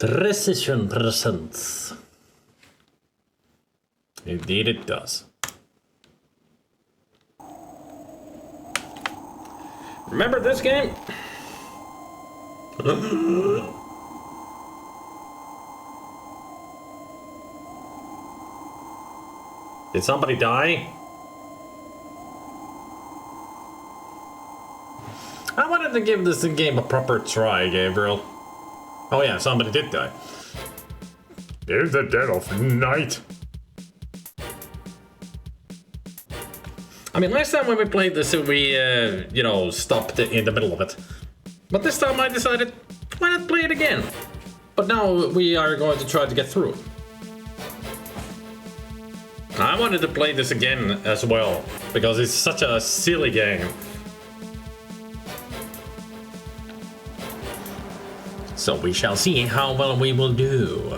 Precision presents. Indeed it does. Remember this game? Did somebody die? I wanted to give this game a proper try, Gabriel. Oh yeah, somebody did die. In the dead of night. I mean, last time when we played this, we, stopped in the middle of it. But this time I decided, why not play it again? But now we are going to try to get through it. I wanted to play this again as well, because it's such a silly game. So we shall see how well we will do.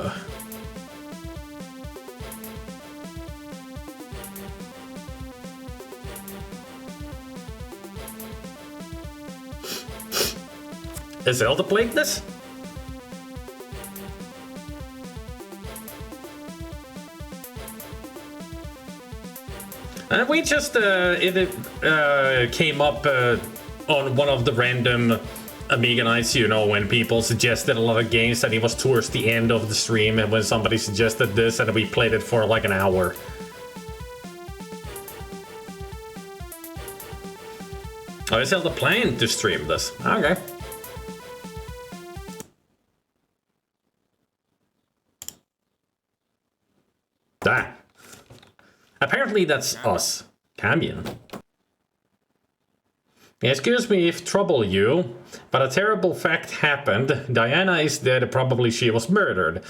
Is Zelda playing this? We just came up on one of the random Amiga nights, you know, when people suggested a lot of games, and it was towards the end of the stream, and when somebody suggested this, and we played it for like an hour. Oh, is Zelda planning to stream this? Okay. That. Apparently that's us. Camion. Excuse me if trouble you, but a terrible fact happened. Diana is dead, probably she was murdered.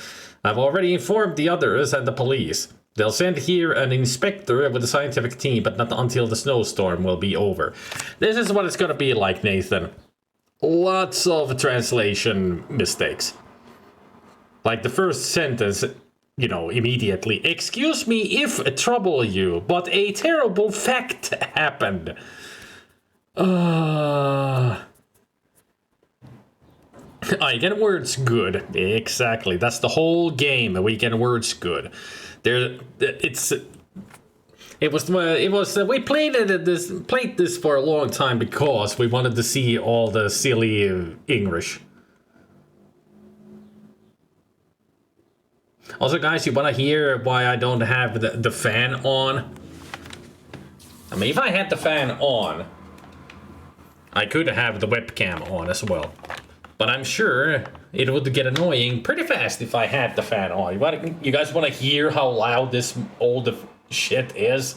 I've already informed the others and the police. They'll send here an inspector with a scientific team, but not until the snowstorm will be over. This is what it's gonna be like, Nathan. Lots of translation mistakes. Like the first sentence, you know, immediately. Excuse me if trouble you, but a terrible fact happened. I get words good. Exactly. That's the whole game. We get words good. We played this for a long time because we wanted to see all the silly English. Also, guys, you want to hear why I don't have the fan on? I mean, if I had the fan on, I could have the webcam on as well. But I'm sure it would get annoying pretty fast if I had the fan on. You guys want to hear how loud this old shit is?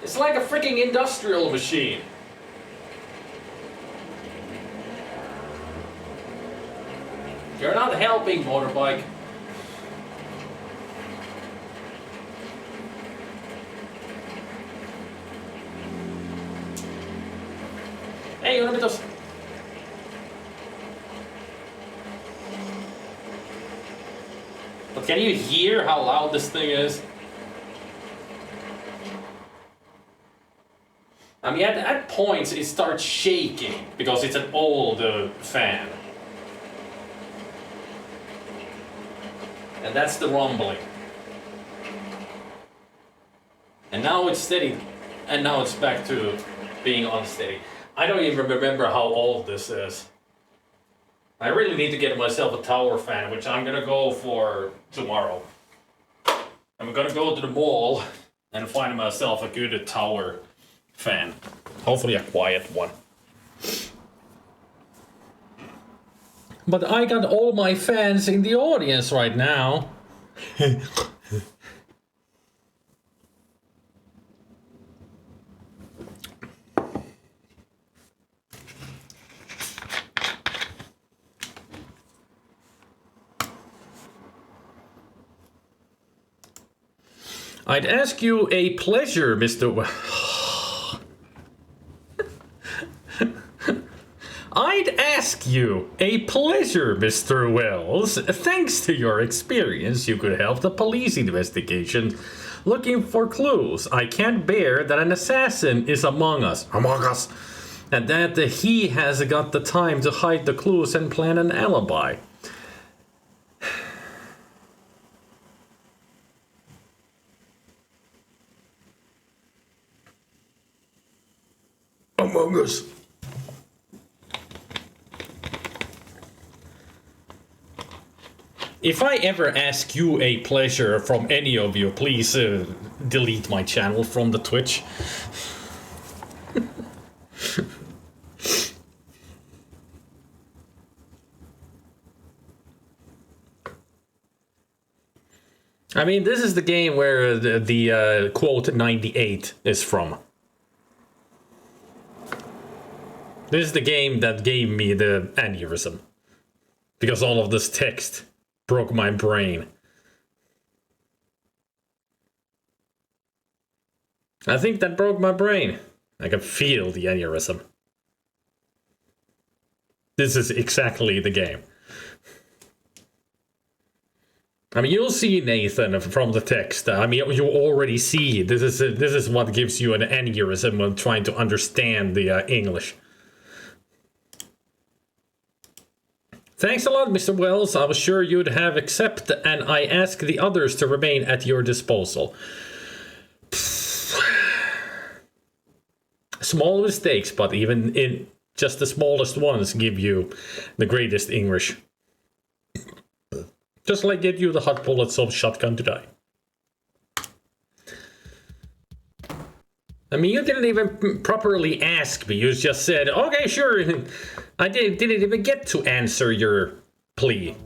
It's like a freaking industrial machine. You're not helping, motorbike. Hey, una bit of... But can you hear how loud this thing is? I mean, at points it starts shaking because it's an old fan. And that's the rumbling. And now it's steady. And now it's back to being unsteady. I don't even remember how old this is. I really need to get myself a tower fan, which I'm gonna go for tomorrow. I'm gonna go to the mall and find myself a good tower fan. Hopefully a quiet one. But I got all my fans in the audience right now. I'd ask you a pleasure, Mr. I'd ask you. A pleasure, Mr. Wells. Thanks to your experience, you could help the police investigation looking for clues. I can't bear that an assassin is among us. And that he has got the time to hide the clues and plan an alibi. Among Us. If I ever ask you a pleasure from any of you, please delete my channel from the Twitch. I mean, this is the game where the quote 98 is from. This is the game that gave me the aneurysm. Because all of this text broke my brain. I think that broke my brain. I can feel the aneurysm. This is exactly the game. I mean, you'll see, Nathan, from the text. I mean, you already see. This is what gives you an aneurysm when trying to understand the English. Thanks a lot, Mr. Wells. I was sure you'd have accepted, and I ask the others to remain at your disposal. Small mistakes, but even in just the smallest ones give you the greatest English. Just like get you the hot bullets of shotgun to die. I mean, you didn't even properly ask me. You just said, okay, sure. I didn't even get to answer your plea.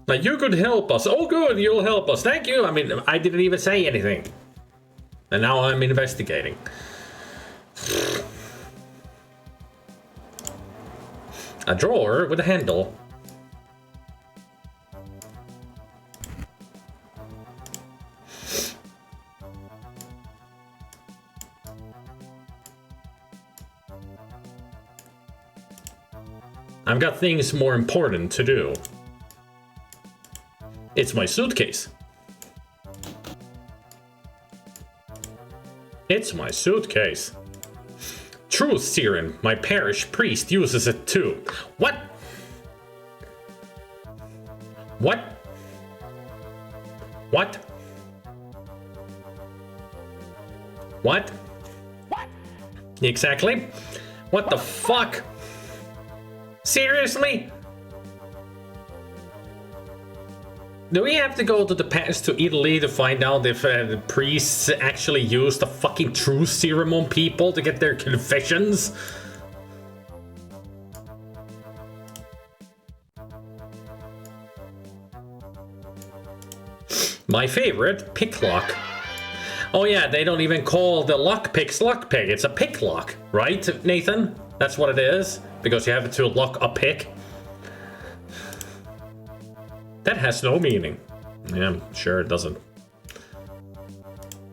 Like, you could help us. Oh, good, you'll help us. Thank you. I mean, I didn't even say anything. And now I'm investigating. A drawer with a handle. I've got things more important to do. It's my suitcase. It's my suitcase. Truth serum. My parish priest uses it too. What? What? What? What? What? Exactly. What the fuck? Seriously? Do we have to go to the past to Italy to find out if the priests actually use the fucking truth serum on people to get their confessions? My favorite, pick lock. Oh yeah, they don't even call the lockpicks lockpick. It's a pick lock, right, Nathan? That's what it is? Because you have to lock a pick? That has no meaning. Yeah, I'm sure it doesn't.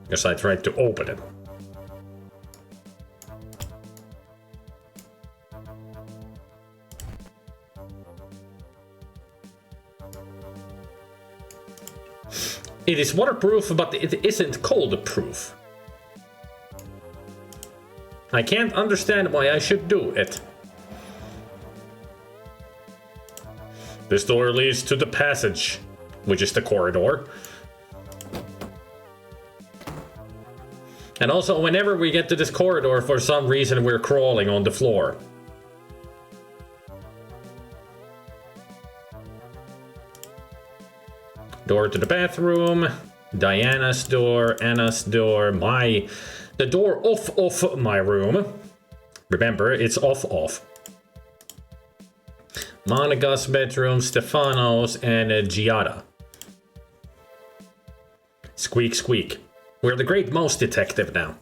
Guess I tried to open it. It is waterproof, but it isn't cold-proof. I can't understand why I should do it. This door leads to the passage, which is the corridor. And also, whenever we get to this corridor, for some reason, we're crawling on the floor. Door to the bathroom, Diana's door, Anna's door, the door off my room. Remember, it's off. Monica's bedroom, Stefano's, and Giada. Squeak, squeak. We're the great mouse detective now.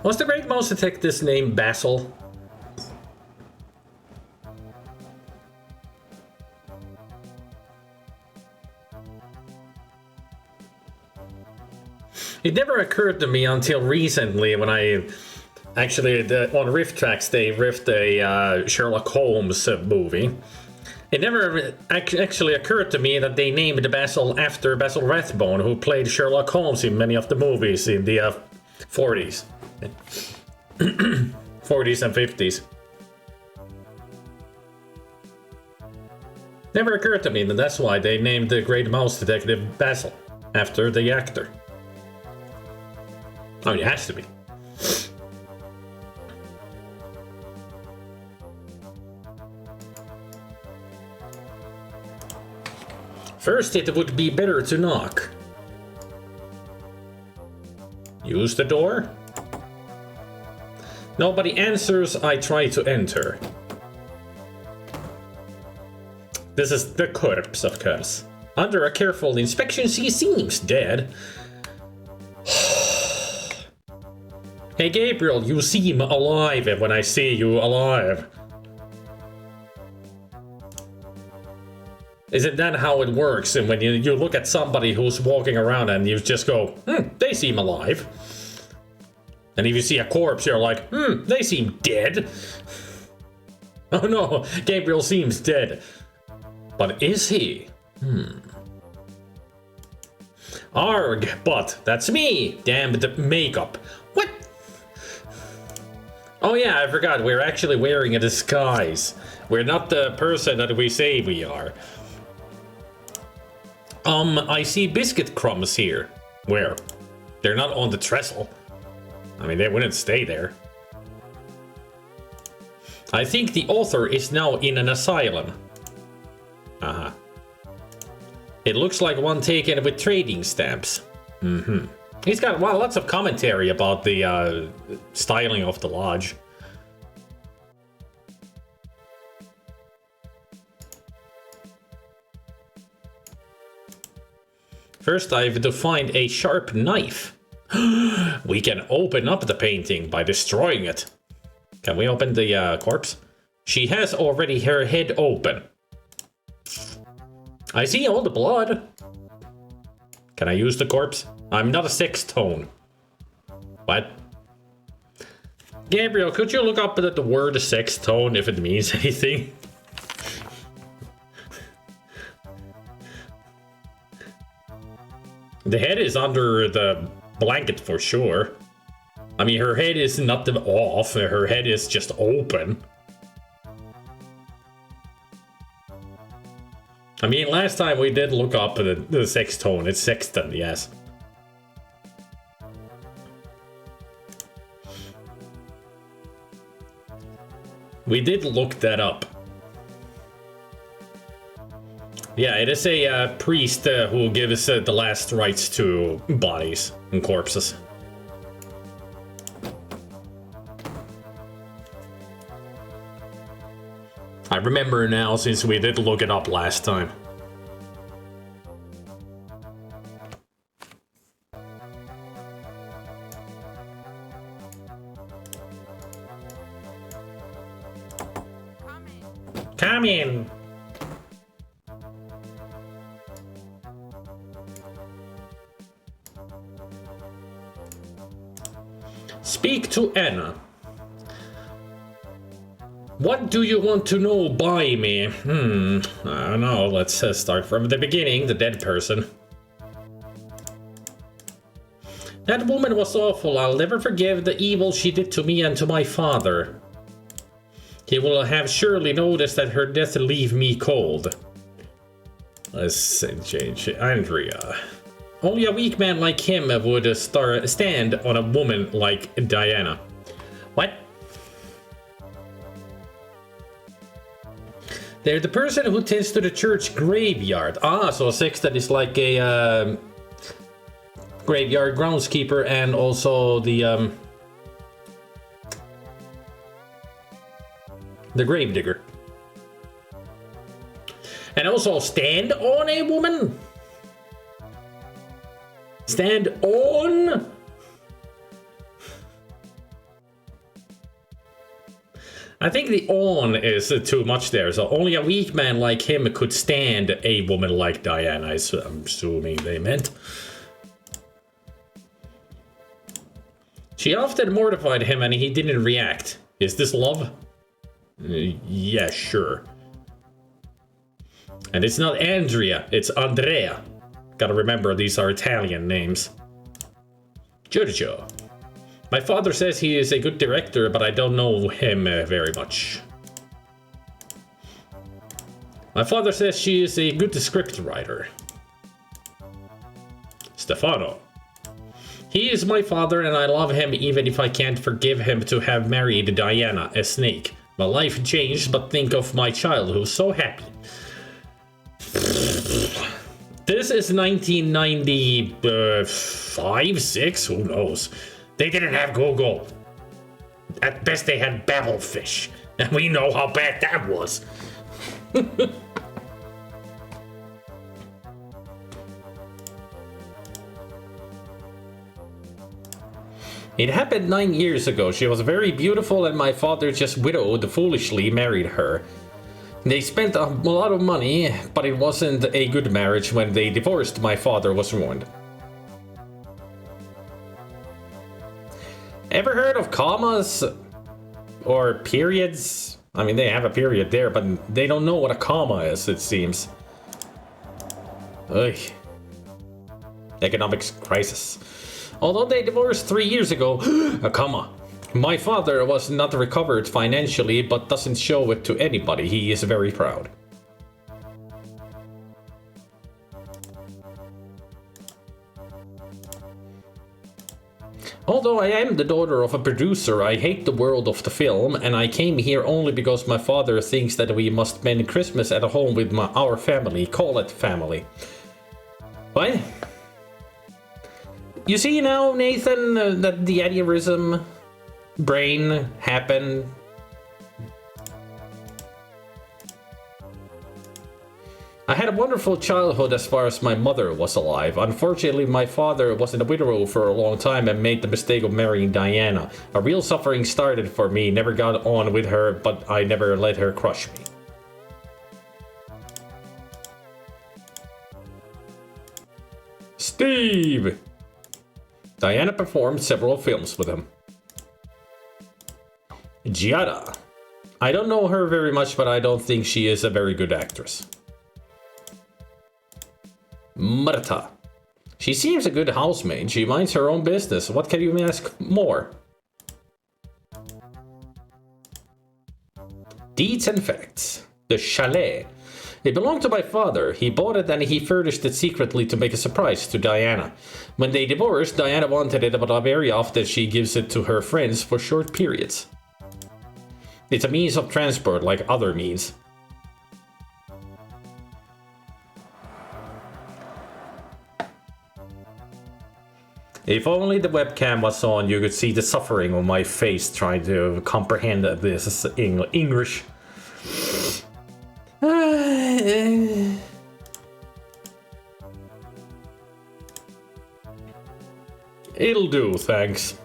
Was the great mouse detective's name Basil? It never occurred to me until recently when I actually on Riff Tracks they riffed a Sherlock Holmes movie. It never actually occurred to me that they named Basil after Basil Rathbone, who played Sherlock Holmes in many of the movies in the 40s. 40s and 50s. Never occurred to me that that's why they named the Great Mouse Detective Basil, after the actor. I mean, it has to be. First, it would be better to knock. Use the door. Nobody answers, I try to enter. This is the corpse, of course. Under a careful inspection, he seems dead. Hey Gabriel, you seem alive when I see you alive. Isn't that how it works? And when you look at somebody who's walking around and you just go, they seem alive. And if you see a corpse, you're like, they seem dead. Oh no, Gabriel seems dead. But is he? Arg, but that's me. Damned makeup. What? Oh yeah, I forgot. We're actually wearing a disguise. We're not the person that we say we are. I see biscuit crumbs here. Where? They're not on the trestle. I mean, they wouldn't stay there. I think the author is now in an asylum. Uh-huh. It looks like one taken with trading stamps. He's got lots of commentary about the styling of the lodge. First, I have to find a sharp knife. We can open up the painting by destroying it. Can we open the corpse? She has already her head open. I see all the blood. Can I use the corpse? I'm not a sextone. What? Gabriel, could you look up the word sextone if it means anything? The head is under the blanket for sure. I mean, her head is not off, her head is just open. I mean, last time we did look up the sextone, it's sexton, yes. We did look that up. Yeah, it is a priest who gives the last rites to bodies and corpses. I remember now since we did look it up last time. Come in. Speak to Anna. What do you want to know by me? I don't know. Let's start from the beginning, the dead person. That woman was awful. I'll never forgive the evil she did to me and to my father. He will have surely noticed that her death leave me cold. Let's change it. Andrea. Only a weak man like him would stand on a woman like Diana. What? They're the person who tends to the church graveyard. Ah, so sexton is like a graveyard groundskeeper and also the gravedigger. And also stand on a woman? Stand on? I think the on is too much there, so only a weak man like him could stand a woman like Diana, I'm assuming they meant. She often mortified him and he didn't react. Is this love? Yeah, sure. And it's not Andrea, it's Andrea. Gotta remember these are Italian names. Giorgio. My father says he is a good director, but I don't know him very much. My father says she is a good script writer. Stefano. He is my father and I love him even if I can't forgive him to have married Diana, a snake. My life changed, but think of my childhood, so happy. This is 1995, 6, who knows? They didn't have Google. At best they had Babelfish, and we know how bad that was. It happened 9 years ago. She was very beautiful and my father just widowed foolishly married her. They spent a lot of money, but it wasn't a good marriage. When they divorced, my father was ruined. Ever heard of commas? Or periods? I mean, they have a period there, but they don't know what a comma is, it seems. Ugh. Economics crisis. Although they divorced 3 years ago, a comma. My father was not recovered financially, but doesn't show it to anybody. He is very proud. Although I am the daughter of a producer, I hate the world of the film, and I came here only because my father thinks that we must spend Christmas at home with our family. Call it family. What? You see now, Nathan, that the aneurysm brain happened. I had a wonderful childhood as far as my mother was alive. Unfortunately, my father was in a widow for a long time and made the mistake of marrying Diana. A real suffering started for me. Never got on with her, but I never let her crush me. Steve! Diana performed several films with him. Giada. I don't know her very much, but I don't think she is a very good actress. Marta. She seems a good housemaid. She minds her own business. What can you ask more? Deeds and facts. The chalet. It belonged to my father. He bought it and he furnished it secretly to make a surprise to Diana. When they divorced, Diana wanted it, but very often she gives it to her friends for short periods. It's a means of transport like other means. If only the webcam was on, you could see the suffering on my face trying to comprehend this English. It'll do, thanks.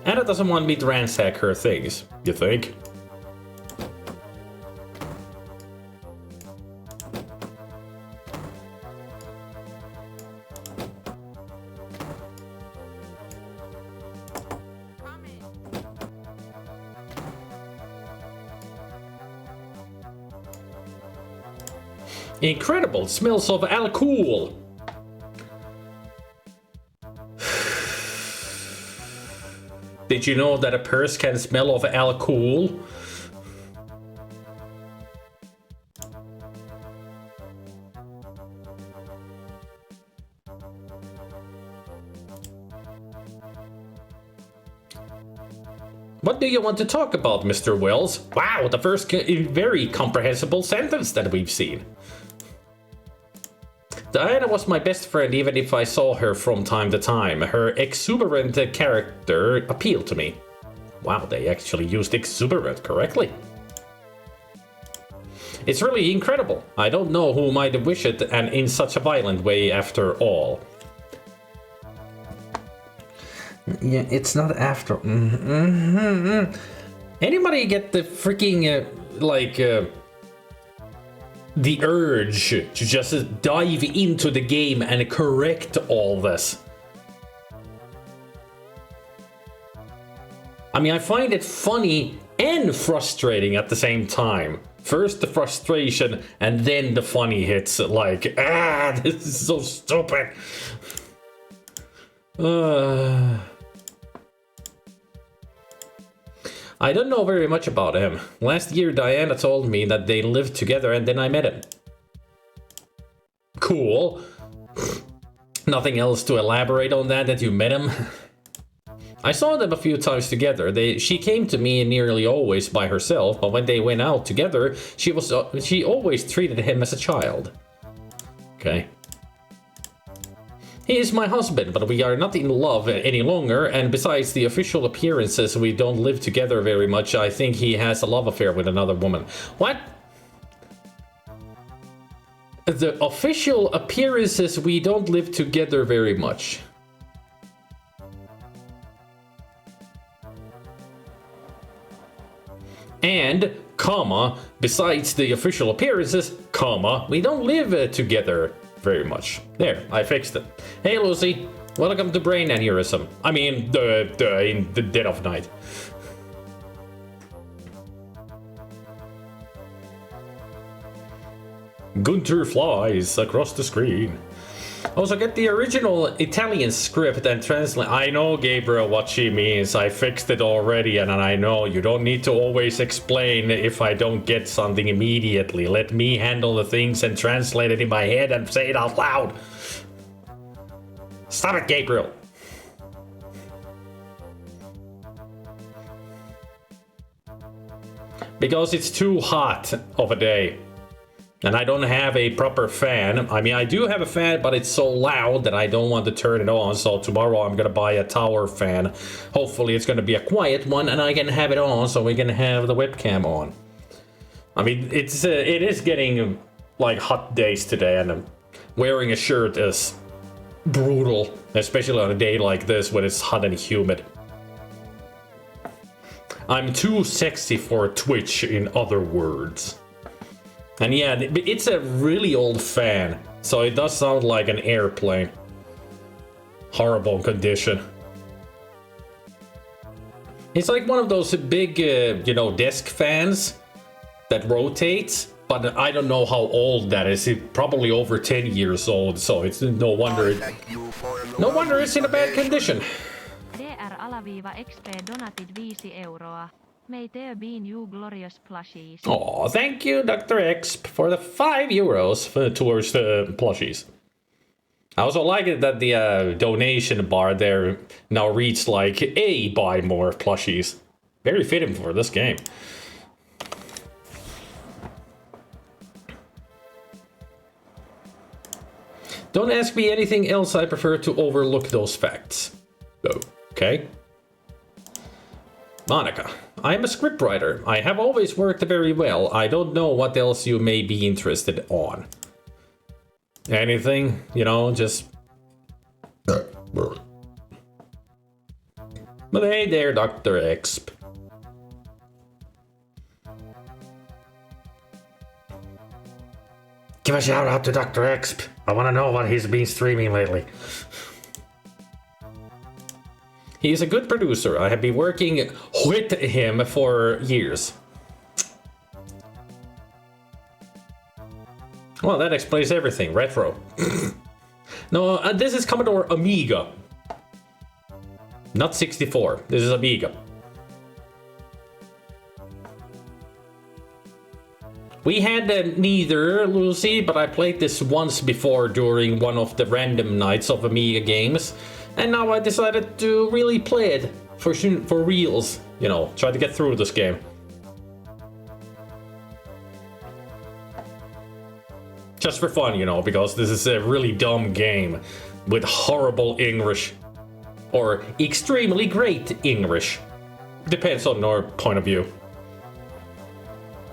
Anna doesn't want me to ransack her things, you think? Incredible! Smells of alcohol! Did you know that a purse can smell of alcohol? What do you want to talk about, Mr. Wells? Wow, the first very comprehensible sentence that we've seen. Diana was my best friend even if I saw her from time to time. Her exuberant character appealed to me. Wow, they actually used exuberant correctly. It's really incredible. I don't know who might wish it, and in such a violent way after all. Yeah, it's not after. Anybody get the freaking, the urge to just dive into the game and correct all this. I mean, I find it funny and frustrating at the same time. First the frustration, and then the funny hits. Like, this is so stupid. I don't know very much about him. Last year Diana told me that they lived together and then I met him. Cool. Nothing else to elaborate on that you met him? I saw them a few times together. She came to me nearly always by herself, but when they went out together, she always treated him as a child. Okay. He is my husband, but we are not in love any longer, and besides the official appearances, we don't live together very much. I think he has a love affair with another woman. What? The official appearances, we don't live together very much. And, comma, besides the official appearances, comma, we don't live together very much. There, I fixed it. Hey Lucy, welcome to Brain Aneurysm. I mean, in the dead of night. Gunter flies across the screen. Also, get the original Italian script and translate. I know, Gabriel, what she means. I fixed it already, and I know you don't need to always explain if I don't get something immediately. Let me handle the things and translate it in my head and say it out loud. Stop it, Gabriel. Because it's too hot of a day. And I don't have a proper fan. I mean, I do have a fan, but it's so loud that I don't want to turn it on. So tomorrow I'm gonna buy a tower fan. Hopefully it's gonna be a quiet one and I can have it on so we can have the webcam on. I mean, it is getting like hot days today, and wearing a shirt is brutal, especially on a day like this when it's hot and humid. I'm too sexy for Twitch, in other words. And yeah, it's a really old fan, so it does sound like an airplane. Horrible condition. It's like one of those big, desk fans that rotates, but I don't know how old that is. It's probably over 10 years old, so it's no wonder it's in a bad condition. DR_XP donated 5 euroa. May there be new glorious plushies. Oh, thank you, Dr. X, for the 5 euros towards the plushies. I also like it that the donation bar there now reads like buy more plushies. Very fitting for this game. Don't ask me anything else, I prefer to overlook those facts. Oh, okay. Monica, I am a scriptwriter. I have always worked very well. I don't know what else you may be interested on. Anything, just... But hey there, Dr. Exp. Give a shout out to Dr. Exp. I want to know what he's been streaming lately. He is a good producer. I have been working with him for years. Well, that explains everything. Retro. No, this is Commodore Amiga. Not 64. This is Amiga. We had neither, Lucy, but I played this once before during one of the random nights of Amiga games. And now I decided to really play it for reals, try to get through this game. Just for fun, because this is a really dumb game with horrible English or extremely great English. Depends on your point of view.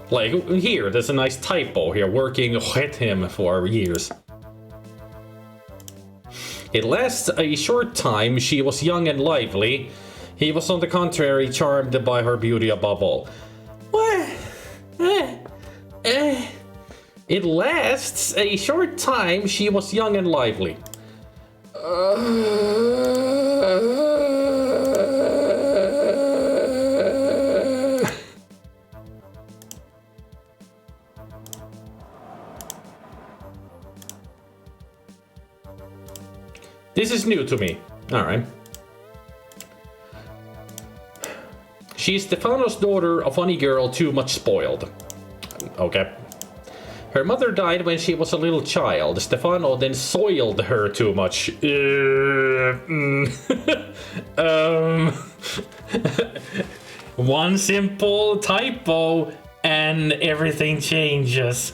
Like here, there's a nice typo here, working with him for years. It lasts a short time. She was young and lively. He was on the contrary charmed by her beauty above all. What? It lasts a short time. She was young and lively. This is new to me. Alright. She's Stefano's daughter, a funny girl, too much spoiled. Okay. Her mother died when she was a little child. Stefano then soiled her too much. One simple typo and everything changes.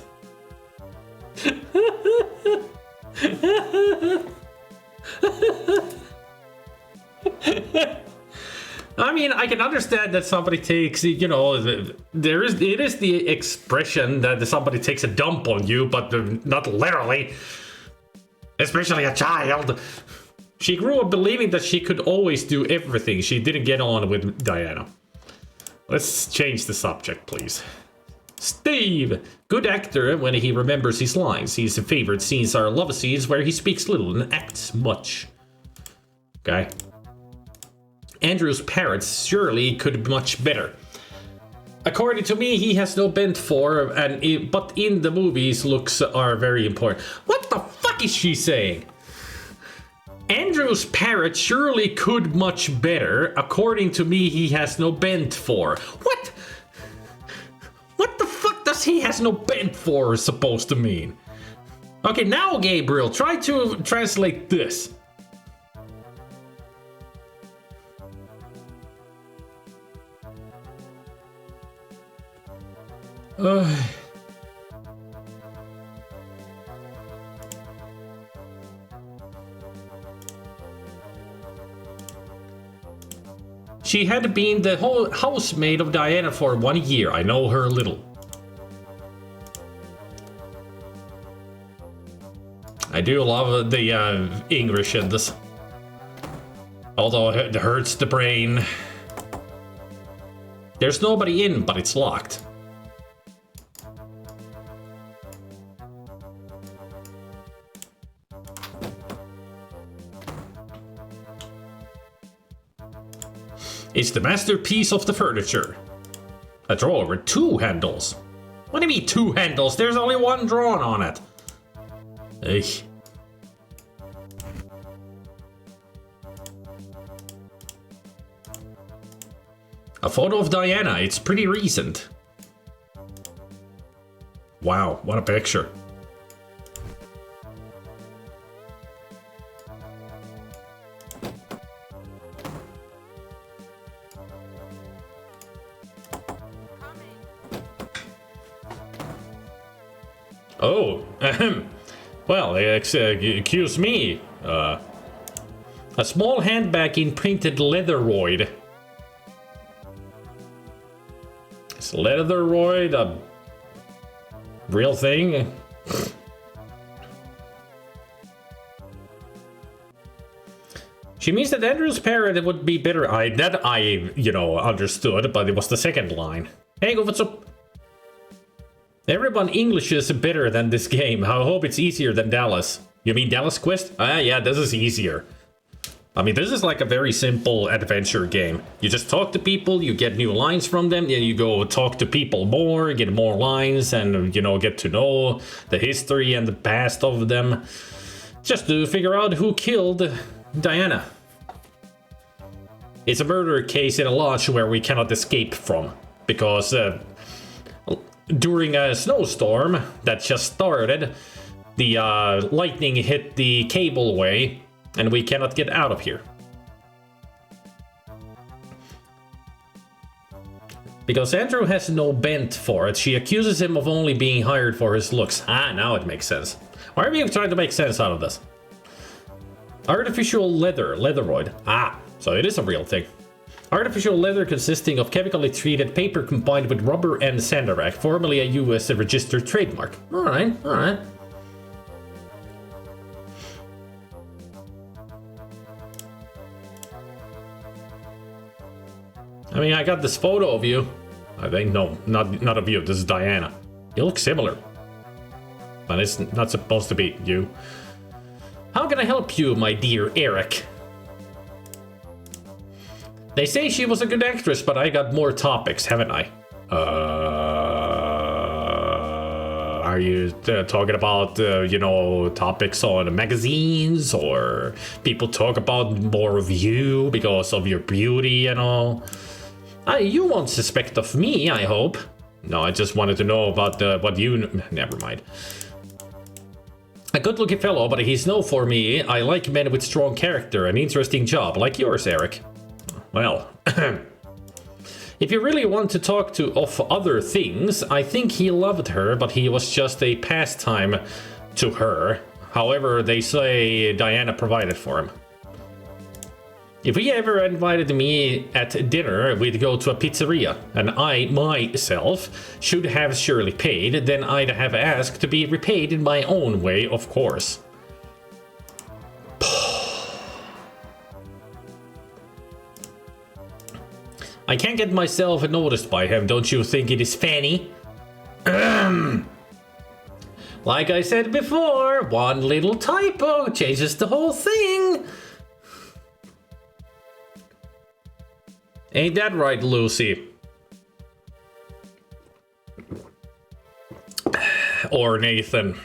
I mean, I can understand that somebody takes, you know, it is the expression that somebody takes a dump on you, but not literally. Especially a child. She grew up believing that she could always do everything. She didn't get on with Diana. Let's change the subject, please. Steve! Good actor when he remembers his lines. His favorite scenes are love scenes where he speaks little and acts much. Okay. Andrew's parrots surely could be much better. According to me, he has no bent for, but in the movies, looks are very important. What the fuck is she saying? Andrew's parrot surely could much better. According to me, he has no bent for. What? What the fuck does he has no bent for supposed to mean? Okay, now Gabriel, try to translate this. She had been the whole housemaid of Diana for 1 year. I know her a little. I do love the English in this. Although it hurts the brain. There's nobody in, but it's locked. It's the masterpiece of the furniture. A drawer with 2 handles. What do you mean 2 handles? There's only 1 drawn on it. Eich. A photo of Diana. It's pretty recent. Wow, what a picture. Oh, well, excuse me. A small handbag in printed leatheroid. Is leatheroid a real thing? She means that Andrew's parrot would be better. You know, understood, but it was the second line. Hey, what's up? Everyone English is better than this game. I hope it's easier than Dallas. You mean Dallas Quest? Ah, yeah, this is easier. I mean, this is like a very simple adventure game. You just talk to people, you get new lines from them, then you go talk to people more, get more lines, and, you know, get to know the history and the past of them. Just to figure out who killed Diana. It's a murder case in a lodge where we cannot escape from. Because, during a snowstorm that just started, the lightning hit the cableway, and we cannot get out of here. Because Andrew has no bent for it, she accuses him of only being hired for his looks. Ah, now it makes sense. Why are you trying to make sense out of this? Artificial leatheroid. Ah, so it is a real thing. Artificial leather consisting of chemically treated paper combined with rubber and sandarac, formerly a US registered trademark. Alright, alright. I mean, I got this photo of you. I think, no, not of you, this is Diana. You look similar. but it's not supposed to be you. How can I help you, my dear Eric? They say she was a good actress, but I got more topics, haven't I? Are you talking about, you know, topics on magazines, or people talk about more of you because of your beauty and all? You won't suspect of me, I hope. No, I just wanted to know about what you... Never mind. A good-looking fellow, but he's no for me. I like men with strong character and interesting job, like yours, Eric. Well, if you really want to talk of other things, I think he loved her, but he was just a pastime to her. However, they say Diana provided for him. If he ever invited me at dinner, we'd go to a pizzeria, and I, myself, should have surely paid, then I'd have asked to be repaid in my own way, of course. I can't get myself noticed by him, don't you think it is funny? Like I said before, one little typo changes the whole thing. Ain't that right, Lucy? Or Nathan?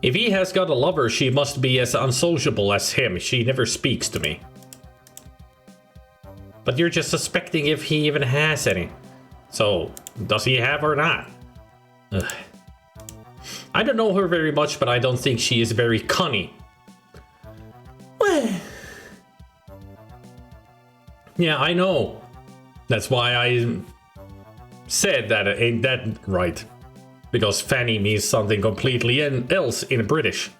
If he has got a lover, she must be as unsociable as him. She never speaks to me. But you're just suspecting if he even has any. So, does he have or not? Ugh. I don't know her very much, but I don't think she is very cunning. Well. Yeah, I know. That's why I said that it ain't that right. Because fanny means something completely else in British.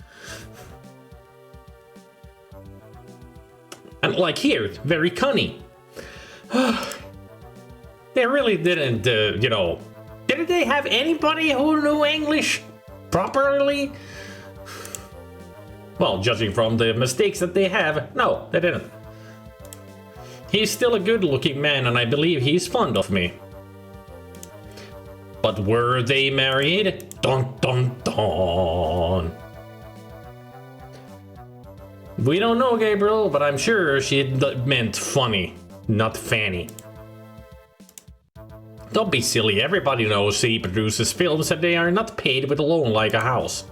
And like here, very cunning. They really didn't, you know... Didn't they have anybody who knew English properly? Well, judging from the mistakes that they have, no, they didn't. He's still a good-looking man, and I believe he's fond of me. But were they married? Dun dun dun. We don't know, Gabriel, but I'm sure she meant funny, not fanny. Don't be silly, everybody knows he produces films and they are not paid with a loan like a house.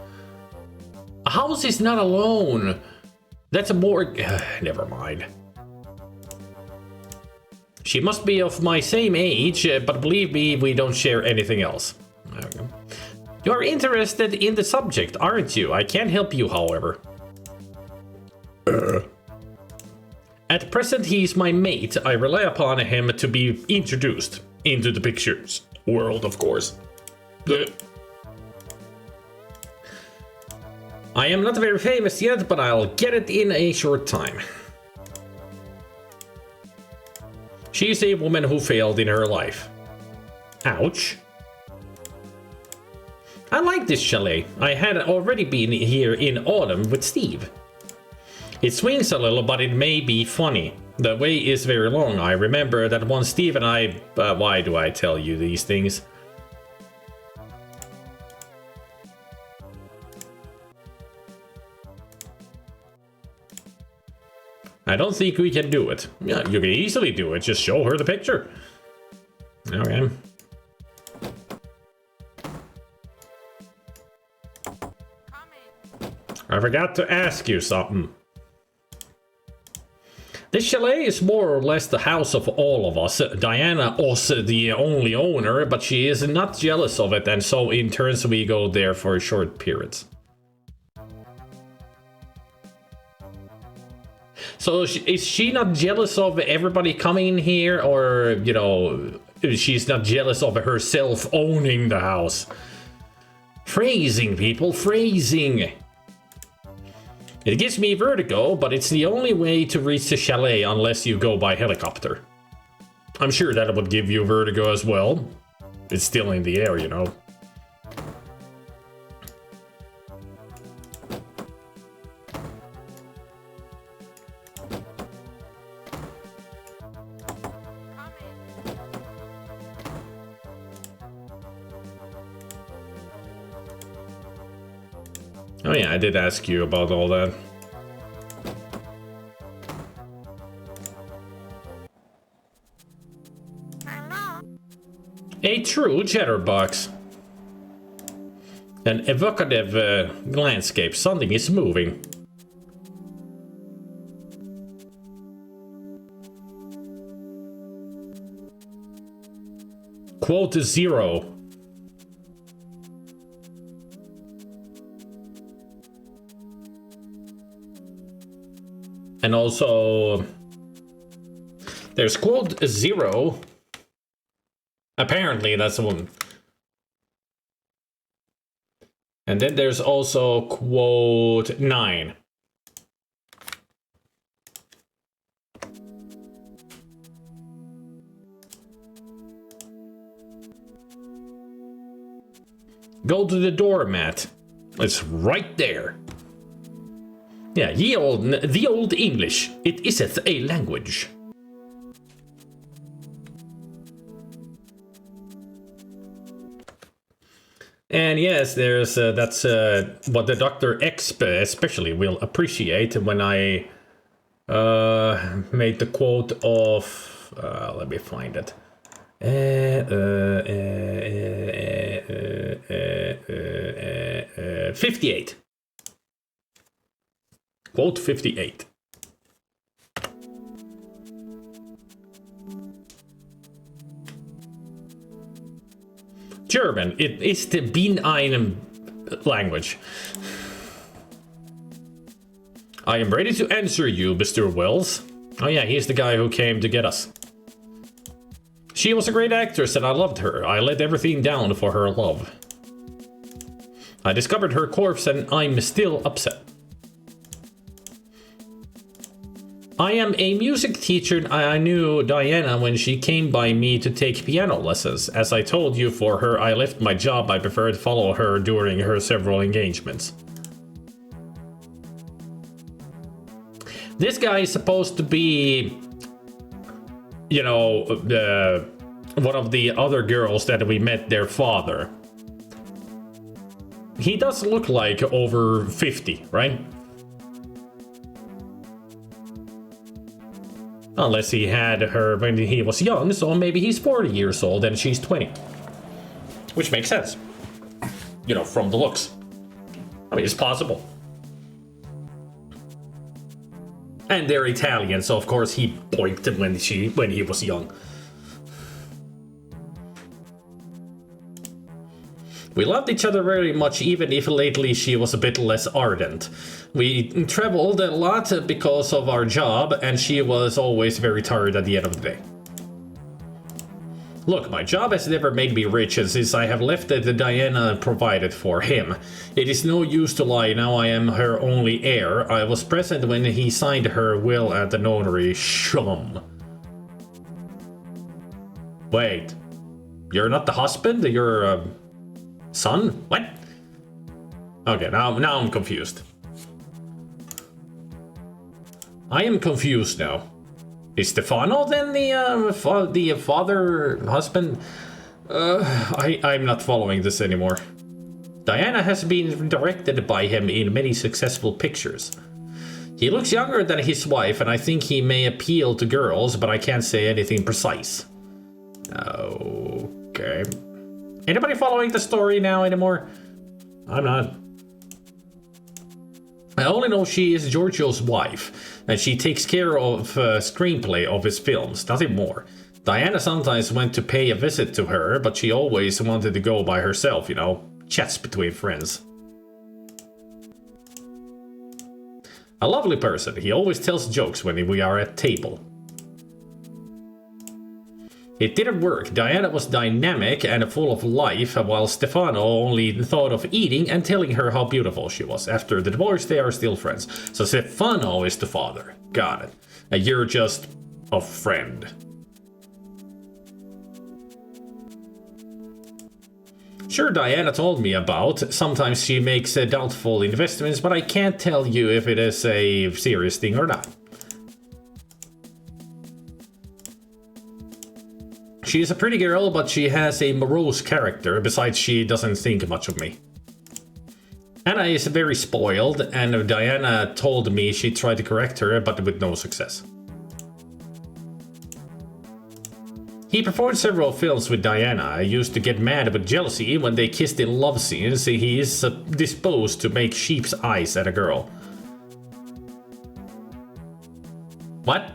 A house is not a loan. That's a mortgage. Never mind. She must be of my same age, but believe me, we don't share anything else. Okay. You are interested in the subject, aren't you? I can't help you, however. At present, he's my mate. I rely upon him to be introduced into the pictures world, of course. I am not very famous yet, but I'll get it in a short time. She's a woman who failed in her life. Ouch. I like this chalet. I had already been here in autumn with Steve. It swings a little, but it may be funny. The way is very long. I remember that once Steve and I... why do I tell you these things? I don't think we can do it. Yeah, you can easily do it. Just show her the picture. Okay. I forgot to ask you something. This chalet is more or less the house of all of us. Diana is the only owner, but she is not jealous of it, and so in turns we go there for short periods. So is she not jealous of everybody coming here, or, you know, she's not jealous of herself owning the house? Phrasing, people, phrasing. It gives me vertigo, but it's the only way to reach the chalet unless you go by helicopter. I'm sure that would give you vertigo as well. It's still in the air, you know. Oh yeah, I did ask you about all that. A true chatterbox. An evocative landscape. Something is moving. Quote 0. And also, there's quote 0. Apparently, that's the one. And then there's also quote 9. Go to the doormat. It's right there. Yeah, the old English. It iseth a language. And yes, there's that's what the Dr. X especially will appreciate when I made the quote of let me find it. 58. Quote 58. German. It is the Bin einem language. I am ready to answer you, Mr. Wells. Oh yeah, he's the guy who came to get us. She was a great actress and I loved her. I let everything down for her love. I discovered her corpse and I'm still upset. I am a music teacher. I knew Diana when she came by me to take piano lessons. As I told you, for her, I left my job. I preferred to follow her during her several engagements. This guy is supposed to be, you know, one of the other girls that we met their father. He does look like over 50, right? Unless he had her when he was young, so maybe he's 40 years old and she's 20. Which makes sense. You know, from the looks. I mean, it's possible. And they're Italian, so of course he pointed when he was young. We loved each other very much, even if lately she was a bit less ardent. We traveled a lot because of our job, and she was always very tired at the end of the day. Look, my job has never made me rich, and since I have left it, Diana provided for him. It is no use to lie, now I am her only heir. I was present when he signed her will at the notary. Shum. Wait. You're not the husband? You're son? What? Okay, now I'm confused. I am confused now. Is Stefano then the father, husband? I'm not following this anymore. Diana has been directed by him in many successful pictures. He looks younger than his wife, and I think he may appeal to girls, but I can't say anything precise. Okay. Anybody following the story now anymore? I'm not. I only know she is Giorgio's wife, and she takes care of screenplay of his films, nothing more. Diana sometimes went to pay a visit to her, but she always wanted to go by herself, you know, chats between friends. A lovely person, he always tells jokes when we are at table. It didn't work. Diana was dynamic and full of life, while Stefano only thought of eating and telling her how beautiful she was. After the divorce, they are still friends. So Stefano is the father. Got it. And you're just a friend. Sure, Diana told me about. Sometimes she makes doubtful investments, but I can't tell you if it is a serious thing or not. She is a pretty girl, but she has a morose character. Besides, she doesn't think much of me. Anna is very spoiled, and Diana told me she tried to correct her, but with no success. He performed several films with Diana. I used to get mad with jealousy when they kissed in love scenes. He is disposed to make sheep's eyes at a girl. What?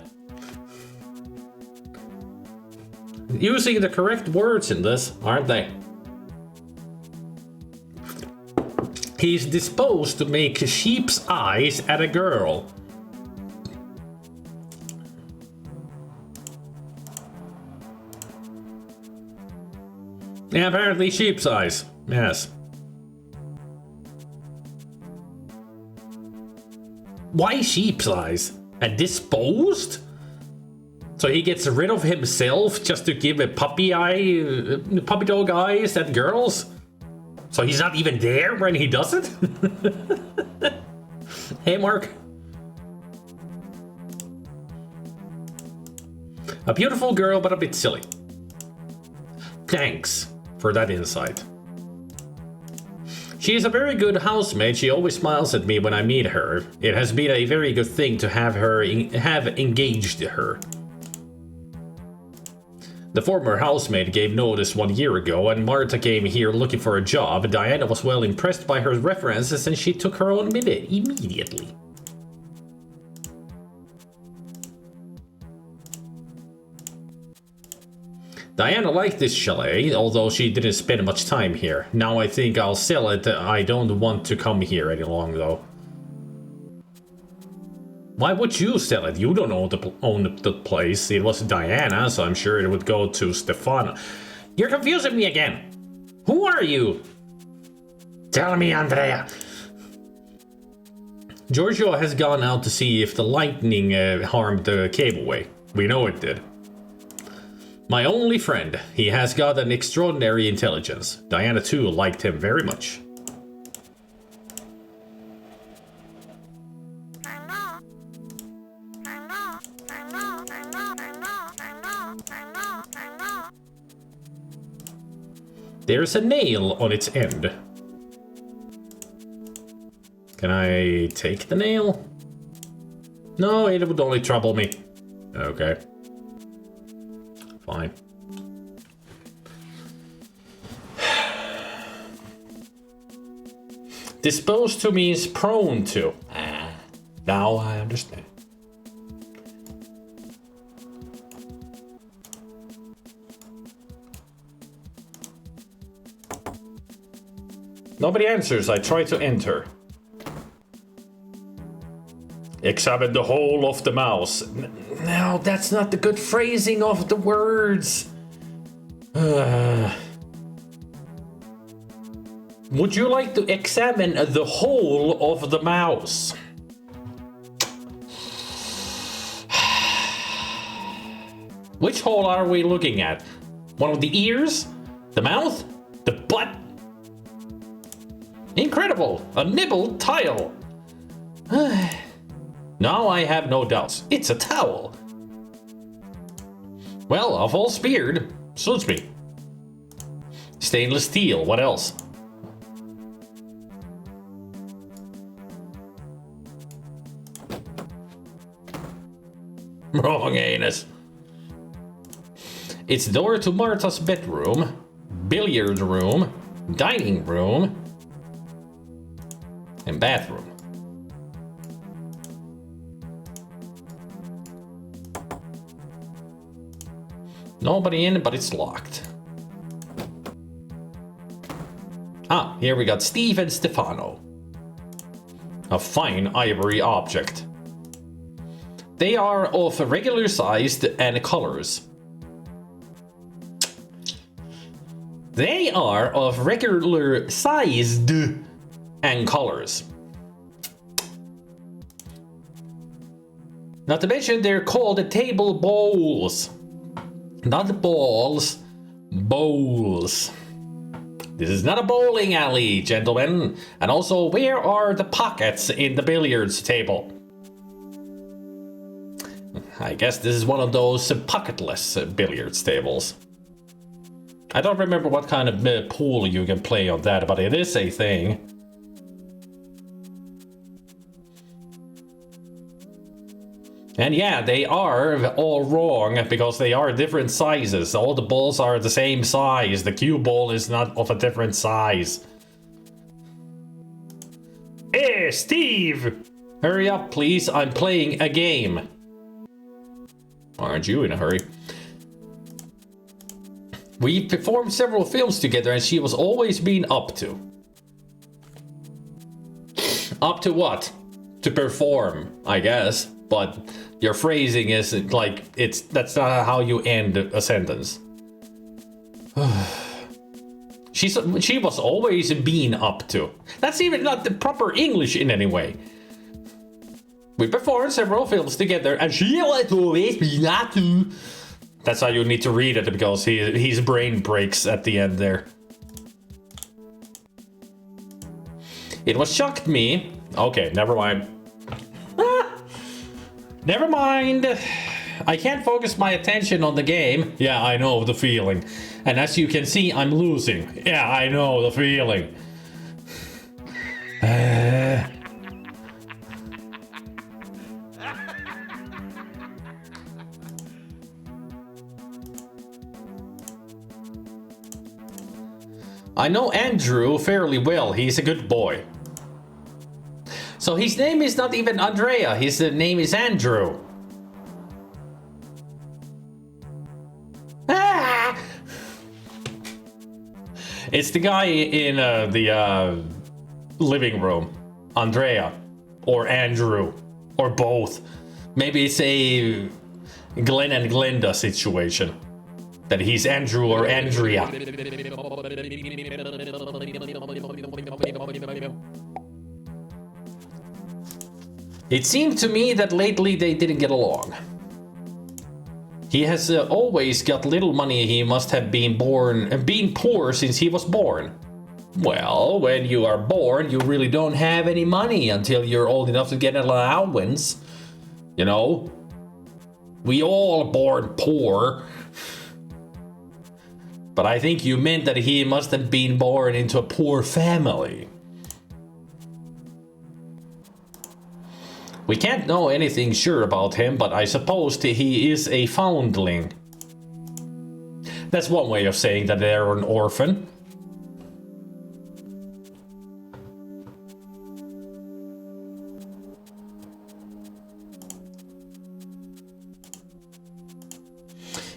Using the correct words in this, aren't they? He's disposed to make sheep's eyes at a girl. Yeah, apparently sheep's eyes. Yes. Why sheep's eyes? And disposed? So he gets rid of himself just to give a puppy dog eyes at girls? So he's not even there when he does it? Hey, Mark. A beautiful girl, but a bit silly. Thanks for that insight. She is a very good housemate. She always smiles at me when I meet her. It has been a very good thing to have engaged her. The former housemate gave notice 1 year ago, and Marta came here looking for a job. Diana was well impressed by her references, and she took her on with it immediately. Diana liked this chalet, although she didn't spend much time here. Now I think I'll sell it. I don't want to come here any longer, though. Why would you sell it? You don't own the place. It was Diana, so I'm sure it would go to Stefano. You're confusing me again. Who are you? Tell me, Andrea. Giorgio has gone out to see if the lightning harmed the cableway. We know it did. My only friend. He has got an extraordinary intelligence. Diana too liked him very much. There's a nail on its end. Can I take the nail? No, it would only trouble me. Okay. Fine. Disposed to means prone to. Now I understand. Nobody answers. I try to enter. Examine the hole of the mouse. No, that's not the good phrasing of the words. Would you like to examine the hole of the mouse? Which hole are we looking at? One of the ears? The mouth? The butt? Incredible! A nibbled tile! Now I have no doubts. It's a towel. Well, a false beard. Suits me. Stainless steel. What else? Wrong anus. It's door to Marta's bedroom, billiard room, dining room, and bathroom. Nobody in, but it's locked. Ah, here we got Steve and Stefano. A fine ivory object. They are of regular sized and colors. They are of regular sized and colors. Not to mention they're called table bowls. Not balls, bowls. This is not a bowling alley, gentlemen. And also, where are the pockets in the billiards table? I guess this is one of those pocketless billiards tables. I don't remember what kind of pool you can play on that, but it is a thing. And yeah, they are all wrong because they are different sizes. All the balls are the same size. The cue ball is not of a different size. Hey, Steve! Hurry up, please. I'm playing a game. Aren't you in a hurry? We performed several films together and she was always being up to. Up to what? To perform, I guess. But your phrasing is like, that's not how you end a sentence. She was always being up to. That's even not the proper English in any way. We performed several films together and she was always being up to. That's how you need to read it because his brain breaks at the end there. It was shocked me. Okay, never mind. Never mind. I can't focus my attention on the game. Yeah, I know the feeling. And as you can see, I'm losing. Yeah, I know the feeling. I know Andrew fairly well. He's a good boy. So his name is not even Andrea. His name is Andrew. Ah! It's the guy in the living room. Andrea. Or Andrew. Or both. Maybe it's a Glenn and Glenda situation. That he's Andrew or Andrea. It seemed to me that lately they didn't get along. He has always got little money. He must have been poor since he was born. Well, when you are born, you really don't have any money until you're old enough to get an allowance. You know? We all born poor. But I think you meant that he must have been born into a poor family. We can't know anything sure about him, but I suppose he is a foundling. That's one way of saying that they're an orphan.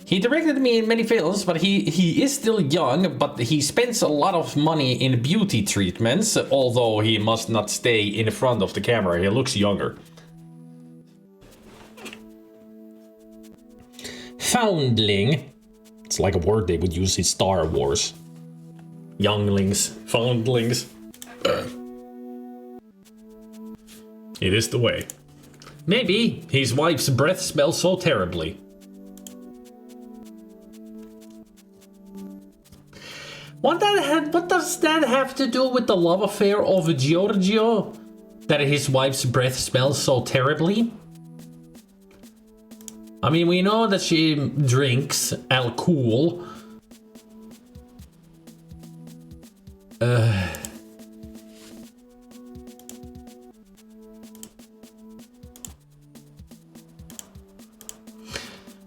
He directed me in many films, but he is still young, but he spends a lot of money in beauty treatments, although he must not stay in front of the camera. He looks younger. Foundling. It's like a word they would use in Star Wars. Younglings, foundlings. It is the way. Maybe his wife's breath smells so terribly. What does that have to do with the love affair of Giorgio? That his wife's breath smells so terribly? I mean, we know that she drinks alcohol.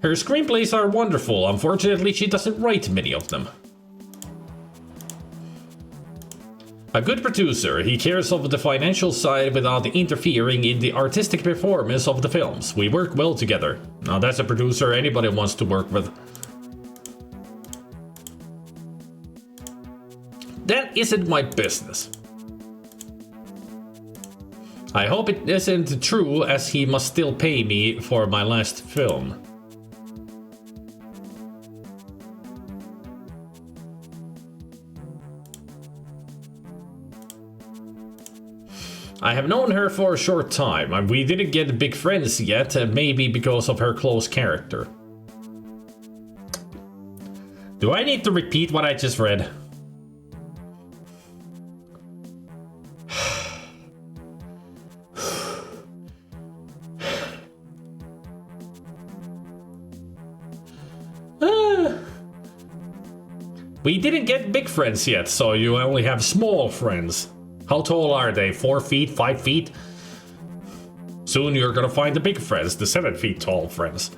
Her screenplays are wonderful. Unfortunately, she doesn't write many of them. A good producer, he cares of the financial side without interfering in the artistic performance of the films. We work well together. Now that's a producer anybody wants to work with. That isn't my business. I hope it isn't true, as he must still pay me for my last film. I have known her for a short time. We didn't get big friends yet, maybe because of her close character. Do I need to repeat what I just read? We didn't get big friends yet, so you only have small friends. How tall are they? 4 feet? 5 feet? Soon you're gonna find the big friends, the 7 feet tall friends.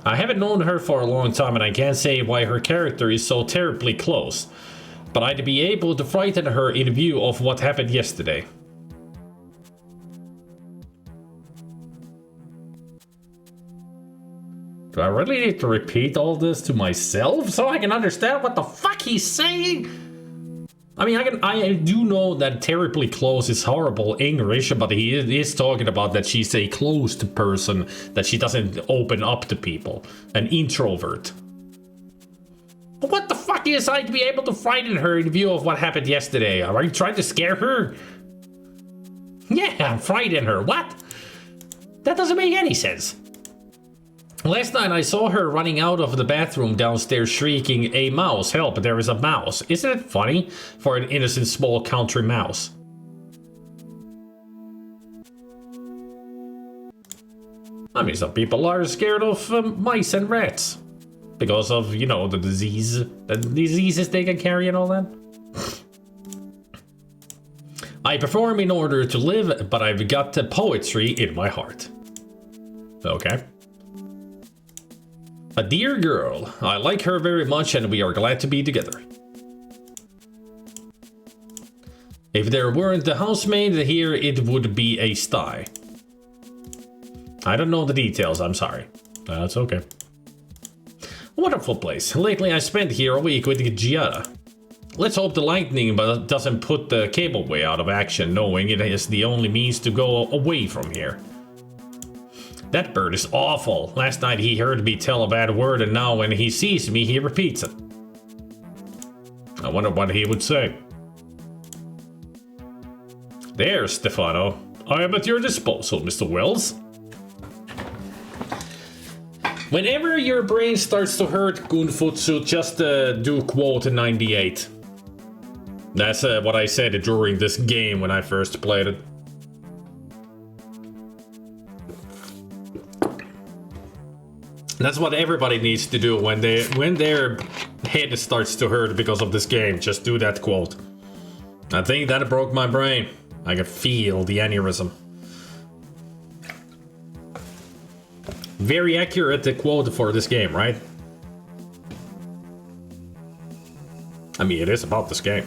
I haven't known her for a long time and I can't say why her character is so terribly close, but I'd be able to frighten her in view of what happened yesterday. Do I really need to repeat all this to myself so I can understand what the fuck he's saying? I mean, I do know that terribly close is horrible English, but he is talking about that she's a closed person, that she doesn't open up to people, an introvert. But what the fuck is I to be able to frighten her in view of what happened yesterday? Are you trying to scare her? Yeah, frighten her. What? That doesn't make any sense. Last night I saw her running out of the bathroom downstairs shrieking, "A mouse, help, there is a mouse." Isn't it funny for an innocent small country mouse? I mean, some people are scared of mice and rats. Because of, you know, the diseases they can carry and all that. I perform in order to live, but I've got the poetry in my heart. Okay. A dear girl. I like her very much and we are glad to be together. If there weren't the housemaid here, it would be a sty. I don't know the details, I'm sorry. That's okay. Wonderful place. Lately I spent here a week with Giada. Let's hope the lightning doesn't put the cableway out of action, knowing it is the only means to go away from here. That bird is awful. Last night he heard me tell a bad word and now when he sees me he repeats it. I wonder what he would say. There, Stefano. I am at your disposal, Mr. Wells. Whenever your brain starts to hurt, Gunfutsu, just do quote 98. That's what I said during this game when I first played it. That's what everybody needs to do when their head starts to hurt because of this game. Just do that quote. I think that broke my brain. I can feel the aneurysm. Very accurate quote for this game, right? I mean, it is about this game.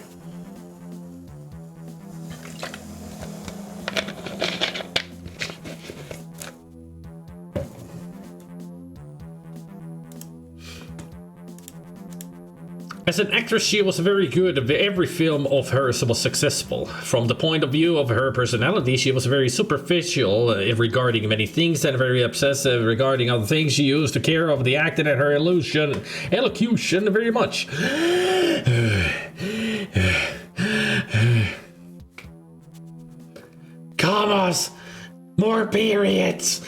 As an actress, she was very good. Every film of hers was successful. From the point of view of her personality, she was very superficial regarding many things and very obsessive regarding other things. She used to care of the acting and her elocution very much. Commas! More periods!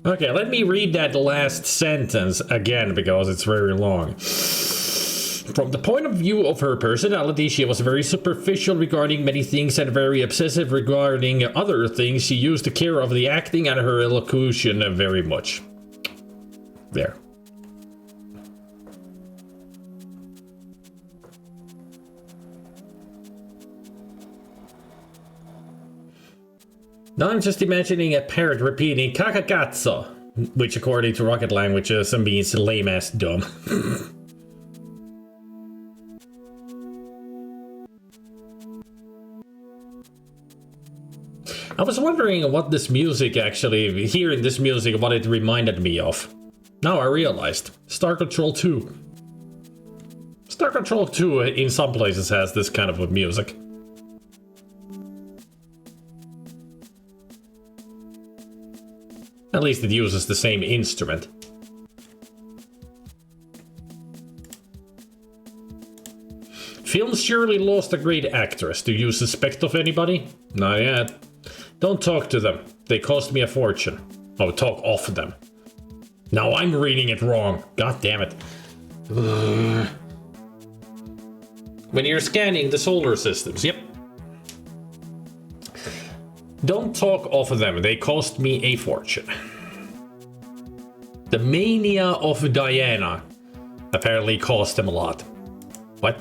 Okay, let me read that last sentence again because it's very long. From the point of view of her personality, she was very superficial regarding many things and very obsessive regarding other things. She used to care of the acting and her elocution very much. There. Now I'm just imagining a parrot repeating "kakakatso," which according to rocket languages means lame ass dumb. I was wondering what this music actually, hearing this music, what it reminded me of. Now I realized. Star Control 2. Star Control 2 in some places has this kind of music. At least it uses the same instrument. Films surely lost a great actress. Do you suspect of anybody? Not yet. Don't talk to them. They cost me a fortune. Oh, talk off them. Now I'm reading it wrong. God damn it. When you're scanning the solar systems, yep. Don't talk off of them. They cost me a fortune. The mania of Diana apparently cost him a lot. What?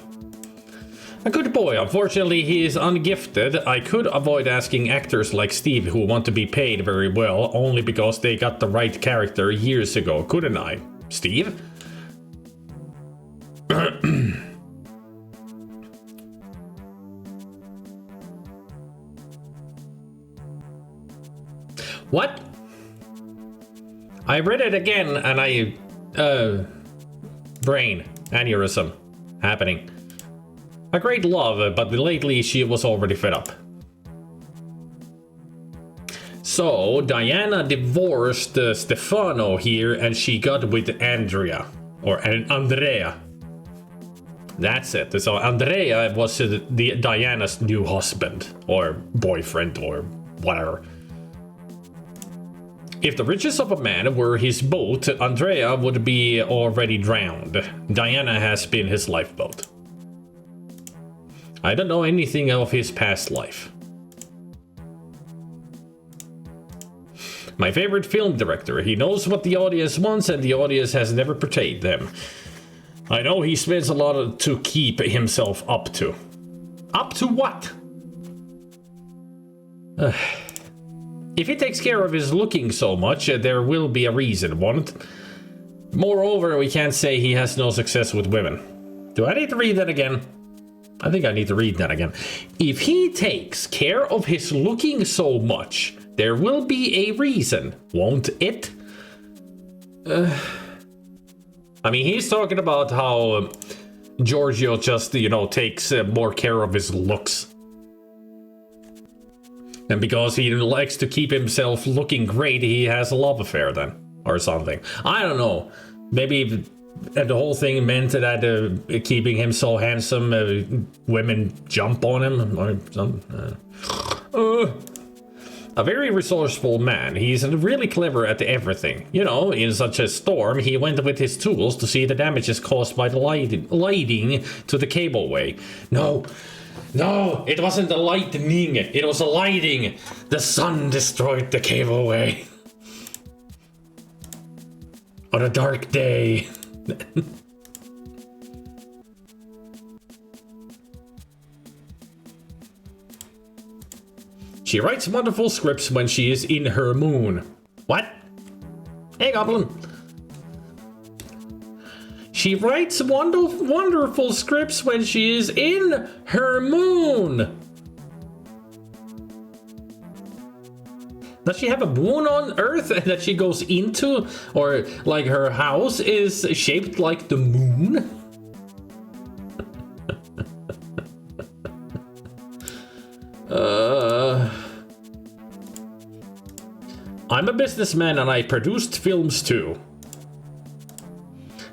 A good boy. Unfortunately, he is ungifted. I could avoid asking actors like Steve who want to be paid very well only because they got the right character years ago, couldn't I? Steve? What? I read it again and brain aneurysm happening. A great love, but lately she was already fed up. So Diana divorced Stefano here and she got with Andrea. Or Andrea. That's it. So Andrea was the Diana's new husband. Or boyfriend or whatever. If the riches of a man were his boat, Andrea would be already drowned. Diana has been his lifeboat. I don't know anything of his past life. My favorite film director. He knows what the audience wants and the audience has never portrayed them. I know he spends a lot to keep himself up to. Up to what? If he takes care of his looking so much, there will be a reason, won't it? Moreover, we can't say he has no success with women. Do I need to read that again? I think I need to read that again. If he takes care of his looking so much, there will be a reason, won't it? I mean, he's talking about how Giorgio just, takes more care of his looks. And because he likes to keep himself looking great, he has a love affair then. Or something. I don't know. Maybe the whole thing meant that keeping him so handsome, women jump on him. Or something. A very resourceful man. He's really clever at everything. In such a storm, he went with his tools to see the damages caused by the lighting to the cableway. No, it wasn't the lightning, it was the lighting. The sun destroyed the cableway. On a dark day. She writes wonderful scripts when she is in her moon. What? Hey, Goblin. She writes wonderful scripts when she is in her moon. Does she have a moon on Earth that she goes into? Or like her house is shaped like the moon? I'm a businessman and I produced films too.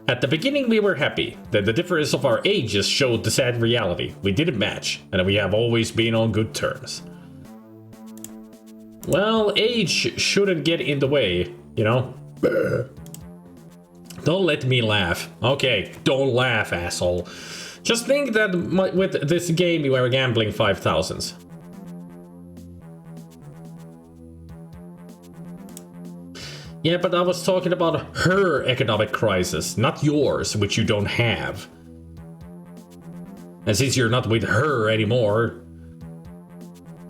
At the beginning we were happy, then the difference of our ages showed the sad reality. We didn't match, and we have always been on good terms. Well, age shouldn't get in the way, Don't let me laugh. Okay, don't laugh, asshole. Just think that with this game you are gambling 5,000s. Yeah, but I was talking about her economic crisis, not yours, which you don't have. And since you're not with her anymore...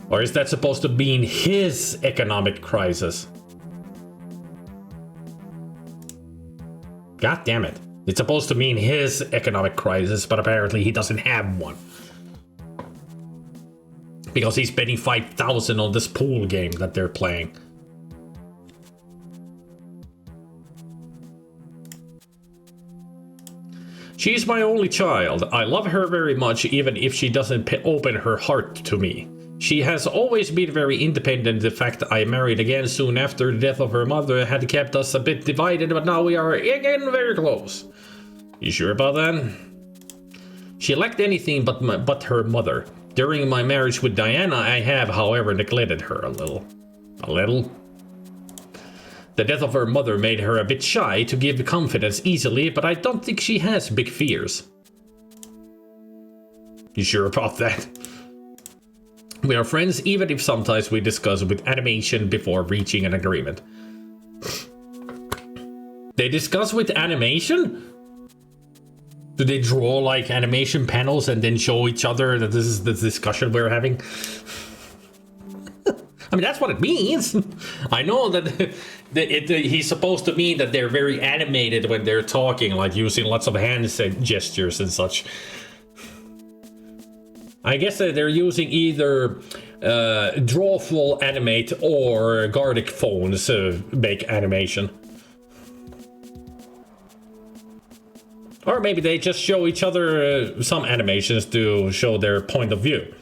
Or is that supposed to mean his economic crisis? God damn it. It's supposed to mean his economic crisis, but apparently he doesn't have one. Because he's betting 5,000 on this pool game that they're playing. She's my only child. I love her very much, even if she doesn't open her heart to me. She has always been very independent. The fact I married again soon after the death of her mother had kept us a bit divided, but now we are again very close. You sure about that? She lacked anything but her mother. During my marriage with Diana, I have, however, neglected her a little. A little? The death of her mother made her a bit shy to give confidence easily, but I don't think she has big fears. You sure about that? We are friends even if sometimes we discuss with animation before reaching an agreement. They discuss with animation? Do they draw like animation panels and then show each other that this is the discussion we're having? I mean, that's what it means. I know that he's supposed to mean that they're very animated when they're talking, like using lots of hand gestures and such. I guess that they're using either Drawful Animate or Gardic phones to make animation. Or maybe they just show each other some animations to show their point of view.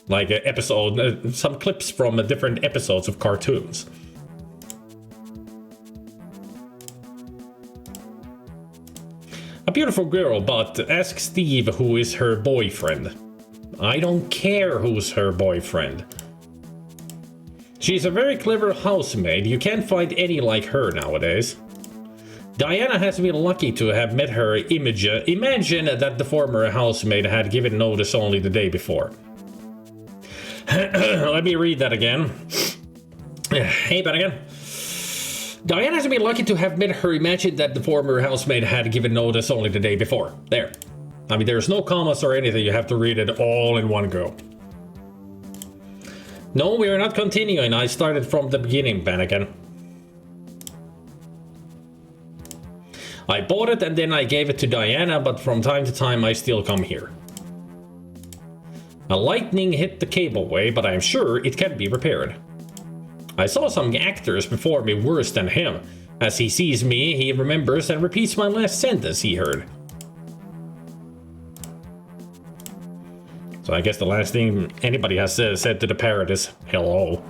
Like an episode, some clips from different episodes of cartoons. A beautiful girl, but ask Steve who is her boyfriend. I don't care who's her boyfriend. She's a very clever housemaid. You can't find any like her nowadays. Diana has been lucky to have met her image. Imagine that the former housemaid had given notice only the day before. Let me read that again. Hey, Bennigan. Diana has been lucky to have met her. Imagine that the former housemaid had given notice only the day before. There. I mean, there's no commas or anything. You have to read it all in one go. No, we are not continuing. I started from the beginning, Bennigan. I bought it and then I gave it to Diana, but from time to time I still come here. A lightning hit the cableway, but I'm sure it can be repaired. I saw some actors before me worse than him. As he sees me, he remembers and repeats my last sentence he heard. So I guess the last thing anybody has said to the parrot is hello.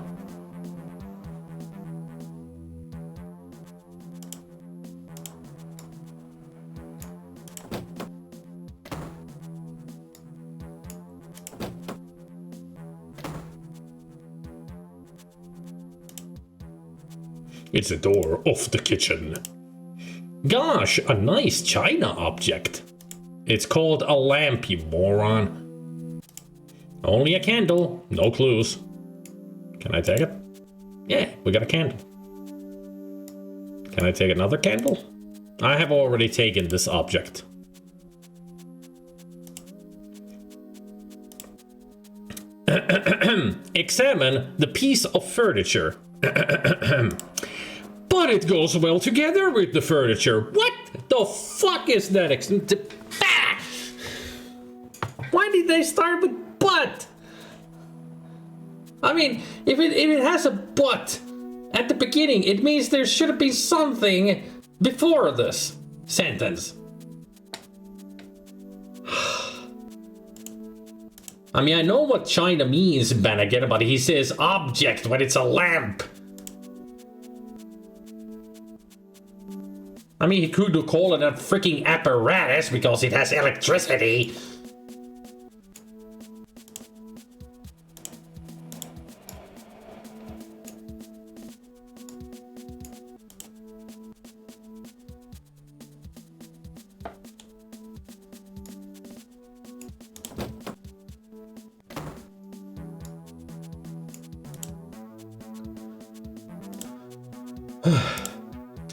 It's the door of the kitchen. Gosh, a nice china object. It's called a lamp, you moron. Only a candle, no clues. Can I take it? Yeah, we got a candle. Can I take another candle? I have already taken this object. Examine the piece of furniture. But it goes well together with the furniture. What the fuck is that? Why did they start with but? I mean, if it has a but at the beginning, it means there should have been something before this sentence. I mean, I know what China means, Bannigan, but he says object when it's a lamp. I mean, he could call it a freaking apparatus because it has electricity.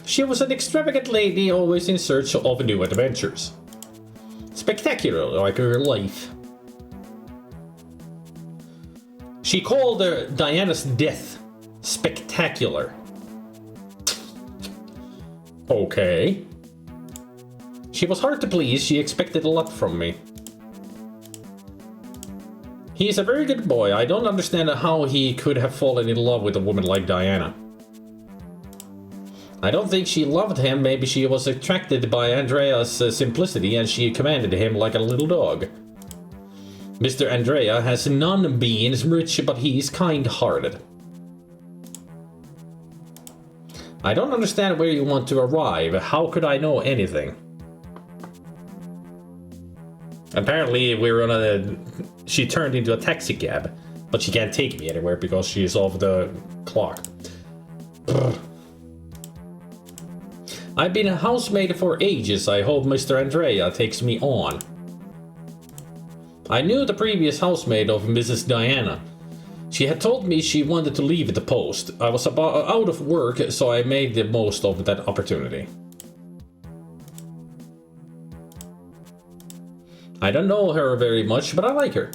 She was an extravagant lady, always in search of new adventures. Spectacular, like her life. She called Diana's death spectacular. Okay. She was hard to please. She expected a lot from me. He is a very good boy. I don't understand how he could have fallen in love with a woman like Diana. I don't think she loved him. Maybe she was attracted by Andrea's simplicity and she commanded him like a little dog. Mr. Andrea has none been rich, but he's kind-hearted. I don't understand where you want to arrive. How could I know anything? Apparently we're on a... She turned into a taxi cab, but she can't take me anywhere because she's off the clock. Ugh. I've been a housemaid for ages. I hope Mr. Andrea takes me on. I knew the previous housemaid of Mrs. Diana. She had told me she wanted to leave the post. I was out of work, so I made the most of that opportunity. I don't know her very much, but I like her.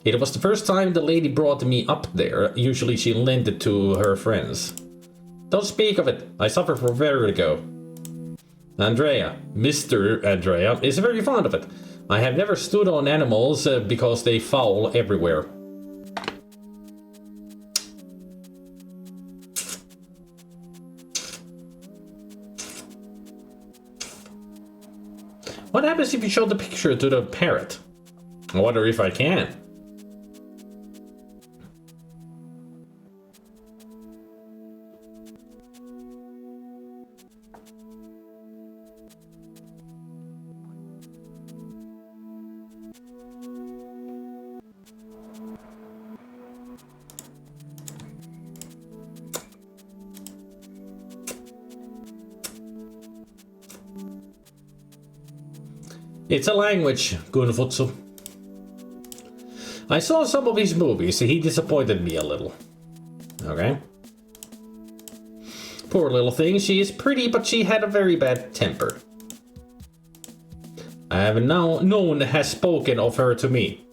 It was the first time the lady brought me up there. Usually she lent it to her friends. Don't speak of it. I suffer from vertigo. Andrea, Mr. Andrea, is very fond of it. I have never stood on animals because they foul everywhere. What happens if you show the picture to the parrot? I wonder if I can. It's a language, Gunfutsu. I saw some of his movies, he disappointed me a little. Okay. Poor little thing, she is pretty, but she had a very bad temper. I have now known has spoken of her to me.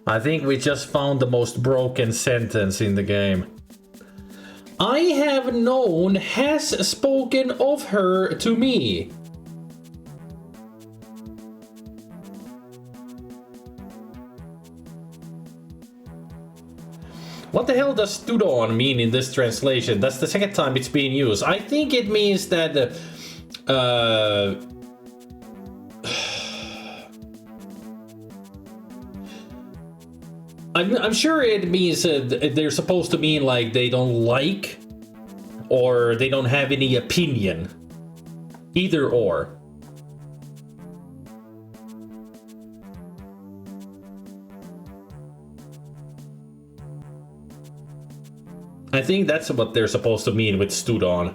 I think we just found the most broken sentence in the game. I have known has spoken of her to me. What the hell does stood on mean in this translation? That's the second time it's being used. I think it means that I'm sure it means they're supposed to mean like they don't like or they don't have any opinion. Either or. I think that's what they're supposed to mean with stood on.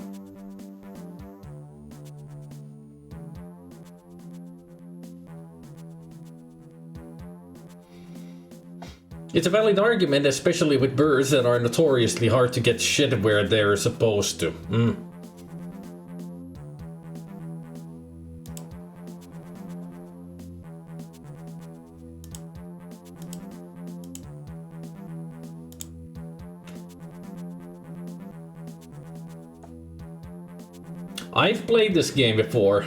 It's a valid argument, especially with birds that are notoriously hard to get shit where they're supposed to. I've played this game before.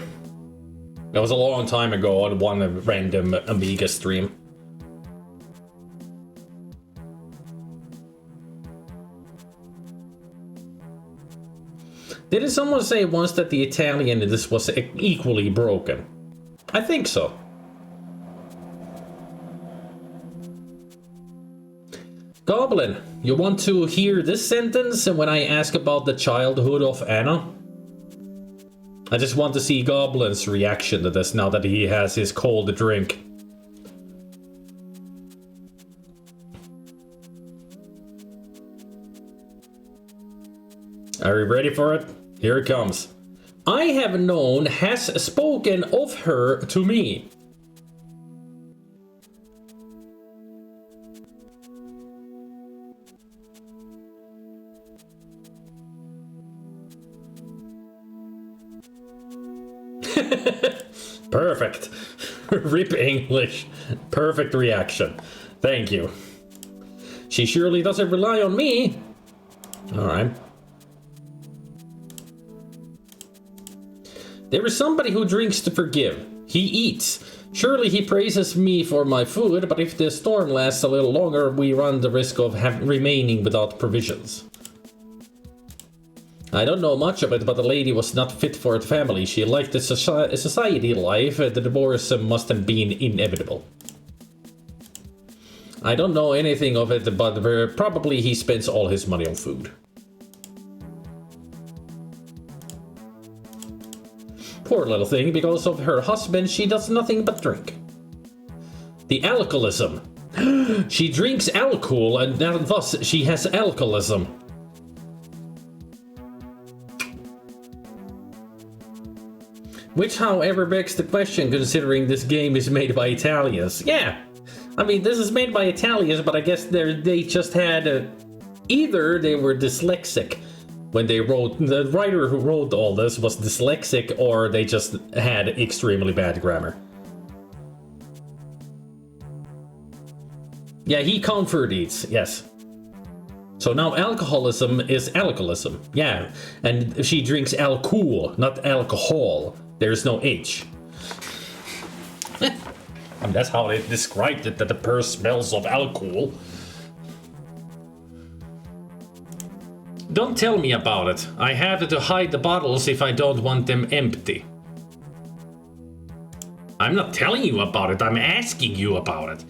That was a long time ago on one random Amiga stream. Didn't someone say once that the Italian in this was equally broken? I think so. Goblin, you want to hear this sentence when I ask about the childhood of Anna? I just want to see Goblin's reaction to this now that he has his cold drink. Are you ready for it? Here it comes. I have known has spoken of her to me. Perfect. Rip English. Perfect reaction. Thank you. She surely doesn't rely on me. Alright. There is somebody who drinks to forgive. He eats. Surely he praises me for my food, but if the storm lasts a little longer, we run the risk of remaining without provisions. I don't know much of it, but the lady was not fit for a family. She liked the society life. The divorce must have been inevitable. I don't know anything of it, but probably he spends all his money on food. Poor little thing, because of her husband, she does nothing but drink. The alcoholism. She drinks alcohol, and thus she has alcoholism. Which, however, begs the question, considering this game is made by Italians. Yeah, I mean, this is made by Italians, but I guess they just had either they were dyslexic, when they wrote, the writer who wrote all this was dyslexic or they just had extremely bad grammar. Yeah, he comfort eats, yes. So now alcoholism is alcoholism, yeah. And she drinks alcohol, not alcohol. There's no H. And that's how they described it, that the purse smells of alcohol. Don't tell me about it. I have to hide the bottles if I don't want them empty. I'm not telling you about it, I'm asking you about it.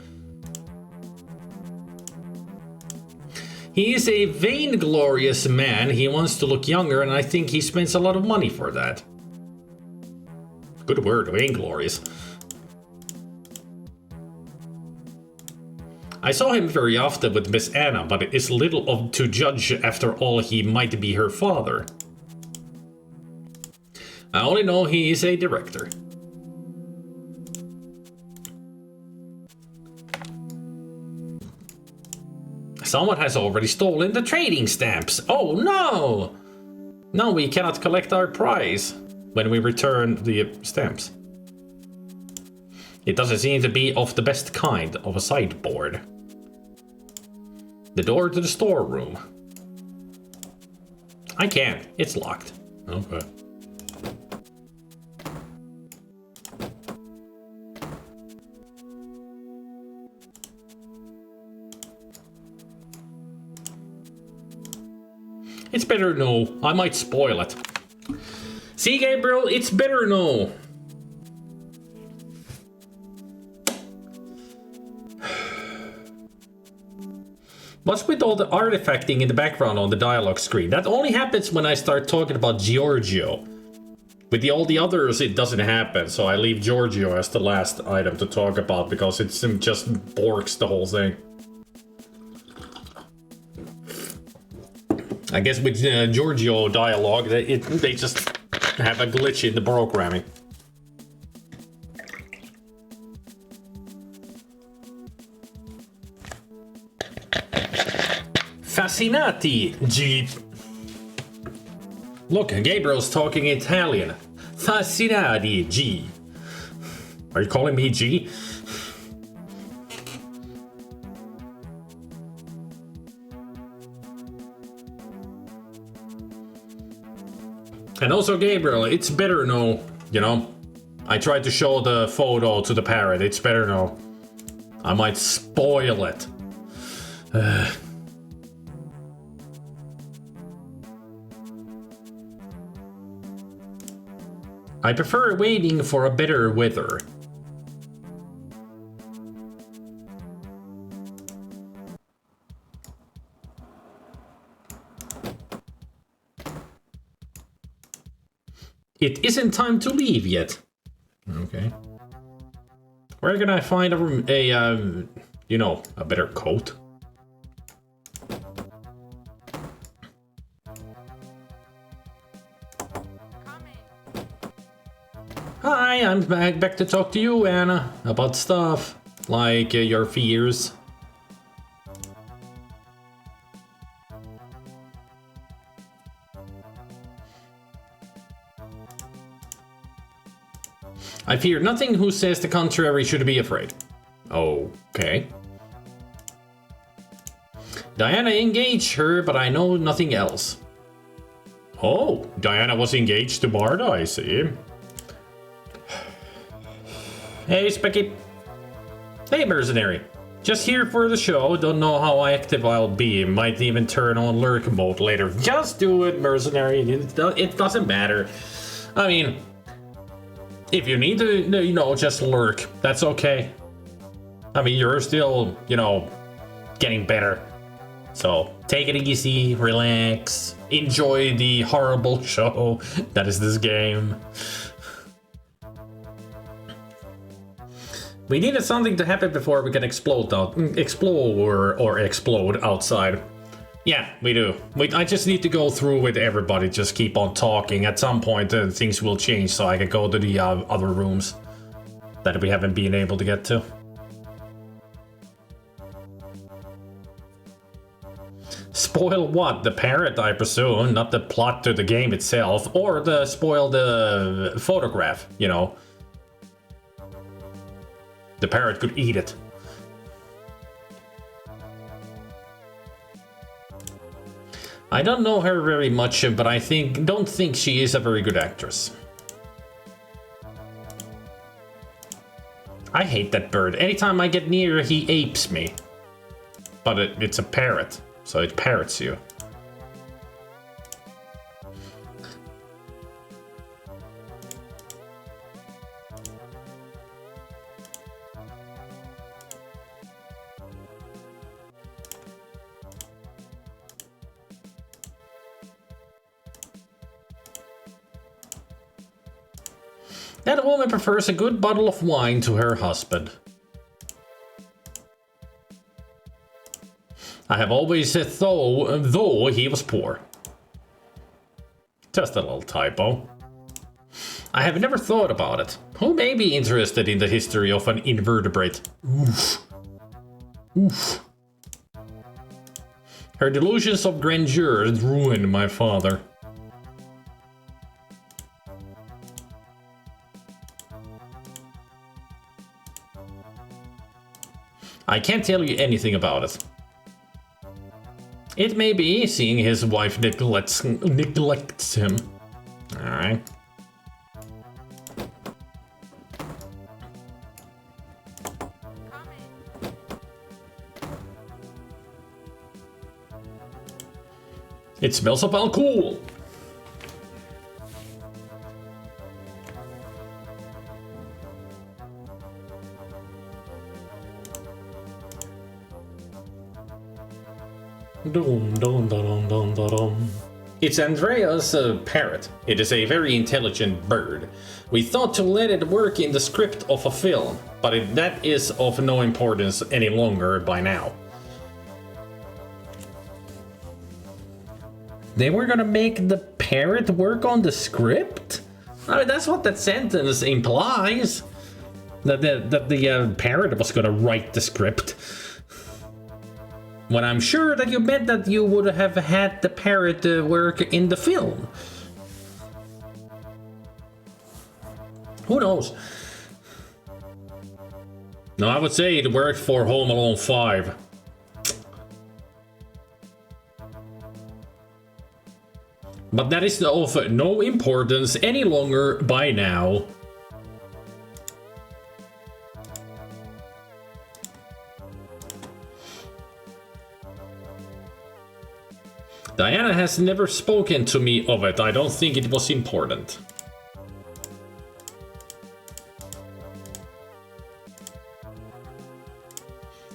He is a vainglorious man. He wants to look younger, and I think he spends a lot of money for that. Good word, vainglorious. I saw him very often with Miss Anna, but it is little of to judge. After all, he might be her father. I only know he is a director. Someone has already stolen the trading stamps. Oh no! Now we cannot collect our prize when we return the stamps. It doesn't seem to be of the best kind of a sideboard. The door to the storeroom. I can't. It's locked. Okay. It's better no. I might spoil it. See, Gabriel, it's better no. What's with all the artifacting in the background on the dialogue screen? That only happens when I start talking about Giorgio. With all the others, it doesn't happen, so I leave Giorgio as the last item to talk about because it just borks the whole thing. I guess with Giorgio dialogue, they just have a glitch in the programming. Fascinati, G. Look, Gabriel's talking Italian. Fascinati, G. Are you calling me G? And also, Gabriel, it's better no, you know? I tried to show the photo to the parrot, it's better no. I might spoil it. I prefer waiting for a better weather. It isn't time to leave yet. Okay. Where can I find a you know, a better coat? Hi, I'm back to talk to you, Anna, about stuff like your fears. I fear nothing. Who says the contrary should be afraid. Okay. Diana engaged her, but I know nothing else. Oh, Diana was engaged to Marta, I see. Hey, Specky. Hey, mercenary. Just here for the show. Don't know how active I'll be. Might even turn on lurk mode later. Just do it, mercenary. It doesn't matter. I mean, if you need to, you know, just lurk. That's okay. I mean, you're still, you know, getting better. So take it easy, relax, enjoy the horrible show that is this game. We needed something to happen before we can explode outside. Yeah, we do. I just need to go through with everybody, just keep on talking. At some point, things will change, so I can go to the other rooms that we haven't been able to get to. Spoil what? The parrot, I presume, not the plot to the game itself, or spoil the photograph, you know. The parrot could eat it. I don't know her very much, but I don't think she is a very good actress. I hate that bird. Anytime I get near, he apes me. But it's a parrot, so it parrots you. That woman prefers a good bottle of wine to her husband. I have always said though he was poor. Just a little typo. I have never thought about it. Who may be interested in the history of an invertebrate? Oof. Oof. Her delusions of grandeur ruined my father. I can't tell you anything about it. It may be, seeing his wife neglects him. Alright. It smells of alcohol. Dum, dum, dum, dum, dum, dum. It's Andrea's parrot. It is a very intelligent bird. We thought to let it work in the script of a film, but that is of no importance any longer by now. They were gonna make the parrot work on the script? I mean, that's what that sentence implies. That the parrot was gonna write the script. When I'm sure that you meant that you would have had the parrot work in the film. Who knows? No, I would say it worked for Home Alone 5. But that is of no importance any longer by now. Diana has never spoken to me of it. I don't think it was important.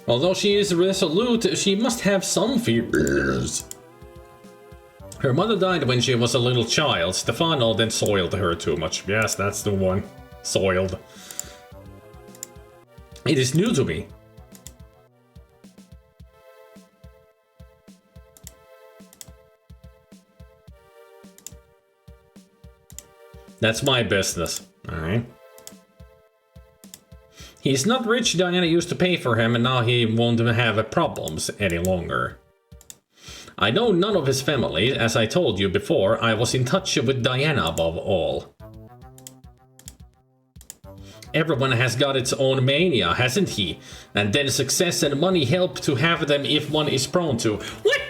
Although she is resolute, she must have some fears. Her mother died when she was a little child. Stefano then soiled her too much. Yes, that's the one. Soiled. It is new to me. That's my business. Alright. He's not rich. Diana used to pay for him, and now he won't have problems any longer. I know none of his family. As I told you before, I was in touch with Diana above all. Everyone has got its own mania, hasn't he? And then success and money help to have them if one is prone to. What?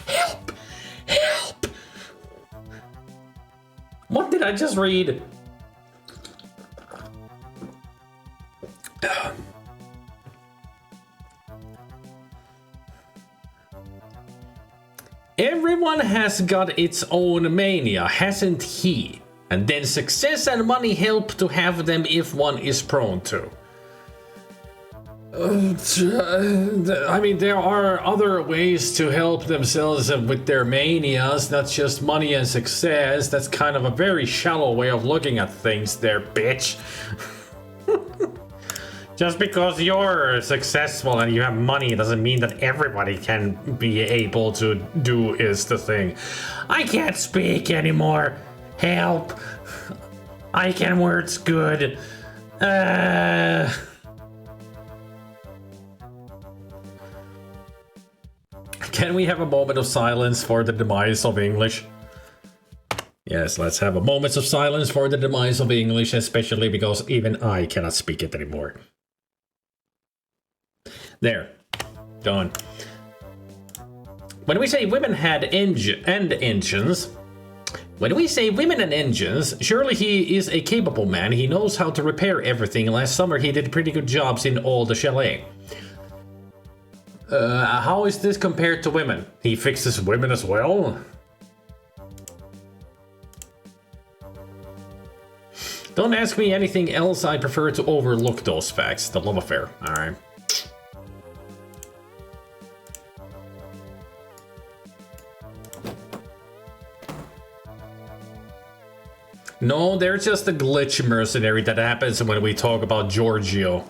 Help! Help! What did I just read? Everyone has got its own mania, hasn't he? And then success and money help to have them if one is prone to. I mean, there are other ways to help themselves with their manias, not just money and success. That's kind of a very shallow way of looking at things there, bitch. Just because you're successful and you have money doesn't mean that everybody can be able to do is the thing. I can't speak anymore. Help. I can words good. Can we have a moment of silence for the demise of English? Yes, let's have a moment of silence for the demise of English, especially because even I cannot speak it anymore. There. Done. When we say women had engines, surely he is a capable man. He knows how to repair everything. Last summer he did pretty good jobs in all the chalet. How is this compared to women? He fixes women as well? Don't ask me anything else. I prefer to overlook those facts. The love affair. Alright. No, they're just a glitch mercenary that happens when we talk about Giorgio.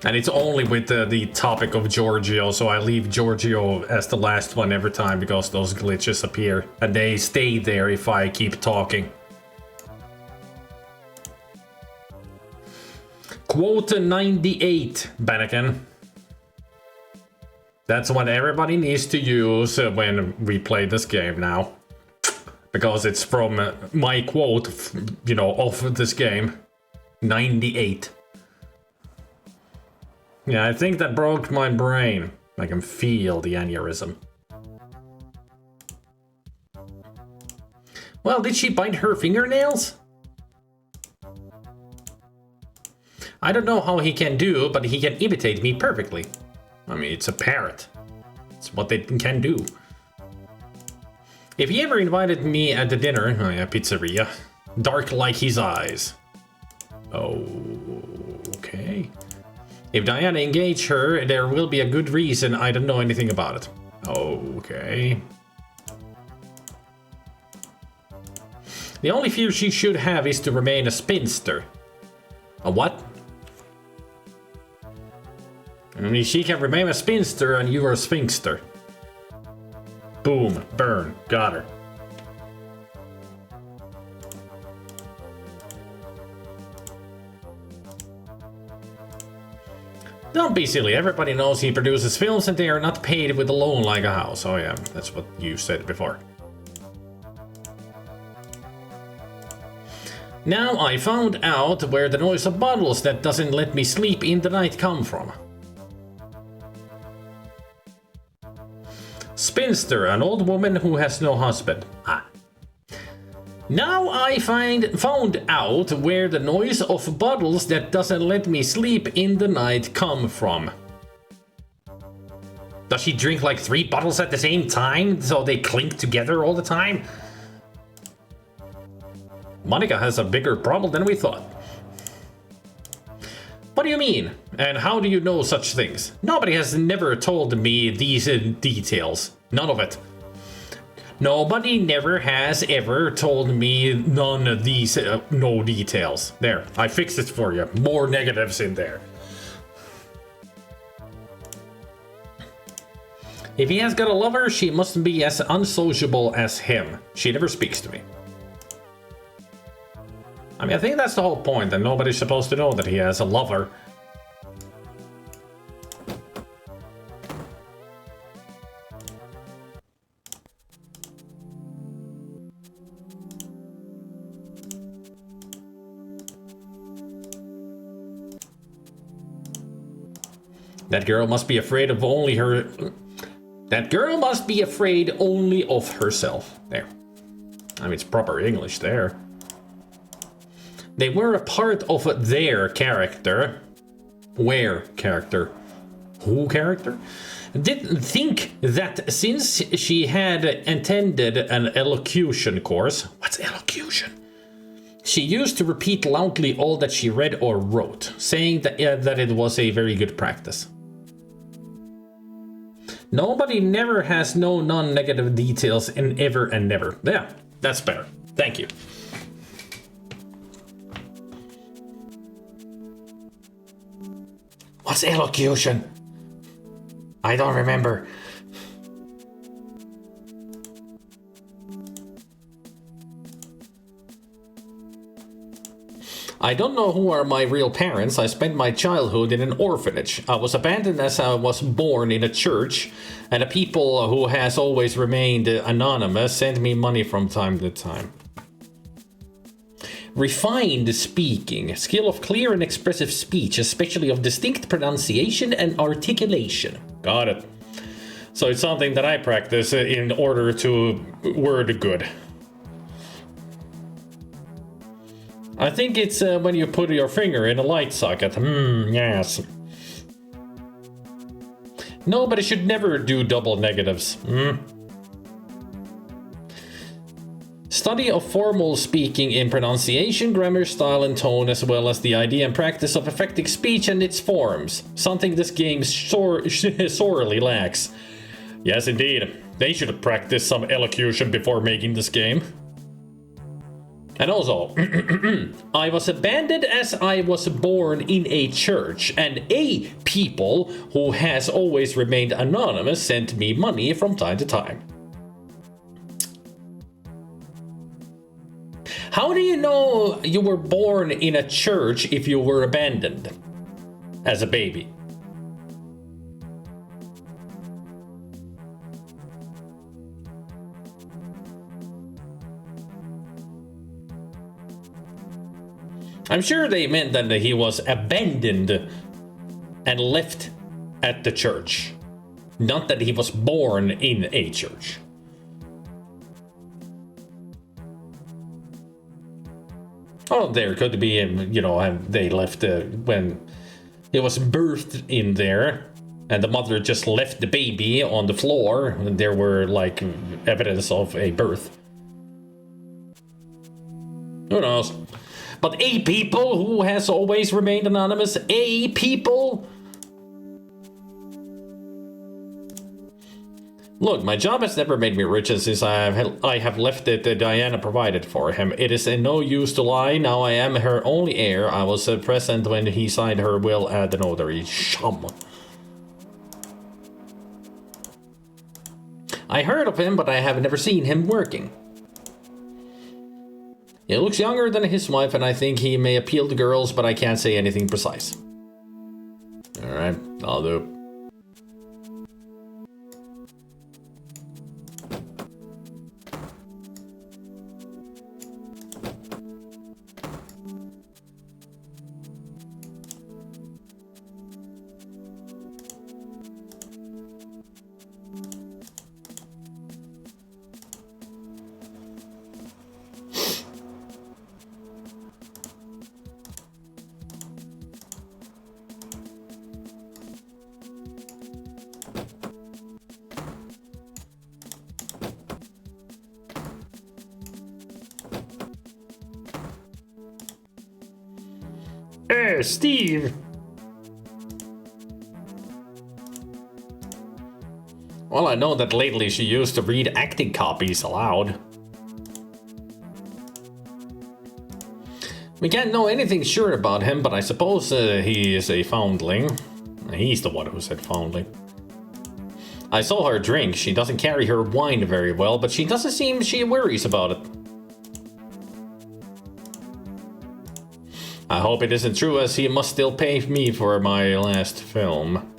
And it's only with the topic of Giorgio, so I leave Giorgio as the last one every time because those glitches appear. And they stay there if I keep talking. Quota 98, Bannakin. That's what everybody needs to use when we play this game now. Because it's from my quote, you know, of this game. 98. Yeah, I think that broke my brain. I can feel the aneurysm. Well, did she bite her fingernails? I don't know how he can do, but he can imitate me perfectly. I mean, it's a parrot. It's what they can do. If he ever invited me at the dinner, oh yeah, pizzeria, dark like his eyes. Oh, okay. If Diana engaged her, there will be a good reason I don't know anything about it. Okay. The only fear she should have is to remain a spinster. A what? I mean, she can remain a spinster and you are a sphinxter. Boom, burn, got her. Don't be silly, everybody knows he produces films and they are not paid with a loan like a house. Oh yeah, that's what you said before. Now I found out where the noise of bottles that doesn't let me sleep in the night come from. Spinster, an old woman who has no husband. Ah. Now I found out where the noise of bottles that doesn't let me sleep in the night come from. Does she drink like 3 bottles at the same time so they clink together all the time? Monica has a bigger problem than we thought. What do you mean? And how do you know such things? Nobody has never told me these details. None of it. Nobody never has ever told me none of these, no details. There, I fixed it for you. More negatives in there. If he has got a lover, she must be as unsociable as him. She never speaks to me. I mean, I think that's the whole point, that nobody's supposed to know that he has a lover. That girl must be afraid of only her... That girl must be afraid only of herself. There. I mean, it's proper English there. They were a part of their character. Where character? Who character? Didn't think that since she had attended an elocution course... What's elocution? She used to repeat loudly all that she read or wrote, saying that it was a very good practice. Nobody never has no non-negative details in ever and never. Yeah, that's better. Thank you. What's elocution? I don't remember. I don't know who are my real parents. I spent my childhood in an orphanage. I was abandoned as I was born in a church, and the people who has always remained anonymous sent me money from time to time. Refined speaking, skill of clear and expressive speech, especially of distinct pronunciation and articulation. Got it. So it's something that I practice in order to word good. I think it's when you put your finger in a light socket. Yes. Nobody should never do double negatives. Study of formal speaking in pronunciation, grammar, style, and tone, as well as the idea and practice of effective speech and its forms. Something this game sorely lacks. Yes, indeed. They should practice some elocution before making this game. And also, I was abandoned as I was born in a church, and a people who has always remained anonymous sent me money from time to time. How do you know you were born in a church if you were abandoned as a baby? I'm sure they meant that he was abandoned and left at the church, not that he was born in a church. Oh, there could be, they left when he was birthed in there, and the mother just left the baby on the floor, and there were like evidence of a birth. Who knows? But a people who has always remained anonymous, a people. Look, my job has never made me richer since I have left it Diana provided for him. It is no use to lie. Now I am her only heir. I was present when he signed her will at the notary. Shum. I heard of him, but I have never seen him working. He looks younger than his wife, and I think he may appeal to girls, but I can't say anything precise. Alright, I'll do. Steve! Well, I know that lately she used to read acting copies aloud. We can't know anything sure about him, but I suppose he is a foundling. He's the one who said foundling. I saw her drink. She doesn't carry her wine very well, but she doesn't seem she worries about it. I hope it isn't true, as he must still pay me for my last film.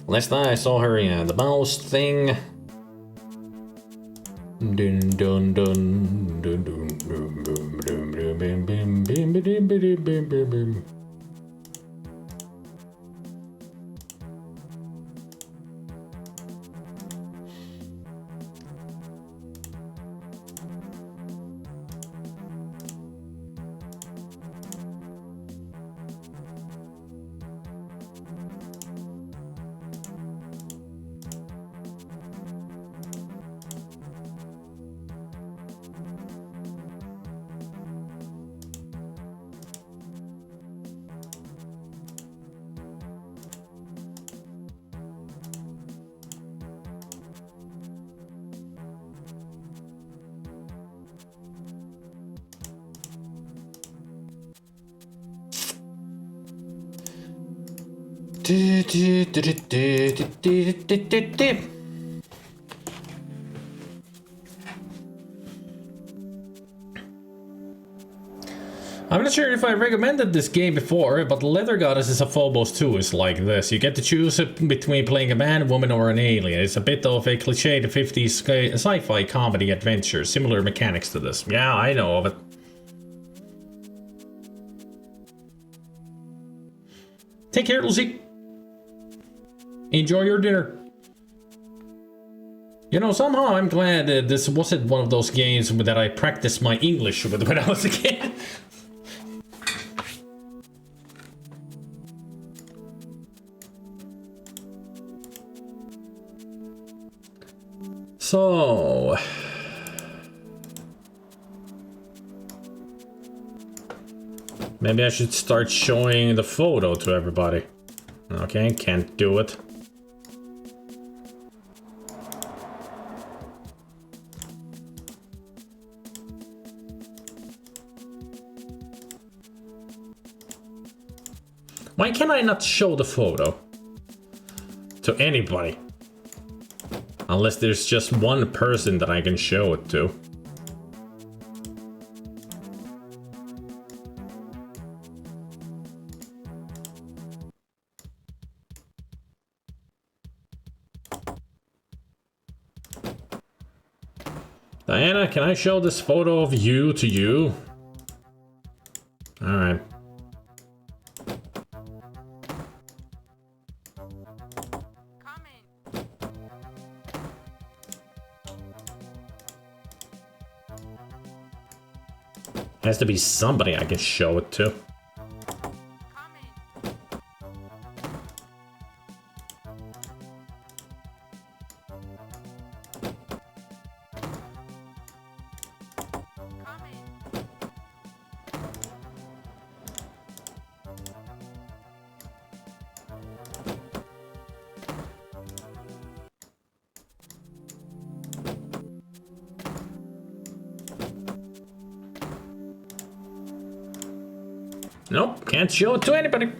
Last night I saw her in the mouse thing. Dun dun dun dun dun dun dun dun dun dun dun. I'm not sure if I recommended this game before, but Leather Goddesses of Phobos 2 is like this. You get to choose between playing a man, woman, or an alien. It's a bit of a cliched 50s sci-fi comedy adventure. Similar mechanics to this. Yeah, I know of it. Take care, Lucy. Enjoy your dinner. You know, somehow I'm glad this wasn't one of those games that I practiced my English with when I was a kid. So... maybe I should start showing the photo to everybody. Okay, can't do it. Why can I not show the photo to anybody? Unless there's just one person that I can show it to. Diana, can I show this photo of you to you? Alright. Has to be somebody I can show it to. Nope, can't show it to anybody.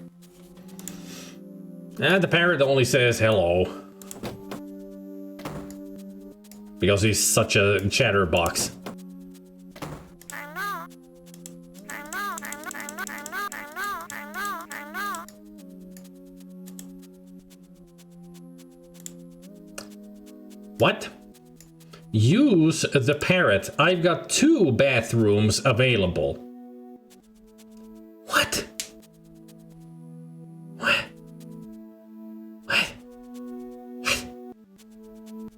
And the parrot only says hello. Because he's such a chatterbox. What? Use the parrot. I've got 2 bathrooms available. What? What? What?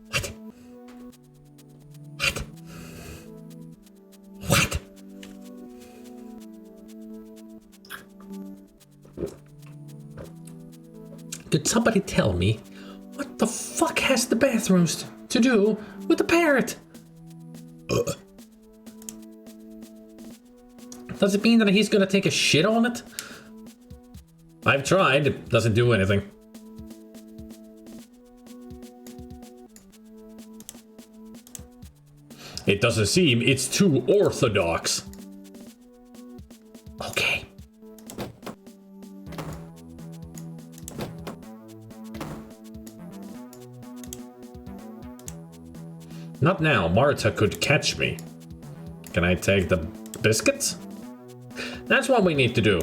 What? What? What? Could somebody tell me what the fuck has the bathrooms to do with the parrot? Does it mean that he's gonna take a shit on it? I've tried, it doesn't do anything. It doesn't seem it's too orthodox. Okay. Not now, Marta could catch me. Can I take the biscuits? That's what we need to do.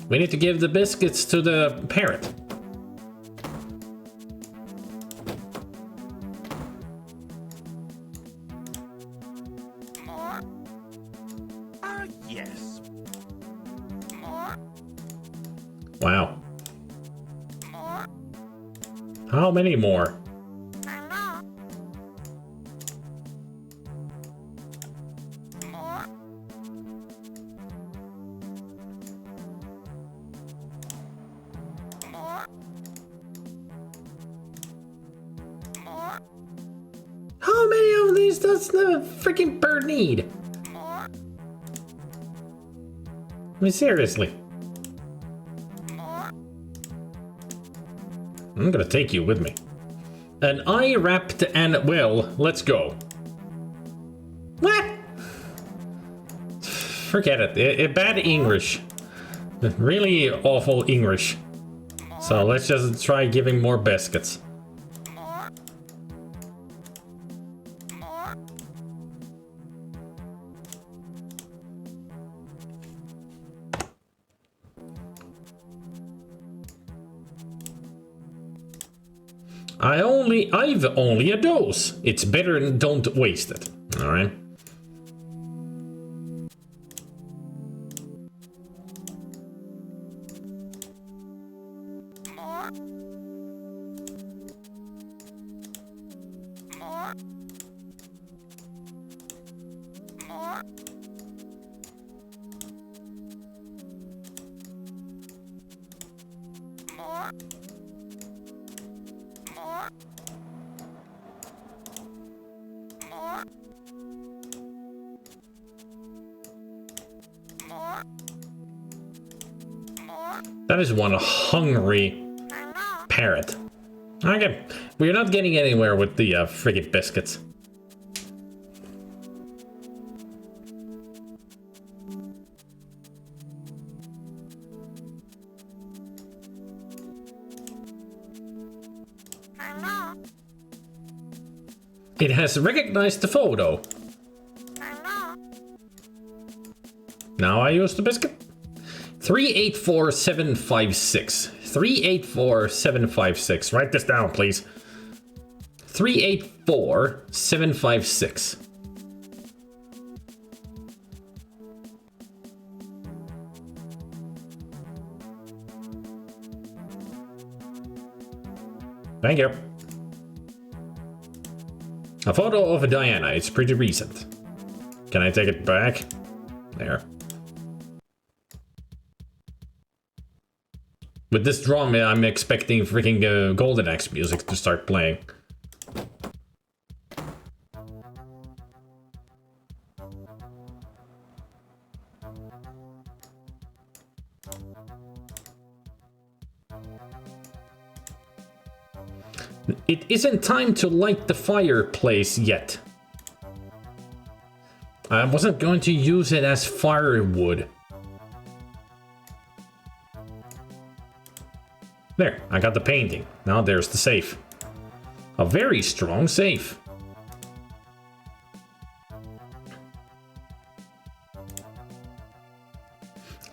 We need to give the biscuits to the parrot. Yes. Wow. How many more? How many of these does the freaking bird need? I mean, seriously. I'm gonna take you with me. An eye wrapped and well, let's go. What? Forget it. Bad English. Really awful English. So let's just try giving more biscuits. I've only a dose. It's better than don't waste it. All right. That is one hungry parrot. Okay, we're not getting anywhere with the friggin' biscuits. It has recognized the photo. Now I use the biscuit. 384756. 384756. Write this down, please. 384756. Thank you. A photo of Diana. It's pretty recent. Can I take it back? There. With this drum, I'm expecting freaking Golden Axe music to start playing. It isn't time to light the fireplace yet. I wasn't going to use it as firewood. There, I got the painting. Now there's the safe. A very strong safe.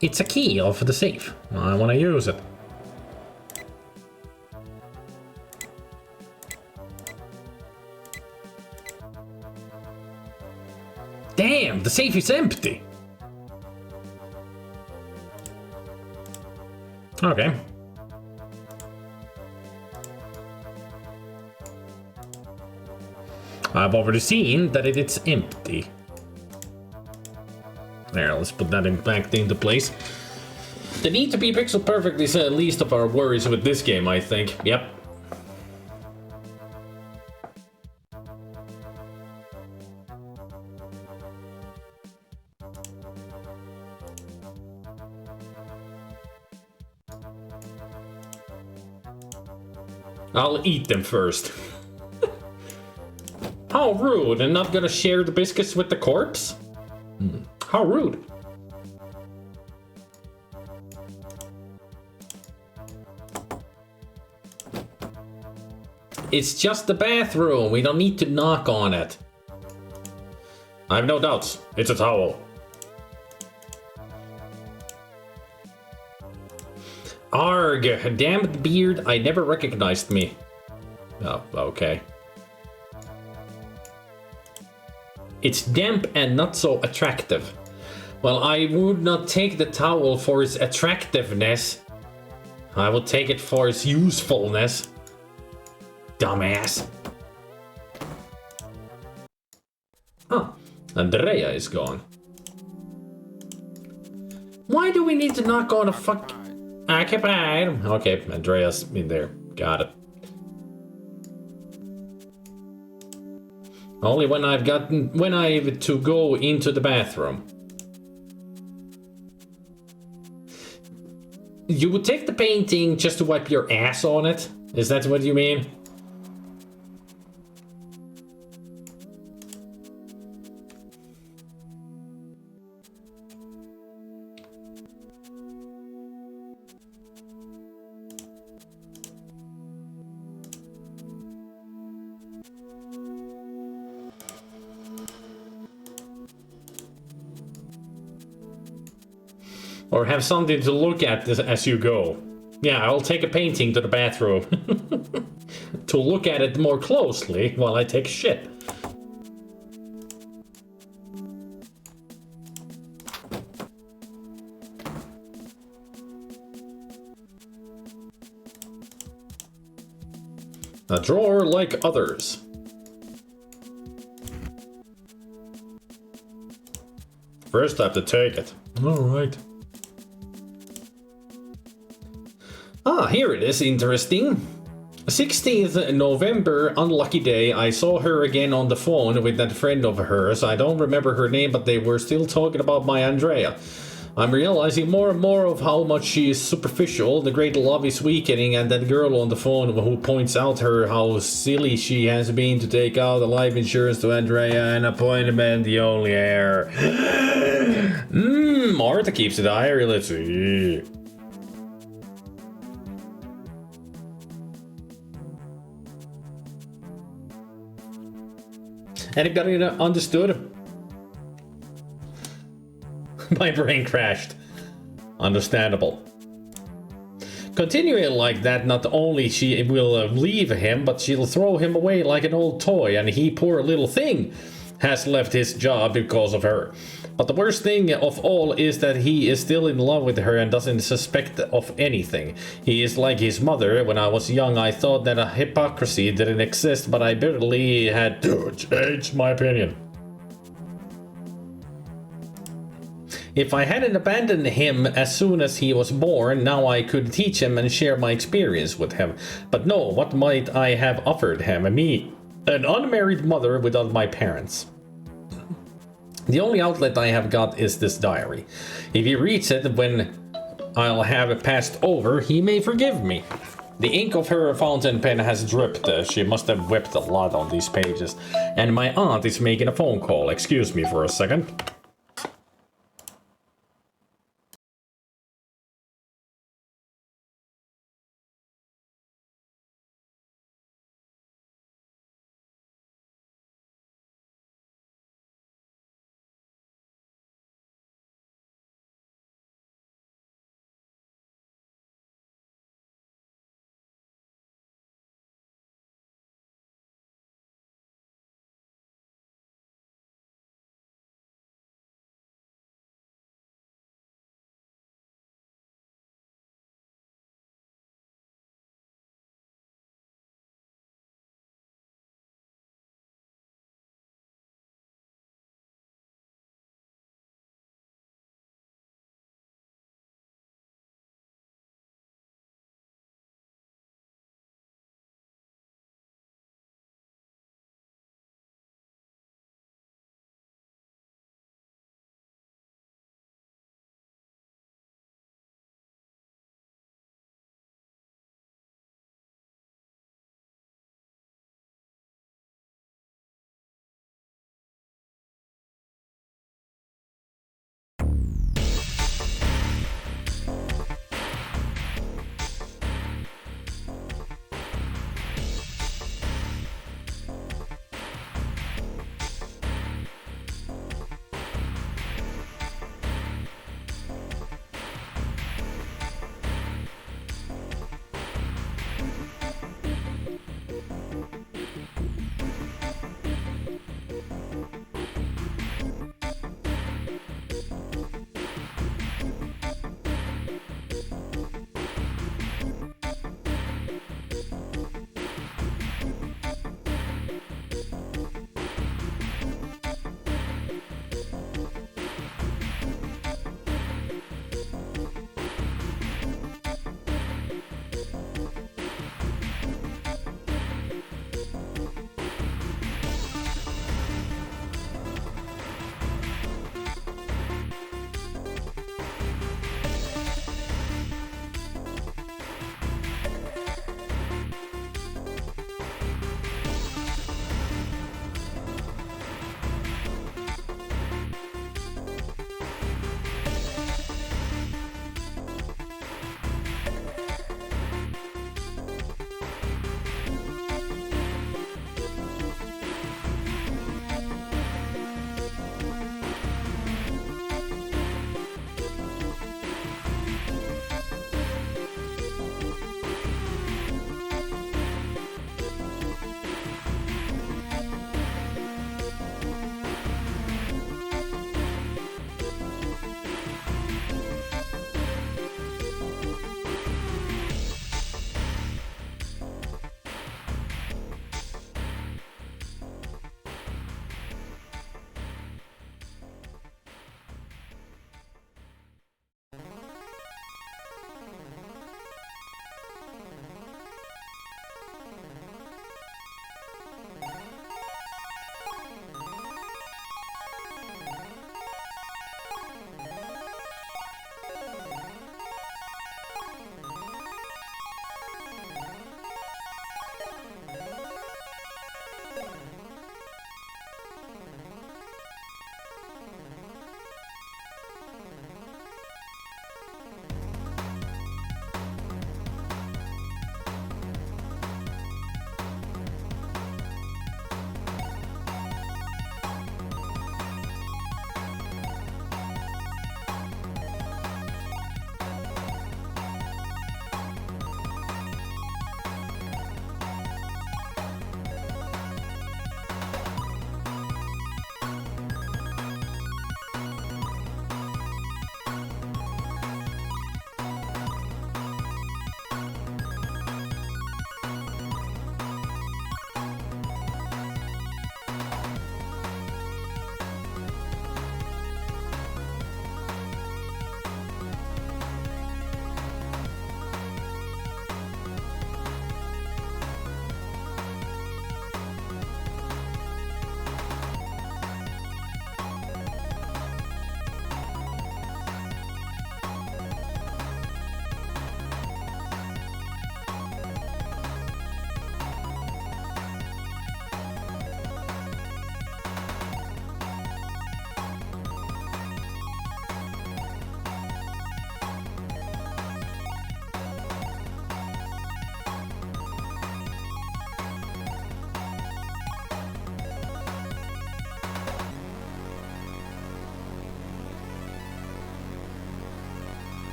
It's a key off the safe. I want to use it. Damn, the safe is empty. Okay. I've already seen that it's empty. There, let's put that back into place. The need to be pixel perfect is the least of our worries with this game, I think. Yep. I'll eat them first. How rude, and not gonna share the biscuits with the corpse? How rude. It's just the bathroom, we don't need to knock on it. I have no doubts, it's a towel. Arg, damn it, beard, I never recognized me. Oh, okay. It's damp and not so attractive. Well, I would not take the towel for its attractiveness. I will take it for its usefulness. Dumbass. Huh. Andrea is gone. Why do we need to knock on a fuck... Occupied. Okay, Andrea's in there. Got it. Only when I've to go into the bathroom. You would take the painting just to wipe your ass on it? Is that what you mean? Or have something to look at as you go. Yeah, I'll take a painting to the bathroom to look at it more closely while I take shit. A drawer like others. First I have to take it. Alright. Ah, here it is. Interesting. 16th November, unlucky day. I saw her again on the phone with that friend of hers. I don't remember her name, but they were still talking about my Andrea. I'm realizing more and more of how much she is superficial. The great love is weakening, and that girl on the phone who points out her how silly she has been to take out the life insurance to Andrea, an appointment, the only heir. Martha keeps a diary. Let's see. Anybody understood? My brain crashed. Understandable. Continuing like that, not only she will leave him, but she'll throw him away like an old toy, and he, poor little thing, has left his job because of her. But the worst thing of all is that he is still in love with her and doesn't suspect of anything. He is like his mother. When I was young, I thought that a hypocrisy didn't exist, but I barely had to change my opinion. If I hadn't abandoned him as soon as he was born, now I could teach him and share my experience with him. But no, what might I have offered him? Me, an unmarried mother without my parents. The only outlet I have got is this diary. If he reads it when I'll have passed over, he may forgive me. The ink of her fountain pen has dripped. She must have wept a lot on these pages. And my aunt is making a phone call. Excuse me for a second.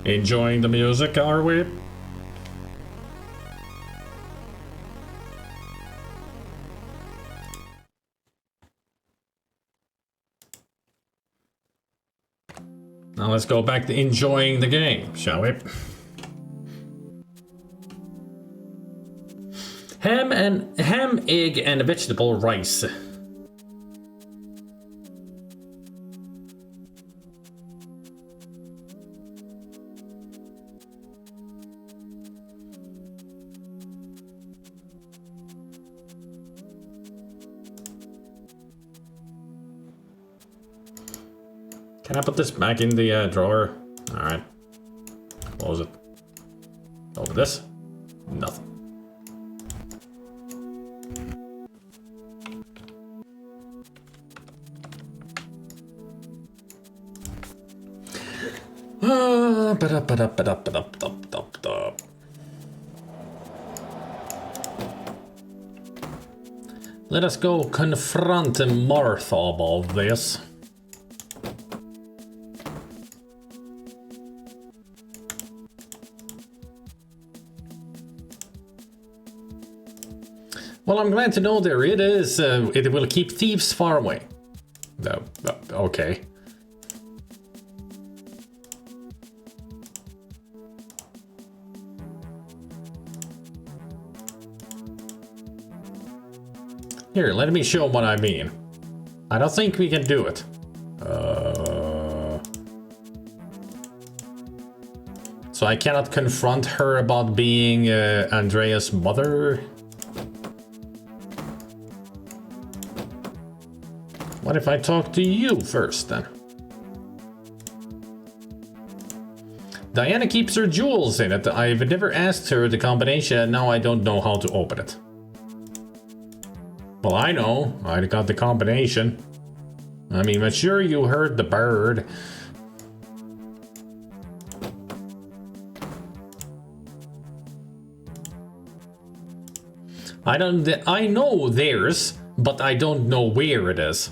Enjoying the music, are we? Now let's go back to enjoying the game, shall we? Ham, egg, and vegetable rice. Can I put this back in the drawer? Alright. Close it. Over this? Nothing. Let us go confront Martha about this. Well, I'm glad to know there it is. It will keep thieves far away. No, okay. Here, let me show what I mean. I don't think we can do it. So I cannot confront her about being Andrea's mother? What if I talk to you first, then? Diana keeps her jewels in it. I've never asked her the combination, and now I don't know how to open it. Well, I know. I got the combination. I mean, but sure you heard the bird. I know theirs, but I don't know where it is.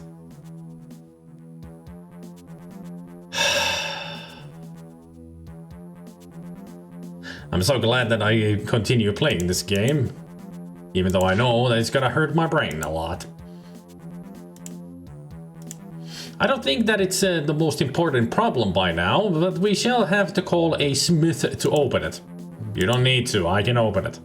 I'm so glad that I continue playing this game, even though I know that it's gonna hurt my brain a lot. I don't think that it's the most important problem by now, but we shall have to call a smith to open it. You don't need to, I can open it.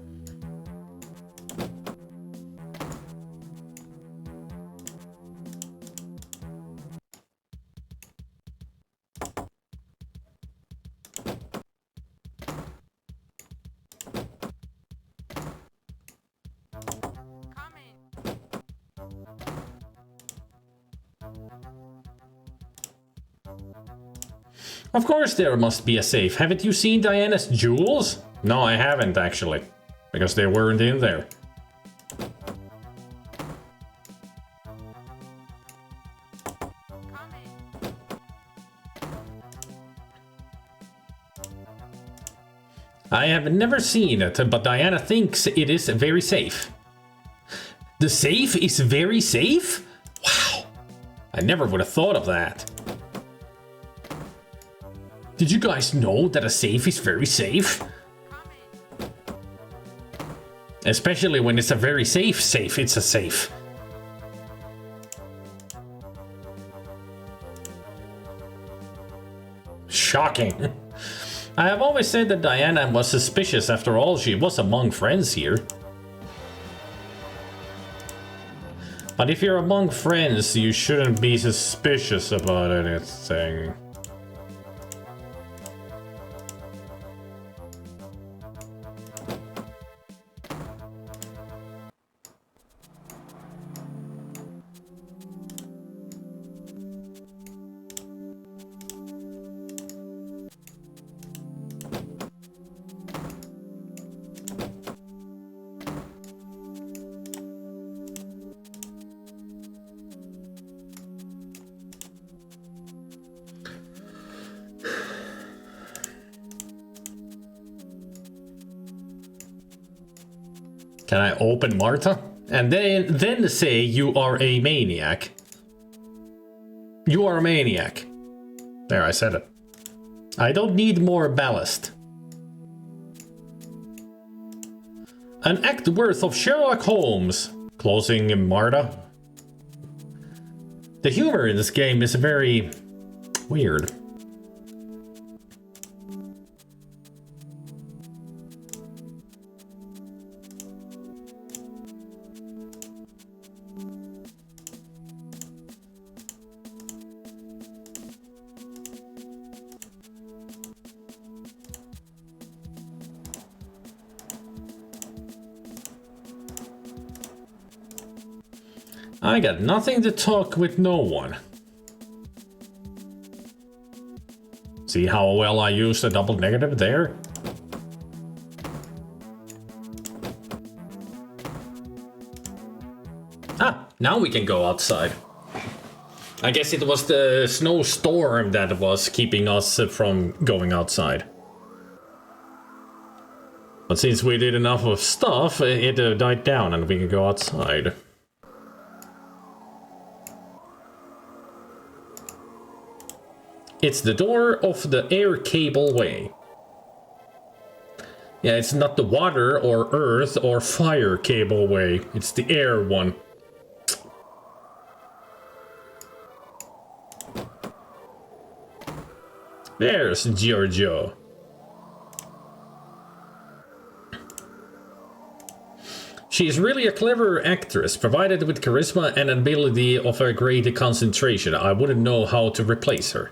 Of course there must be a safe. Haven't you seen Diana's jewels? No, I haven't actually, because they weren't in there. I have never seen it, but Diana thinks it is very safe. The safe is very safe? Wow, I never would have thought of that. Did you guys know that a safe is very safe? Especially when it's a very safe safe, it's a safe. Shocking. I have always said that Diana was suspicious. After all, she was among friends here. But if you're among friends, you shouldn't be suspicious about anything. Can I open Martha? And then say you are a maniac. You are a maniac. There, I said it. I don't need more ballast. An act worth of Sherlock Holmes. Closing Marta. The humor in this game is very weird. I got nothing to talk with no one. See how well I used the double negative there? Ah, now we can go outside. I guess it was the snowstorm that was keeping us from going outside. But since we did enough of stuff, it died down and we can go outside. It's the door of the air cableway. Yeah, it's not the water or earth or fire cableway. It's the air one. There's Giorgio. She's really a clever actress, provided with charisma and an ability of a great concentration. I wouldn't know how to replace her.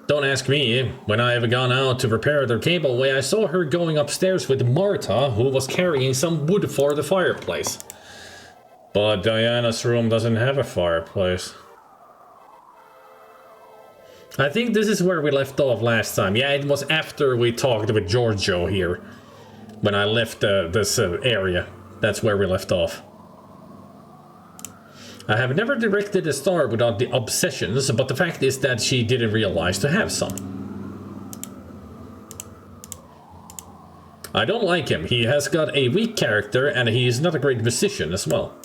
Don't ask me. When I have gone out to repair their cableway, I saw her going upstairs with Marta, who was carrying some wood for the fireplace. But Diana's room doesn't have a fireplace. I think this is where we left off last time. Yeah, it was after we talked with Giorgio here. When I left this area. That's where we left off. I have never directed a star without the obsessions, but the fact is that she didn't realize to have some. I don't like him. He has got a weak character and he is not a great musician as well.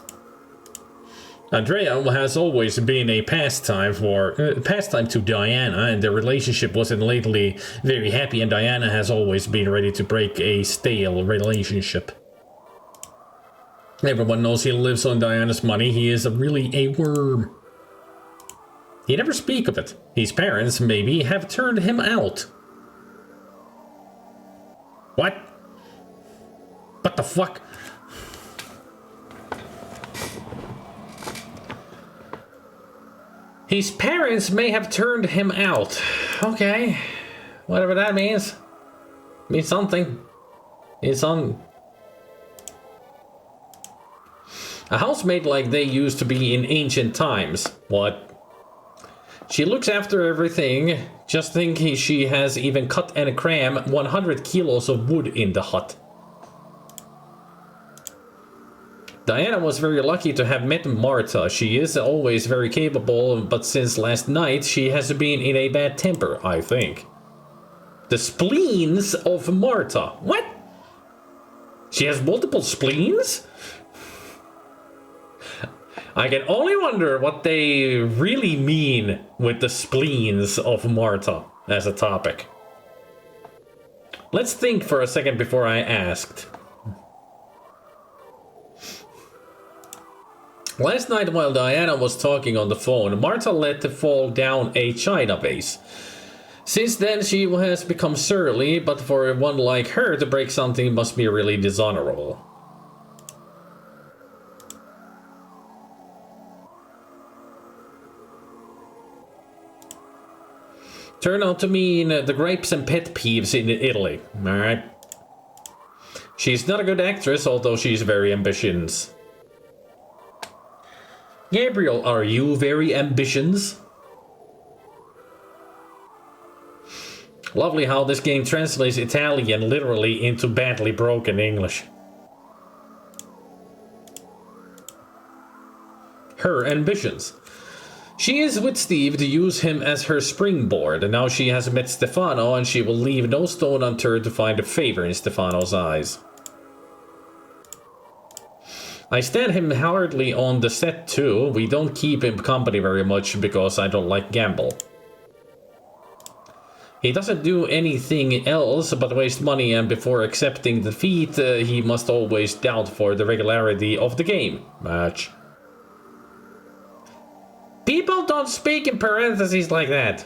Andrea has always been a pastime to Diana, and their relationship wasn't lately very happy, and Diana has always been ready to break a stale relationship. Everyone knows he lives on Diana's money. He is really a worm. He never speaks of it. His parents, maybe, have turned him out. What? What the fuck? His parents may have turned him out. Okay. Whatever that means. Means something. It's on... A housemaid like they used to be in ancient times. What? She looks after everything. Just think she has even cut and crammed 100 kilos of wood in the hut. Diana was very lucky to have met Marta. She is always very capable, but since last night she has been in a bad temper, I think. The spleens of Marta. What? She has multiple spleens? I can only wonder what they really mean with the spleens of Marta as a topic. Let's think for a second before I asked. Last night while Diana was talking on the phone, Marta let fall down a china vase. Since then she has become surly, but for one like her to break something must be really dishonorable. Turn out to mean the grapes and pet peeves in Italy, alright? She's not a good actress, although she's very ambitious. Gabriel, are you very ambitious? Lovely how this game translates Italian literally into badly broken English. Her ambitions. She is with Steve to use him as her springboard, and now she has met Stefano and she will leave no stone unturned to find a favor in Stefano's eyes. I stand him hardly on the set too. We don't keep him company very much because I don't like gamble. He doesn't do anything else but waste money, and before accepting defeat, he must always doubt for the regularity of the game. Match. People don't speak in parentheses like that.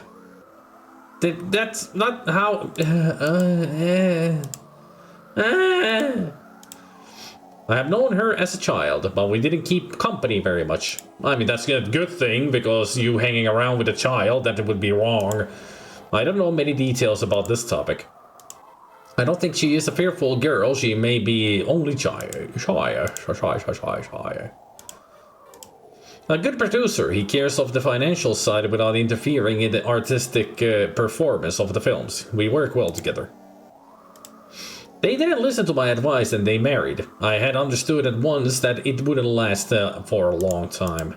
That's not how... I have known her as a child, but we didn't keep company very much. I mean, that's a good thing, because you hanging around with a child, that would be wrong. I don't know many details about this topic. I don't think she is a fearful girl. She may be only shy. A good producer. He cares of the financial side without interfering in the artistic performance of the films. We work well together. They didn't listen to my advice and they married. I had understood at once that it wouldn't last for a long time.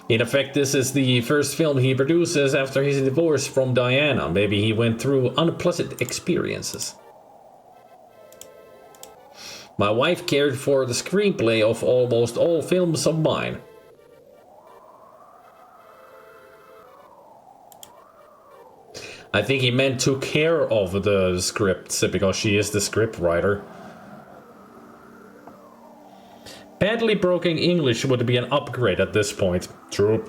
In effect, this is the first film he produces after his divorce from Diana. Maybe he went through unpleasant experiences. My wife cared for the screenplay of almost all films of mine. I think he meant took care of the scripts because she is the script writer. Badly broken English would be an upgrade at this point. True.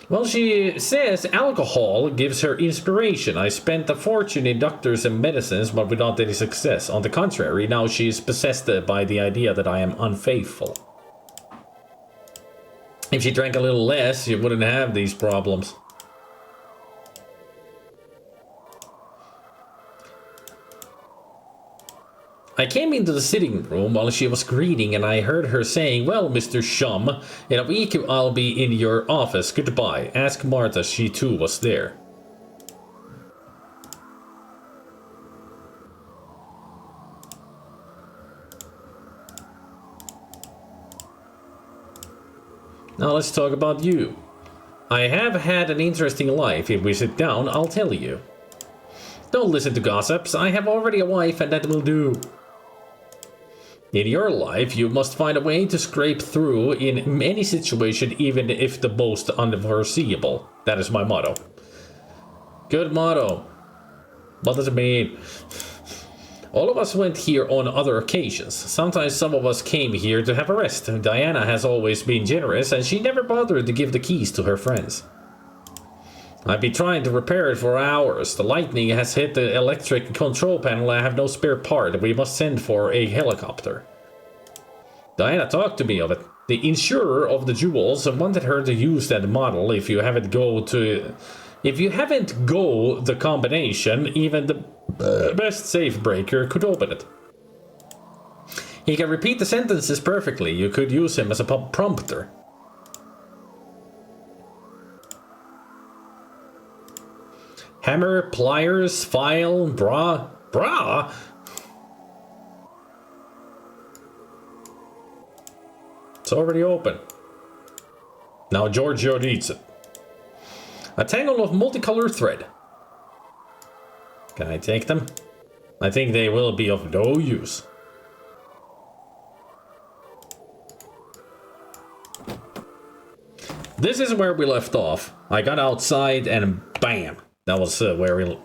Well, she says alcohol gives her inspiration. I spent a fortune in doctors and medicines, but without any success. On the contrary, now she is possessed by the idea that I am unfaithful. If she drank a little less, she wouldn't have these problems. I came into the sitting room while she was greeting, and I heard her saying, "Well, Mr. Shum, in a week I'll be in your office. Goodbye. Ask Martha, she too was there." Now let's talk about you. I have had an interesting life. If we sit down, I'll tell you. Don't listen to gossips. I have already a wife, and that will do. In your life, you must find a way to scrape through in any situation, even if the most unforeseeable. That is my motto. Good motto. What does it mean? All of us went here on other occasions. Sometimes some of us came here to have a rest. Diana has always been generous, and she never bothered to give the keys to her friends. I've been trying to repair it for hours. The lightning has hit the electric control panel. I have no spare part. We must send for a helicopter. Diana talked to me of it. The insurer of the jewels wanted her to use that model. If you haven't go the combination, even the best safe breaker could open it. He can repeat the sentences perfectly. You could use him as a prompter. Hammer, pliers, file, bra? It's already open. Now Giorgio needs it. A tangle of multicolored thread. Can I take them? I think they will be of no use. This is where we left off. I got outside and bam! That was where we...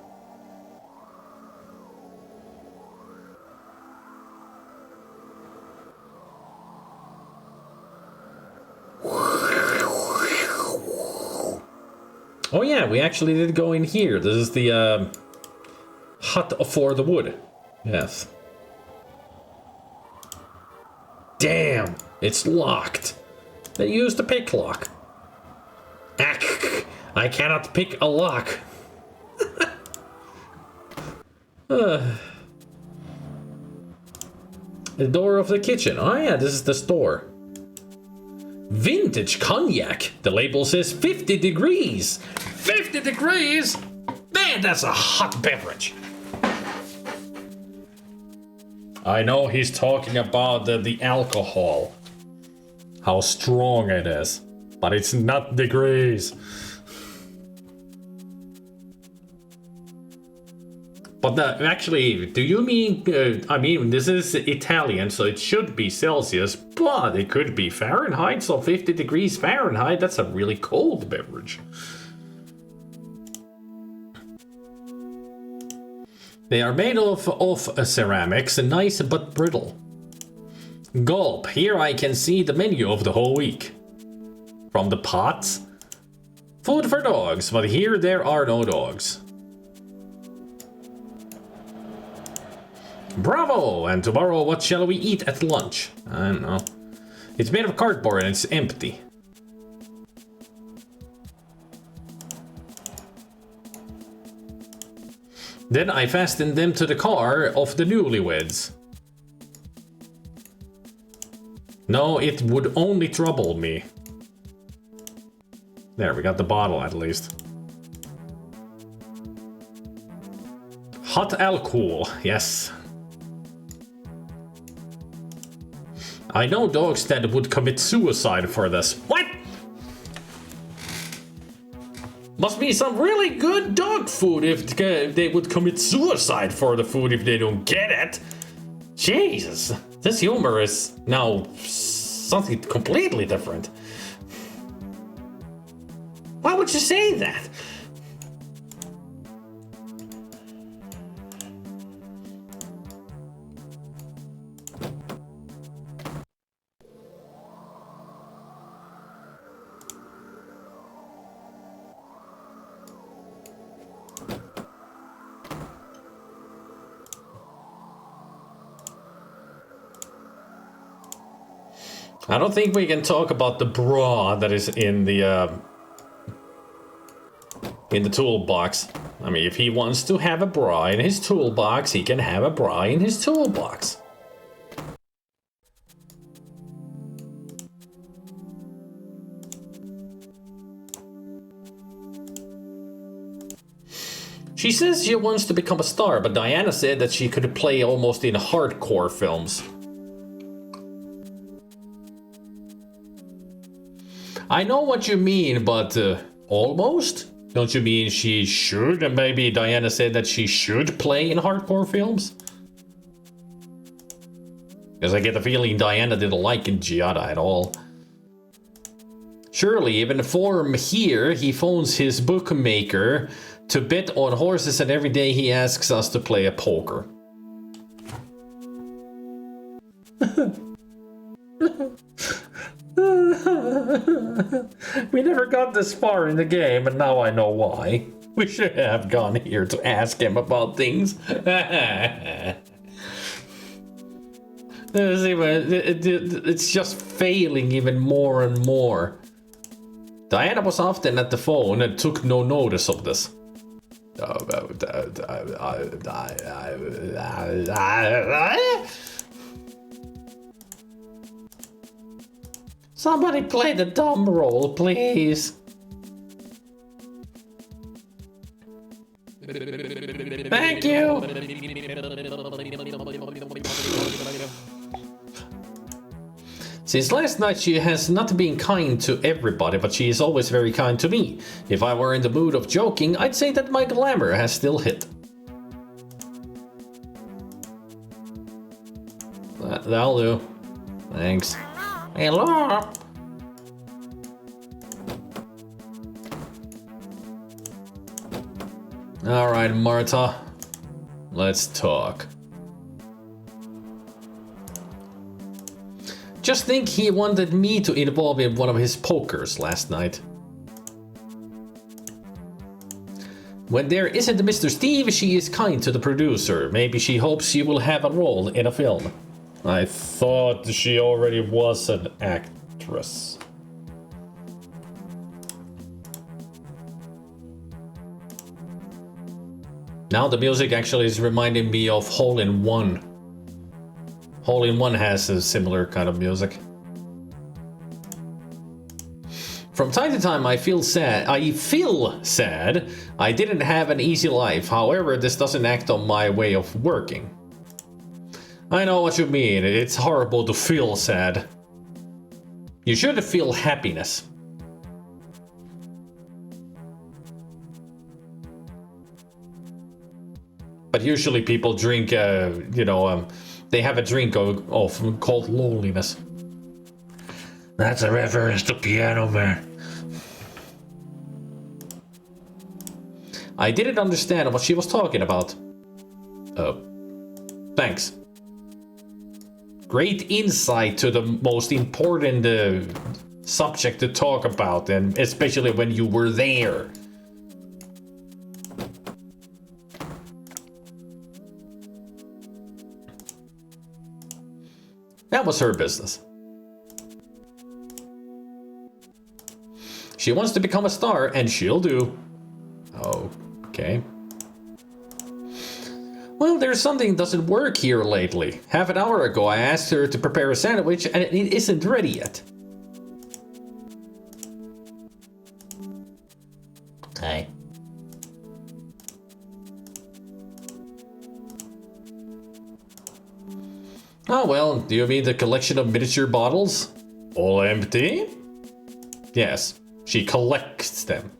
Oh yeah, we actually did go in here. This is the hut for the wood. Yes. Damn, it's locked. They used the pick lock. I cannot pick a lock. The door of the kitchen. Oh yeah, this is the store. Vintage cognac. The label says 50 degrees. 50 degrees? Man, that's a hot beverage. I know he's talking about the alcohol. How strong it is. But it's not degrees. But actually, do you mean, I mean, this is Italian, so it should be Celsius, but it could be Fahrenheit, so 50 degrees Fahrenheit, that's a really cold beverage. They are made of ceramics, nice but brittle. Gulp. Here I can see the menu of the whole week. From the pots. Food for dogs, but here there are no dogs. Bravo! And tomorrow what shall we eat at lunch? I don't know. It's made of cardboard and it's empty. Then I fastened them to the car of the newlyweds. No, it would only trouble me. There, we got the bottle at least. Hot alcohol, yes. I know dogs that would commit suicide for this. What? Must be some really good dog food if they would commit suicide for the food if they don't get it. Jesus, this humor is now something completely different. Why would you say that? I don't think we can talk about the bra that is in the toolbox. I mean, if he wants to have a bra in his toolbox, he can have a bra in his toolbox. She says she wants to become a star, but Diana said that she could play almost in hardcore films. I know what you mean, but almost? Don't you mean she should? And maybe Diana said that she should play in hardcore films? Because I get the feeling Diana didn't like Giada at all. Surely, even from here, he phones his bookmaker to bet on horses, and every day he asks us to play a poker. We never got this far in the game, and now I know why. We should have gone here to ask him about things. It's just failing even more and more. Diana was often at the phone and took no notice of this. Somebody play the dumb roll, please. Thank you. Since last night she has not been kind to everybody, but she is always very kind to me. If I were in the mood of joking, I'd say that my glamour has still hit. That'll do. Thanks. Hello. All right, Marta. Let's talk. Just think he wanted me to involve in one of his pokers last night. When there isn't Mr. Steve, she is kind to the producer. Maybe she hopes she will have a role in a film. I thought she already was an actress. Now the music actually is reminding me of Hole in One. Hole in One has a similar kind of music. From time to time I feel sad. I didn't have an easy life. However, this doesn't act on my way of working. I know what you mean. It's horrible to feel sad. You should feel happiness. But usually people drink, they have a drink called loneliness. That's a reference to Piano Man. I didn't understand what she was talking about. Oh, thanks. Great insight to the most important subject to talk about, and especially when you were there. That was her business. She wants to become a star, and she'll do. Okay. Well, there's something that doesn't work here lately. Half an hour ago, I asked her to prepare a sandwich, and it isn't ready yet. Okay. Oh, well, do you mean the collection of miniature bottles? All empty? Yes, she collects them.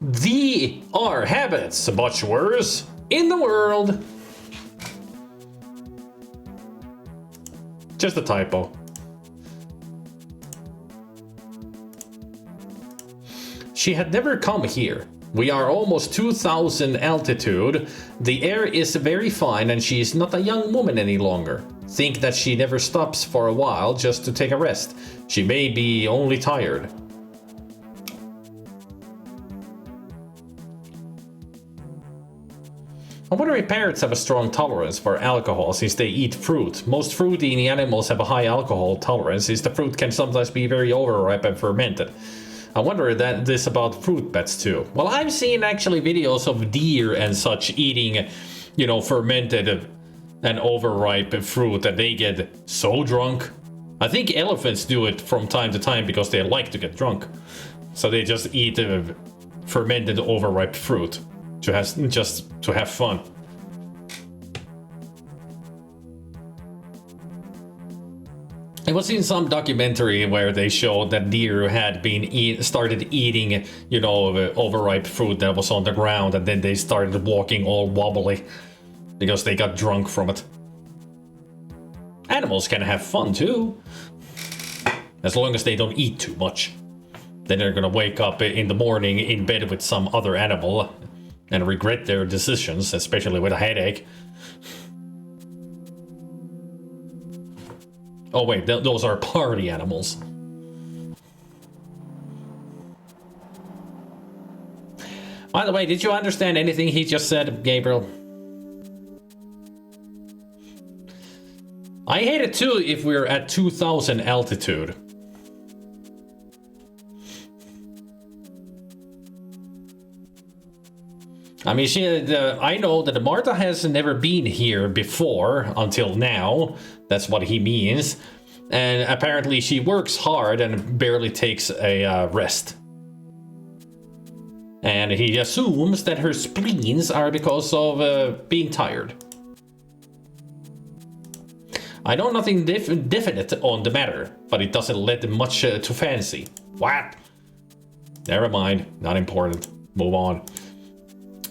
The are habits, much worse, in the world. Just a typo. She had never come here. We are almost 2,000 altitude. The air is very fine and she is not a young woman any longer. Think that she never stops for a while just to take a rest. She may be only tired. I wonder if parrots have a strong tolerance for alcohol since they eat fruit. Most fruit-eating animals have a high alcohol tolerance since the fruit can sometimes be very overripe and fermented. I wonder this about fruit bats too. Well, I've seen actually videos of deer and such eating, you know, fermented and overripe fruit and they get so drunk. I think elephants do it from time to time because they like to get drunk. So they just eat fermented overripe fruit. Just to have fun. It was in some documentary where they showed that deer had been started eating, you know, overripe fruit that was on the ground, and then they started walking all wobbly because they got drunk from it. Animals can have fun too, as long as they don't eat too much. Then they're gonna wake up in the morning in bed with some other animal and regret their decisions, especially with a headache. Oh wait, those are party animals. By the way, did you understand anything he just said, Gabriel? I hate it too if we're at 2,000 altitude. I mean, I know that Marta has never been here before until now. That's what he means. And apparently she works hard and barely takes a rest. And he assumes that her spleens are because of being tired. I know nothing definite on the matter, but it doesn't let much to fancy. What? Never mind, not important. Move on.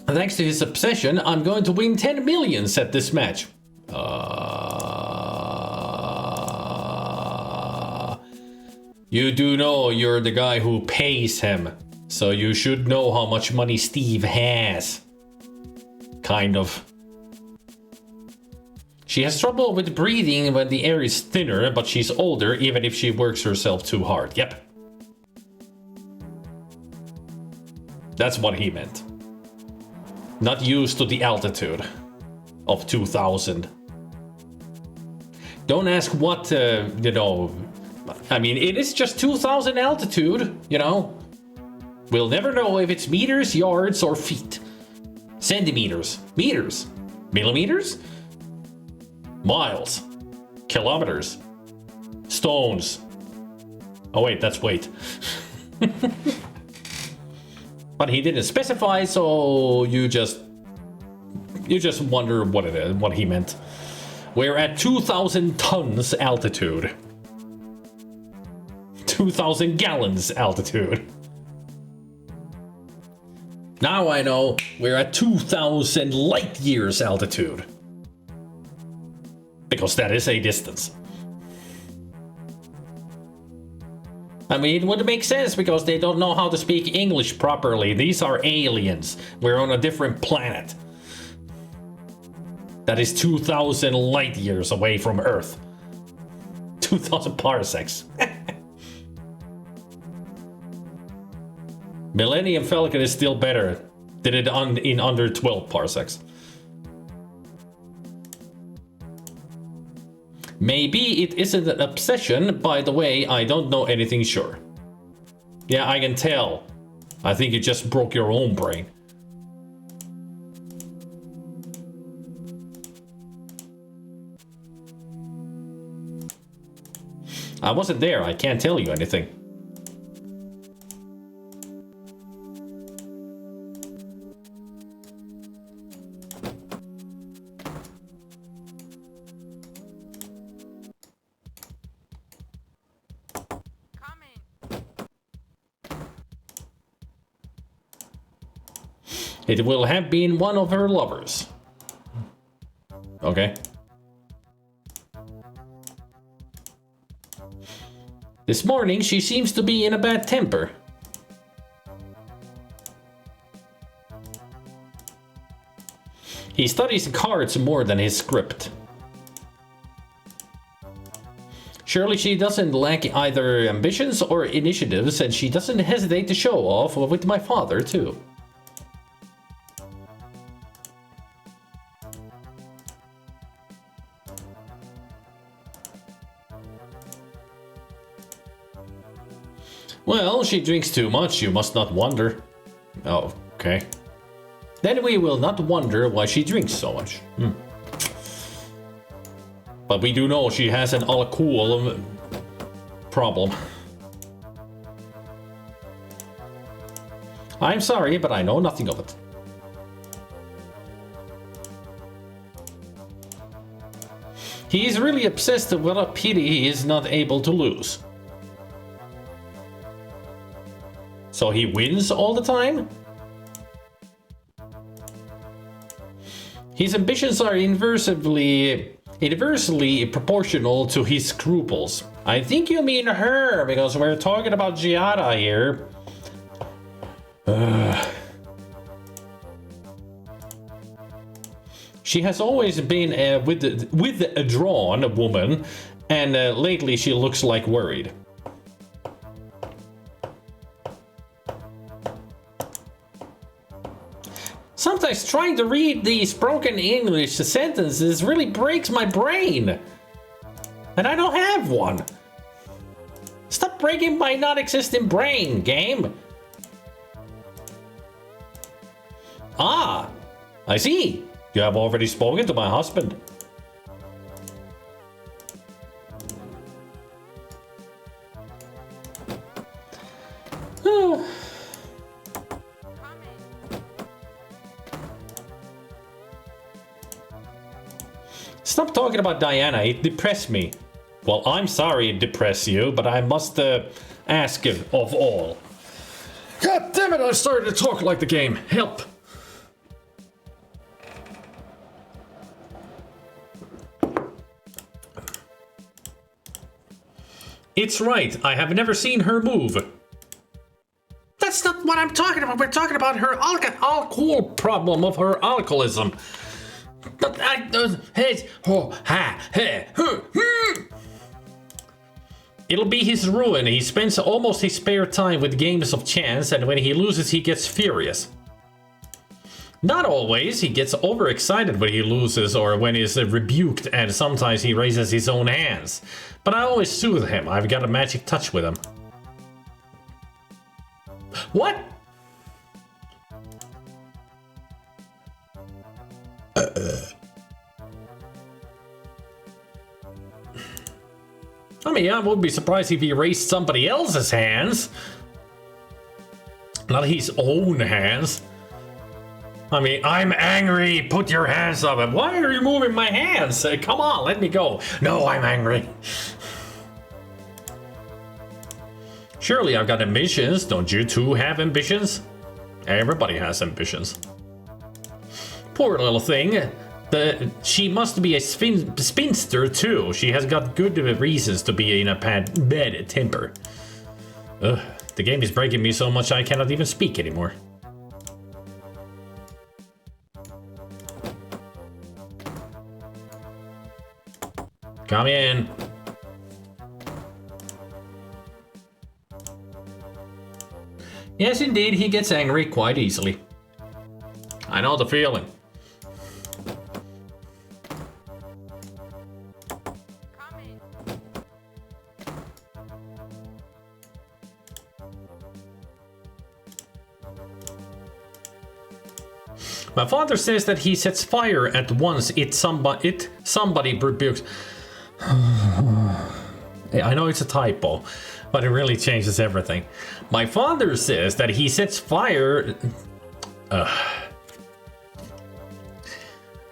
Thanks to his obsession, I'm going to win 10 millions at this match. You do know you're the guy who pays him, so you should know how much money Steve has. Kind of. She has trouble with breathing when the air is thinner, but she's older even if she works herself too hard. Yep. That's what he meant. Not used to the altitude of 2,000. Don't ask what, you know, I mean, it is just 2,000 altitude, you know. We'll never know if it's meters, yards, or feet. Centimeters, meters, millimeters, miles, kilometers, stones. Oh wait, that's weight. But he didn't specify, so you just wonder what it is, what he meant. We're at 2,000 tons altitude. 2,000 gallons altitude. Now I know we're at 2,000 light years altitude. Because that is a distance. I mean, it would make sense because they don't know how to speak English properly. These are aliens. We're on a different planet. That is 2,000 light years away from Earth. 2,000 parsecs. Millennium Falcon is still better. Did it in under 12 parsecs. Maybe it isn't an obsession. By the way, I don't know anything sure. Yeah, I can tell. I think you just broke your own brain. I wasn't there. I can't tell you anything. It will have been one of her lovers. Okay. This morning she seems to be in a bad temper. He studies cards more than his script. Surely she doesn't lack either ambitions or initiatives, and she doesn't hesitate to show off with my father too. Well, she drinks too much, you must not wonder. Oh, okay. Then we will not wonder why she drinks so much. But we do know she has an alcohol problem. I'm sorry, but I know nothing of it. He is really obsessed with what a pity he is not able to lose. So he wins all the time? His ambitions are inversely proportional to his scruples. I think you mean her, because we're talking about Giada here. She has always been a withdrawn woman, and lately she looks like worried. Sometimes trying to read these broken English sentences really breaks my brain. And I don't have one. Stop breaking my non-existent brain, game. Ah, I see. You have already spoken to my husband. Stop talking about Diana, it depressed me. Well, I'm sorry it depressed you, but I must ask of all. God damn it, I started to talk like the game. Help. It's right, I have never seen her move. That's not what I'm talking about. We're talking about her alcohol problem of her alcoholism. It'll be his ruin. He spends almost his spare time with games of chance, and when he loses, he gets furious. Not always. He gets overexcited when he loses or when he's rebuked, and sometimes he raises his own hands. But I always soothe him. I've got a magic touch with him. What? I mean, I wouldn't be surprised if he raised somebody else's hands. Not his own hands. I mean, I'm angry. Put your hands up. Why are you moving my hands? Come on, let me go. No, I'm angry. Surely I've got ambitions. Don't you too have ambitions? Everybody has ambitions. Poor little thing. She must be a spinster too. She has got good reasons to be in a bad temper. Ugh, the game is breaking me so much I cannot even speak anymore. Come in. Yes, indeed, he gets angry quite easily. I know the feeling. My father says that he sets fire at once somebody rebukes. I know it's a typo, but it really changes everything. My father says that he sets fire.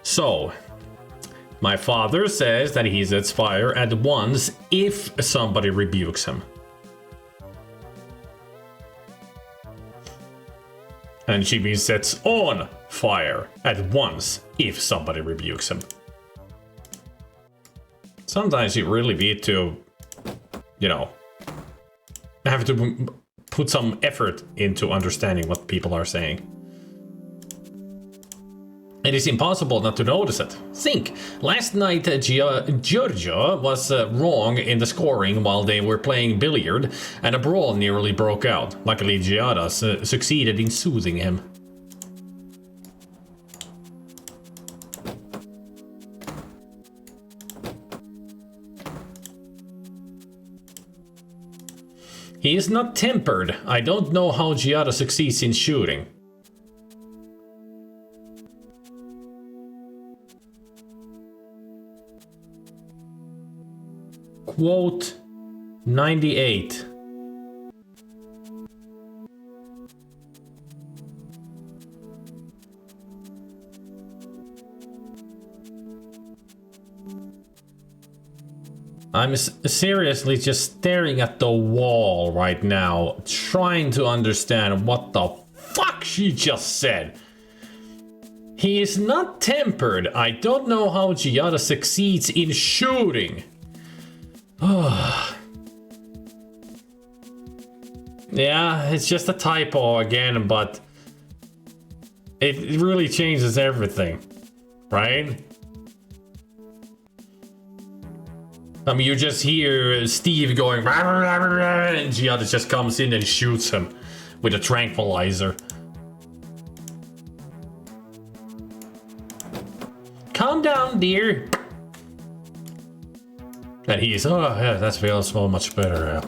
So, my father says that he sets fire at once if somebody rebukes him. And she means sets on fire at once if somebody rebukes him. Sometimes you really need to, you know, have to put some effort into understanding what people are saying. It is impossible not to notice it. Think, last night Giorgio was wrong in the scoring while they were playing billiard, and a brawl nearly broke out. Luckily Giada succeeded in soothing him. He is not tempered. I don't know how Giada succeeds in shooting. Quote 98. I'm seriously just staring at the wall right now, trying to understand what the fuck she just said. He is not tempered. I don't know how Giada succeeds in shooting. Yeah, it's just a typo again, but it really changes everything, right? I mean, you just hear Steve going, rah, rah, rah, rah, and Giada just comes in and shoots him with a tranquilizer. Calm down, dear. And he's, oh yeah, that feels so much better.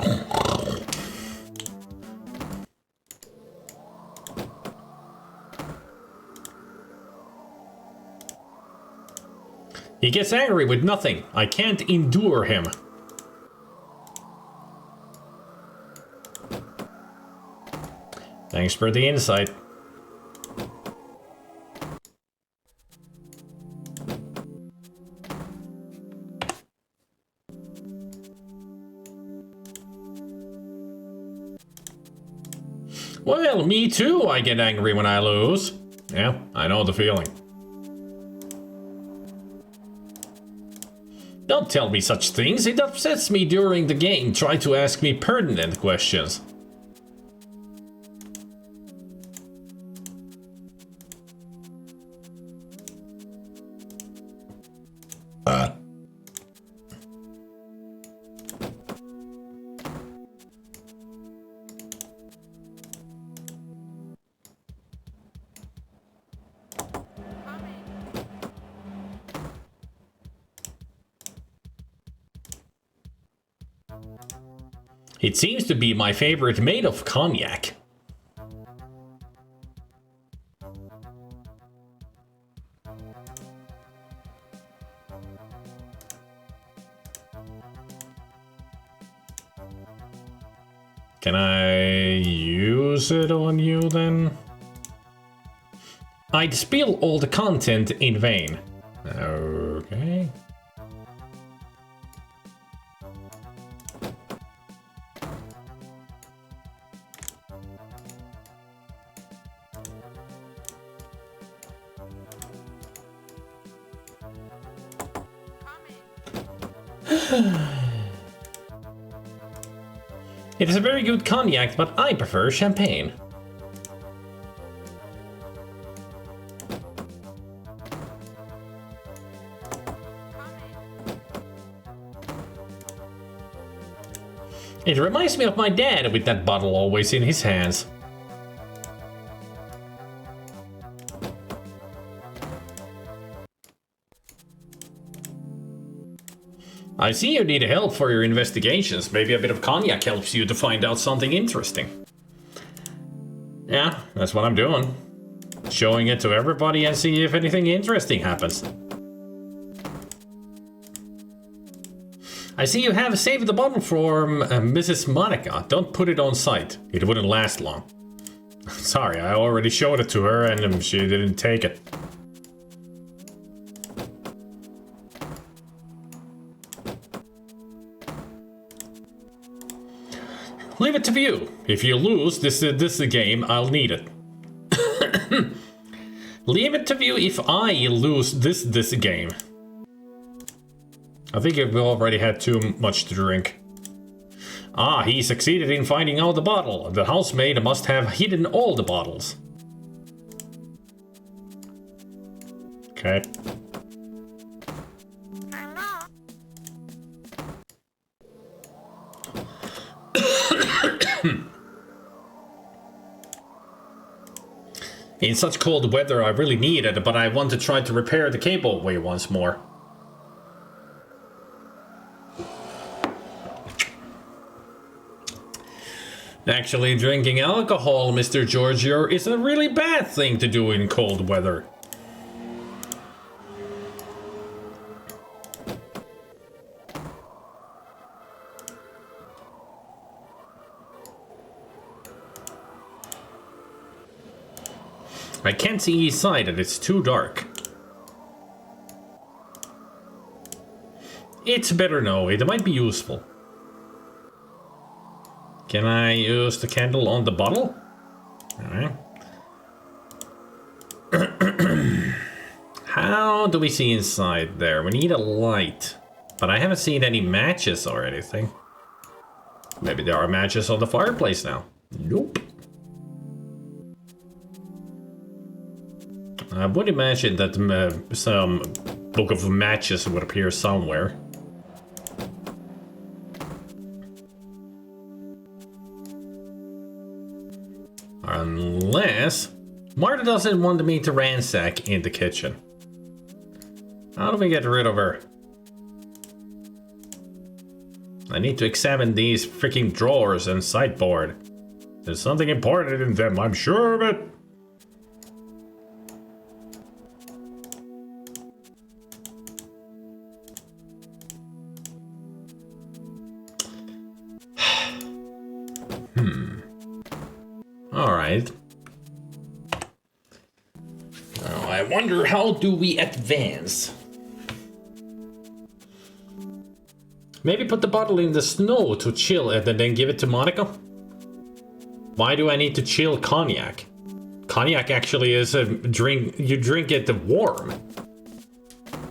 He gets angry with nothing. I can't endure him. Thanks for the insight. Well, me too, I get angry when I lose. Yeah, I know the feeling. Don't tell me such things, it upsets me during the game. Try to ask me pertinent questions. It seems to be my favorite made of cognac. Can I use it on you then? I'd spill all the content in vain. Okay. It is a very good cognac, but I prefer champagne. It reminds me of my dad with that bottle always in his hands. I see you need help for your investigations. Maybe a bit of cognac helps you to find out something interesting. Yeah, that's what I'm doing. Showing it to everybody and see if anything interesting happens. I see you have saved the bottle from Mrs. Monica. Don't put it on site. It wouldn't last long. Sorry, I already showed it to her and she didn't take it. Leave it to you. If you lose this game, I'll need it. Leave it to you if I lose this game. I think we've already had too much to drink. Ah, he succeeded in finding out the bottle. The housemaid must have hidden all the bottles. Okay. In such cold weather, I really need it, but I want to try to repair the cableway once more. Actually, drinking alcohol, Mr. Giorgio, is a really bad thing to do in cold weather. I can't see each side and it's too dark. It's better now, it might be useful. Can I use the candle on the bottle? Alright. How do we see inside there? We need a light. But I haven't seen any matches or anything. Maybe there are matches on the fireplace now. Nope. I would imagine that some book of matches would appear somewhere. Unless Marta doesn't want me to ransack in the kitchen. How do we get rid of her? I need to examine these freaking drawers and sideboard. There's something important in them, I'm sure of it. Alright. Now I wonder, how do we advance? Maybe put the bottle in the snow to chill it and then give it to Monica? Why do I need to chill cognac? Cognac actually is a drink, you drink it warm.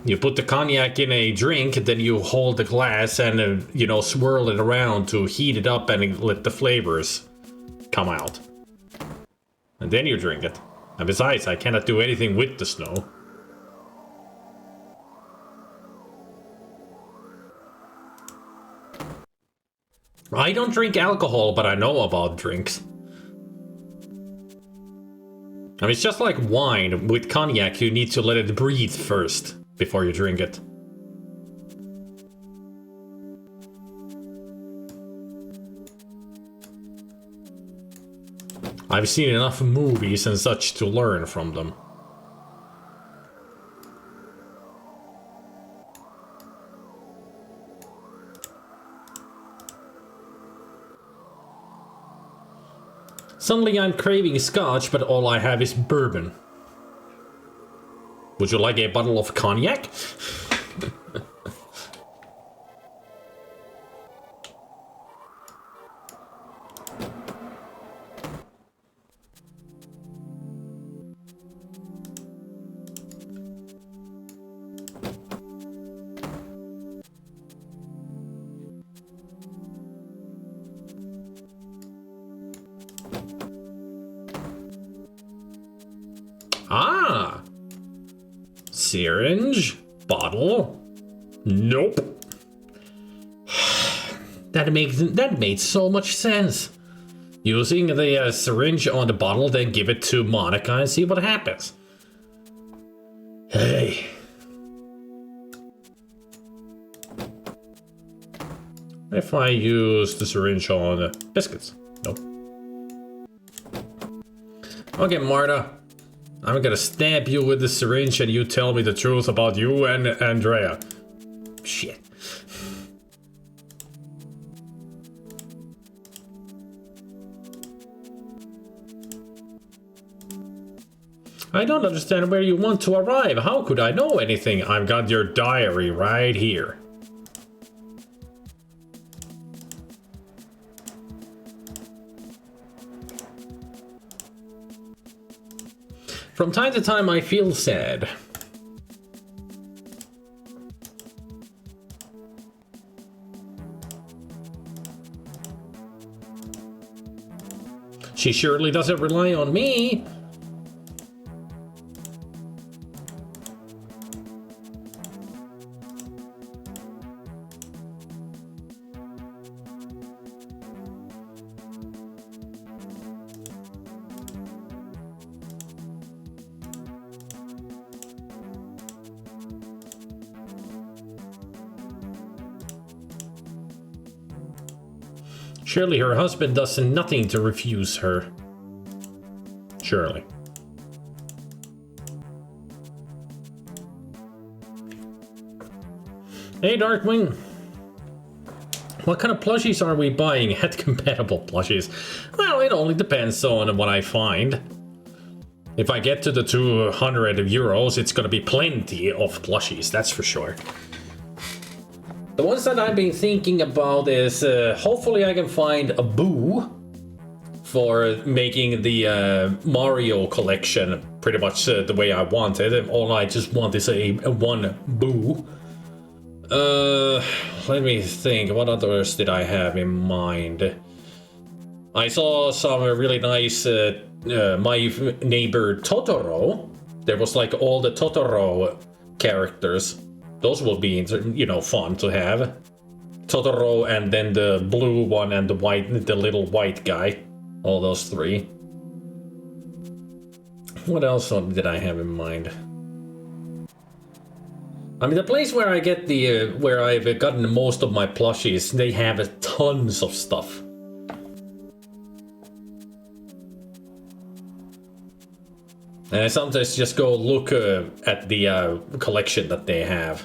You put the cognac in a drink, then you hold the glass and, you know, swirl it around to heat it up and let the flavors come out. And then you drink it. And besides, I cannot do anything with the snow. I don't drink alcohol, but I know about drinks. I mean, it's just like wine. With cognac, you need to let it breathe first before you drink it. I've seen enough movies and such to learn from them. Suddenly I'm craving scotch, but all I have is bourbon. Would you like a bottle of cognac? Ah! Syringe? Bottle? Nope. That made so much sense. Using the syringe on the bottle, then give it to Monica and see what happens. Hey. If I use the syringe on biscuits? Nope. Okay, Marta. I'm gonna stab you with the syringe and you tell me the truth about you and Andrea. Shit. I don't understand where you want to arrive. How could I know anything? I've got your diary right here. From time to time, I feel sad. She surely doesn't rely on me. Surely her husband does nothing to refuse her. Surely. Hey, Darkwing. What kind of plushies are we buying? Het-compatible plushies. Well, it only depends on what I find. If I get to the 200 euros, it's gonna be plenty of plushies, that's for sure. The ones that I've been thinking about is hopefully I can find a Boo for making the Mario collection pretty much the way I want it. All I just want is a one Boo. Let me think, what others did I have in mind? I saw some really nice My Neighbor Totoro. There was like all the Totoro characters. Those will be, you know, fun to have. Totoro and then the blue one and the little white guy. All those three. What else did I have in mind? I mean, the place where I get where I've gotten most of my plushies, they have tons of stuff. And I sometimes just go look at the collection that they have.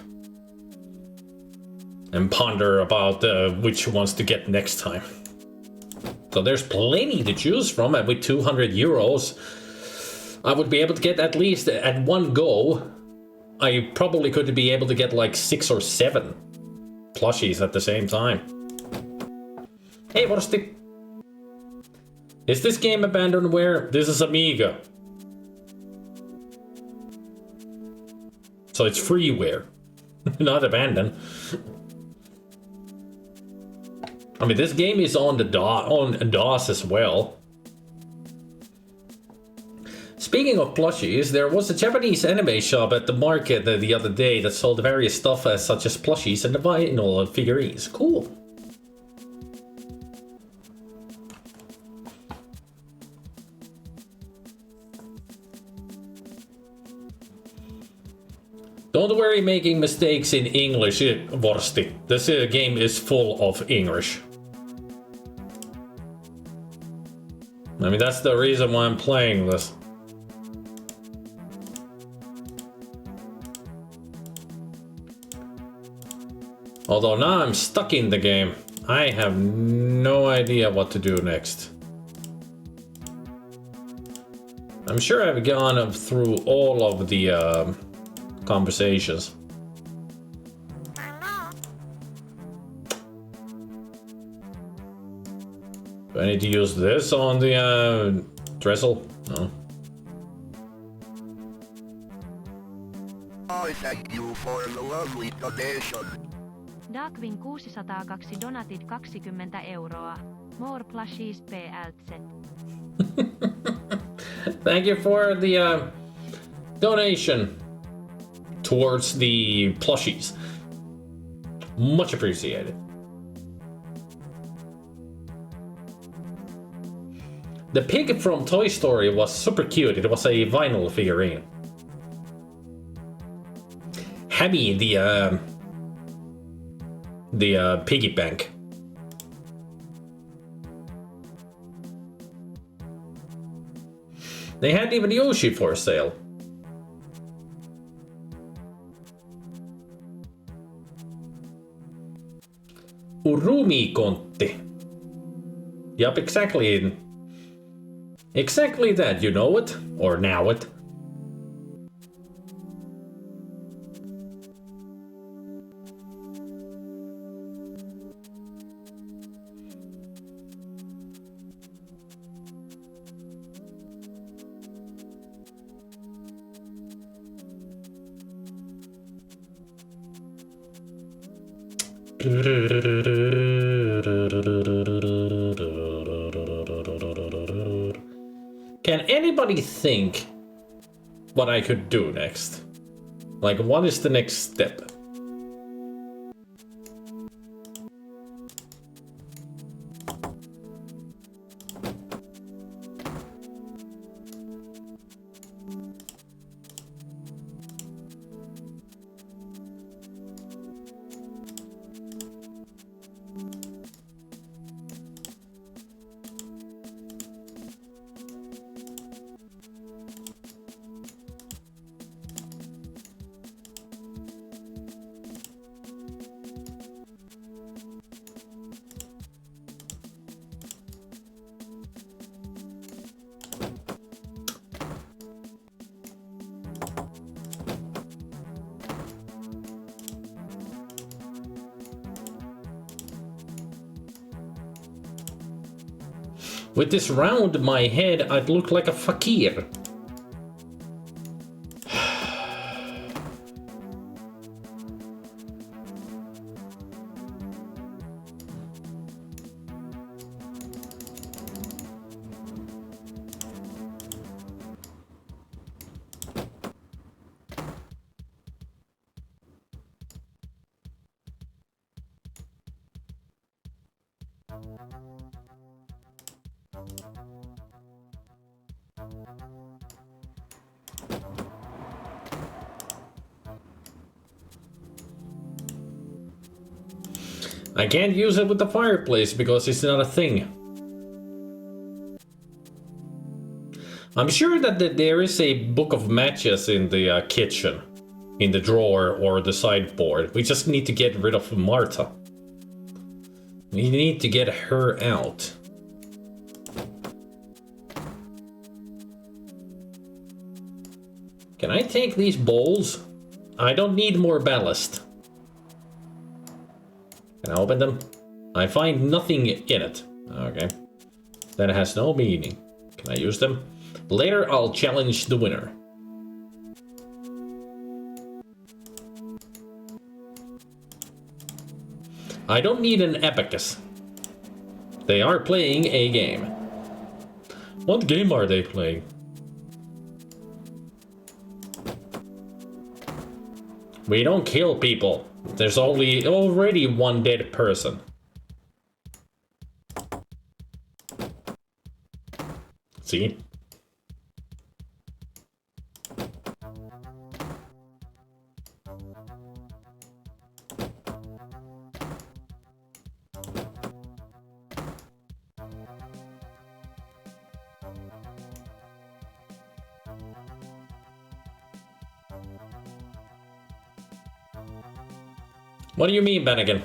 And ponder about which ones to get next time. So there's plenty to choose from, and with 200 euros, I would be able to get at least at one go. I probably could be able to get like 6 or 7 plushies at the same time. Hey, what's the... Is this game abandonware? This is Amiga. So it's freeware, not abandoned. I mean, this game is on the DOS as well. Speaking of plushies, there was a Japanese anime shop at the market the other day that sold various stuff such as plushies and the vinyl figurines. Cool. Don't worry making mistakes in English, Vorsti. This game is full of English. I mean, that's the reason why I'm playing this. Although now I'm stuck in the game. I have no idea what to do next. I'm sure I've gone through all of the conversations. Do I need to use this on the trestle? No. I thank you for the lovely donation. Darkwing 602 donated 20 euroa. More plushies PLZ. Thank you for the donation towards the plushies. Much appreciated. The pig from Toy Story was super cute. It was a vinyl figurine. Hammy, the piggy bank. They had even Yoshi for sale. Urumi Kontti. Yup, exactly. Exactly that, you know it? Or now it? Can anybody think what I could do next? Like, what is the next step? With this round my head, I'd look like a fakir. I can't use it with the fireplace because it's not a thing. I'm sure that there is a book of matches in the kitchen, in the drawer or the sideboard. We just need to get rid of Marta. We need to get her out. Can I take these bowls? I don't need more ballast. Can I open them? I find nothing in it. Okay. That has no meaning. Can I use them? Later I'll challenge the winner. I don't need an abacus. They are playing a game. What game are they playing? We don't kill people. There's already one dead person. See? What do you mean, Bennigan?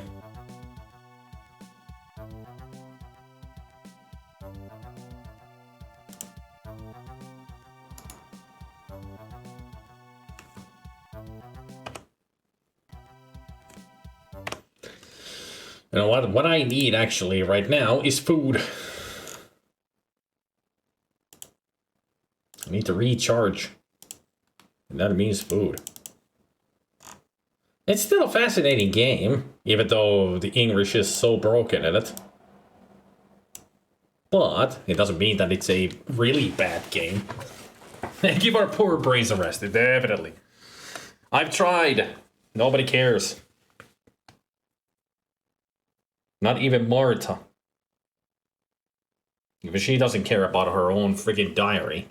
You know what I need actually right now is food. I need to recharge. And that means food. It's still a fascinating game, even though the English is so broken in it. But it doesn't mean that it's a really bad game. Keep our poor brains arrested, definitely. I've tried. Nobody cares. Not even Marta. Even she doesn't care about her own friggin' diary.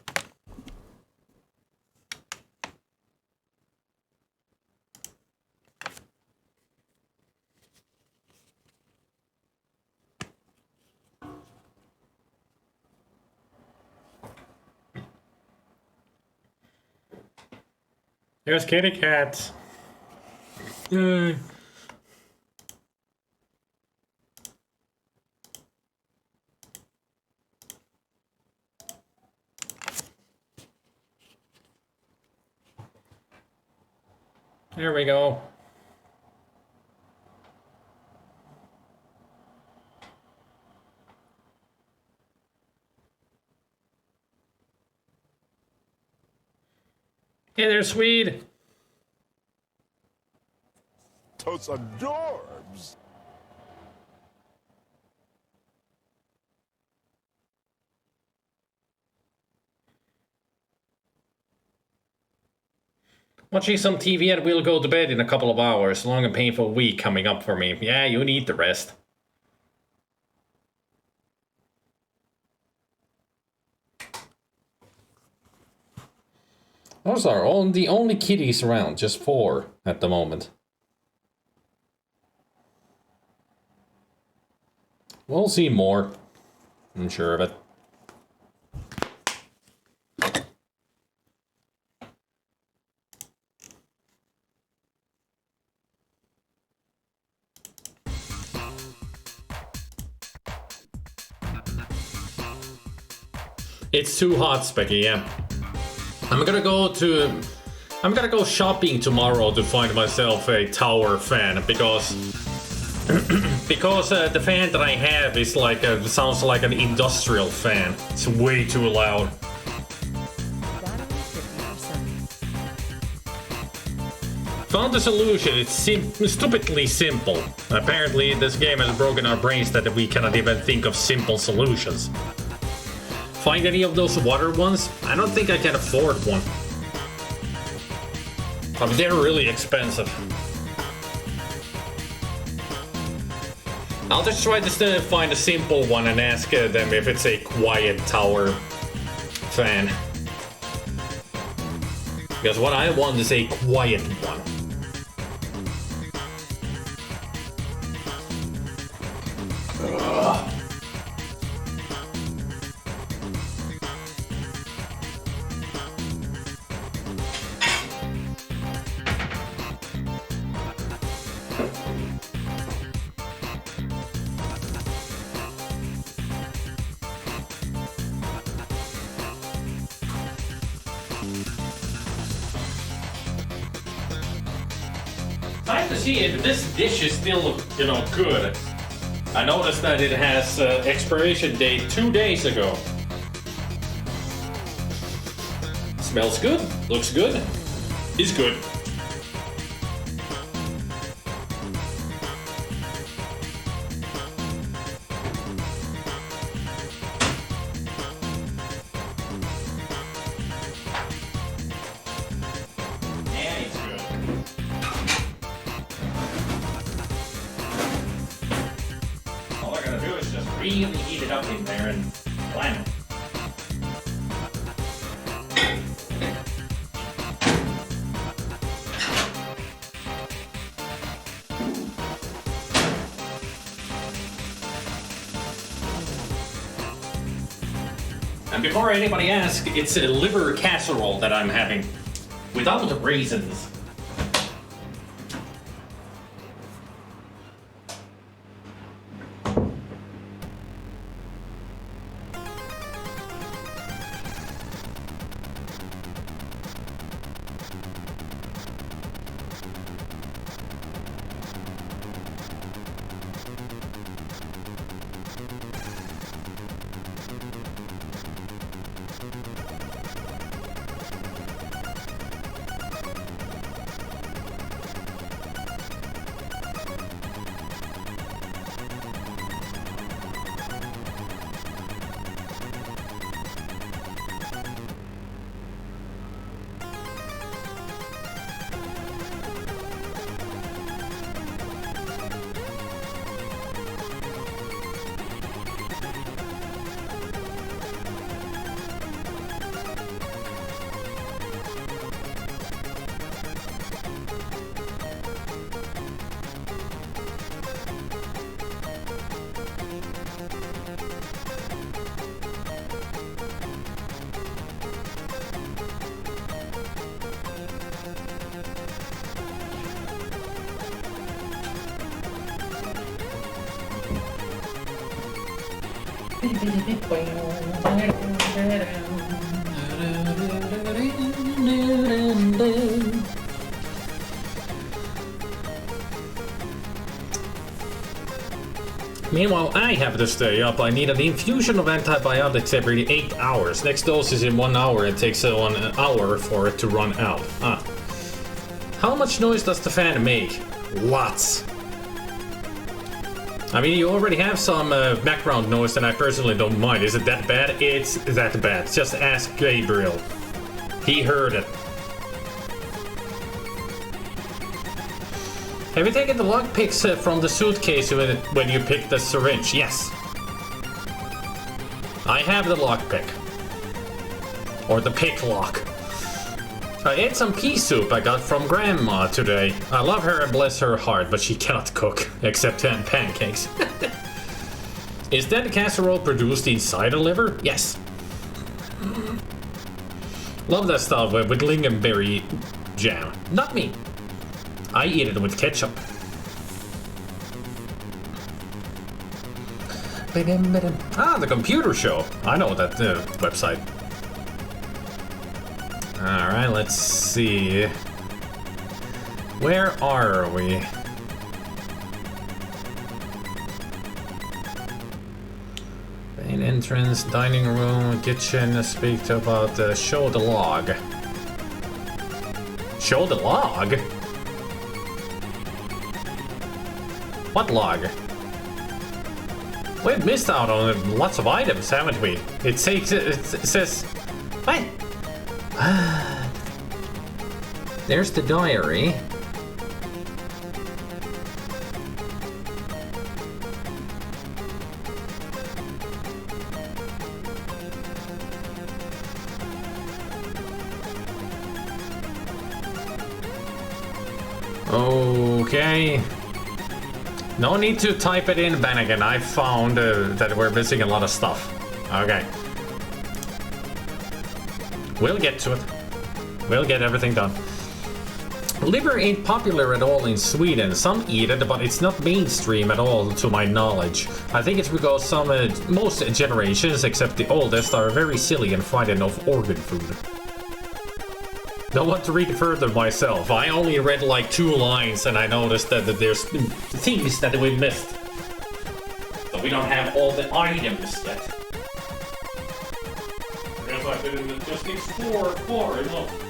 There's kitty cats. Yay. There we go. Hey there, Swede. Totes adorbs. Watching some TV and we'll go to bed in a couple of hours. Long and painful week coming up for me. Yeah, you need the rest. Those are the only kitties around, just 4 at the moment. We'll see more. I'm sure of it. It's too hot, Specky, yeah. I'm gonna go shopping tomorrow to find myself a tower fan because the fan that I have is like sounds like an industrial fan. It's way too loud. Found the solution. It's stupidly simple. Apparently, this game has broken our brains that we cannot even think of simple solutions. Find any of those water ones? I don't think I can afford one. I mean, they're really expensive. I'll just try to find a simple one and ask them if it's a quiet tower fan. Because what I want is a quiet one. Ugh. Nice to see it. This dish is still, good. I noticed that it has expiration date 2 days ago. Smells good. Looks good. Is good. Really heat it up in there and blam. And before anybody asks, it's a liver casserole that I'm having without the raisins. Meanwhile, I have to stay up. I need an infusion of antibiotics every 8 hours. Next dose is in 1 hour. It takes 1 hour for it to run out. How much noise does the fan make? Lots. I mean, you already have some background noise and I personally don't mind. Is it that bad? It's that bad. Just ask Gabriel. He heard it. Have you taken the lockpicks from the suitcase when you picked the syringe? Yes. I have the lockpick. Or the pick lock. I ate some pea soup I got from Grandma today. I love her and bless her heart, but she cannot cook, except pancakes. Is that casserole produced inside a liver? Yes. Love that stuff with lingonberry jam. Not me. I eat it with ketchup. Ah, the computer show. I know that website. Alright, let's see. Where are we? Main entrance, dining room, kitchen. Speak about show the log. Show the log? What log? We've missed out on lots of items, haven't we? It says... What? There's the diary. Okay. No need to type it in, Bannigan. I found that we're missing a lot of stuff. Okay. We'll get to it. We'll get everything done. Liver ain't popular at all in Sweden. Some eat it, but it's not mainstream at all to my knowledge. I think it's because most generations, except the oldest, are very silly and find enough organ food. Don't want to read further myself. I only read like 2 lines and I noticed that there's things that we missed. So we don't have all the items yet. Because I didn't just explore far enough.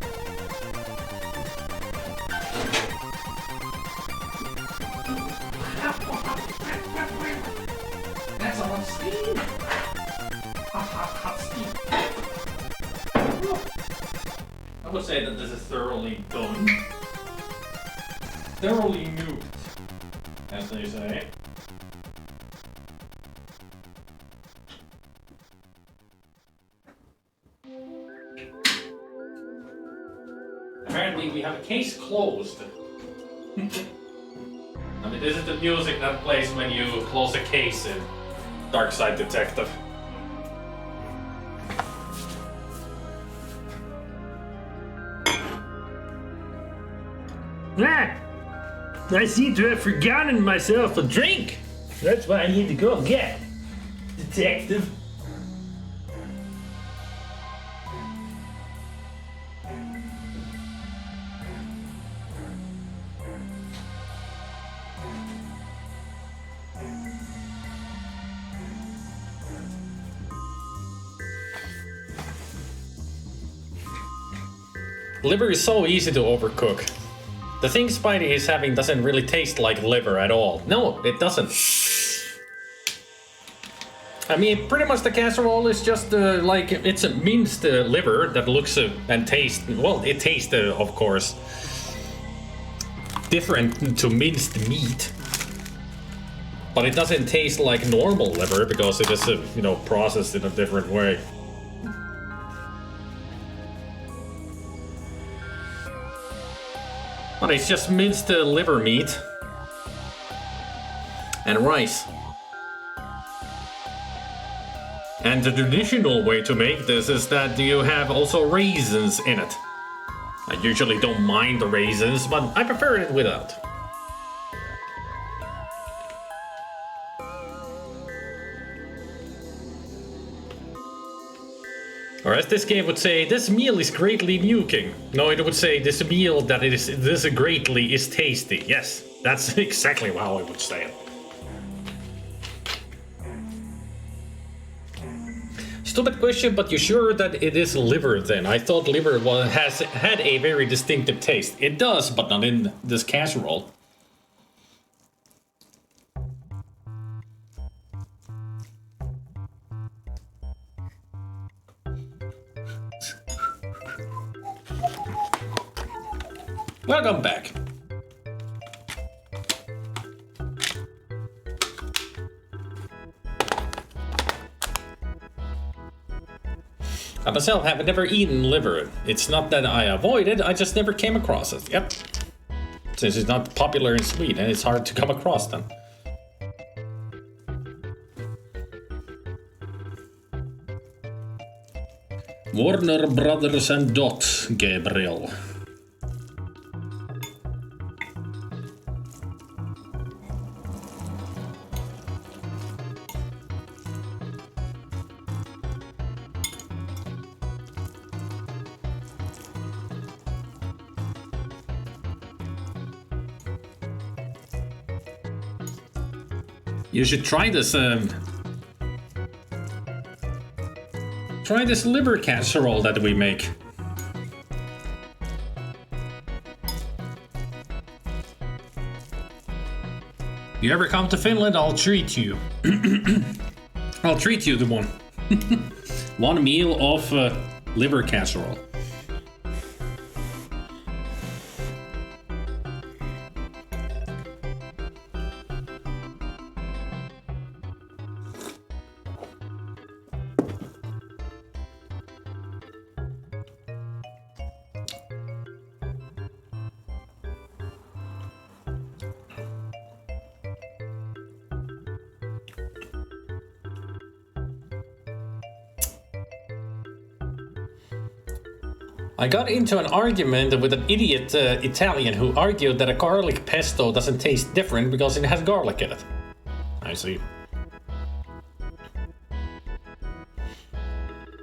That's a lot of steam. Hot steam. I would say that this is thoroughly done. Thoroughly nuked, as they say. Apparently we have a case closed. I mean, this is the music that plays when you close a case in Dark Side Detective. Ah! I seem to have forgotten myself a drink. That's what I need to go get, detective. Liver is so easy to overcook. The thing Spidey is having doesn't really taste like liver at all. No, it doesn't. I mean, pretty much the casserole is just like, it's a minced liver that looks and tastes, well, it tastes, of course, different to minced meat. But it doesn't taste like normal liver because it is, you know, processed in a different way. But it's just minced liver meat and rice. And the traditional way to make this is that you have also raisins in it. I usually don't mind the raisins, but I prefer it without. Or as this game would say, this meal is greatly nuking. No, it would say this meal that it is this greatly is tasty. Yes, that's exactly how I would say it. Stupid question, but you sure that it is liver then? I thought liver had a very distinctive taste. It does, but not in this casserole. Welcome back. I myself have never eaten liver. It's not that I avoid it, I just never came across it. Yep. Since it's not popular in Sweden, it's hard to come across them. Warner Brothers and Dots, Gabriel. You should try this, try this liver casserole that we make. You ever come to Finland, I'll treat you. I'll treat you to one. One meal of liver casserole. I got into an argument with an idiot Italian who argued that a garlic pesto doesn't taste different because it has garlic in it. I see.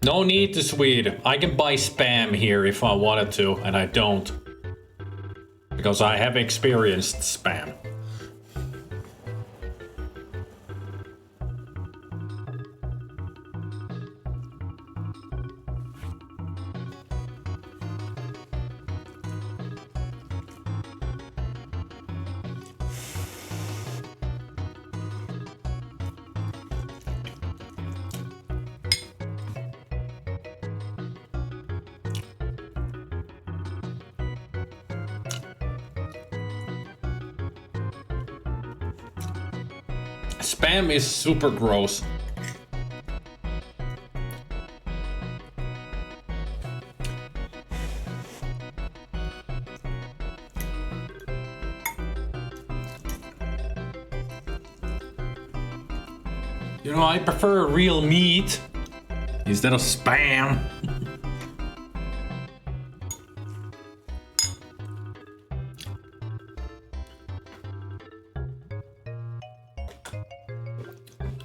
No need to Swede. I can buy Spam here if I wanted to, and I don't. Because I have experienced Spam. Spam is super gross. You know, I prefer real meat instead of Spam.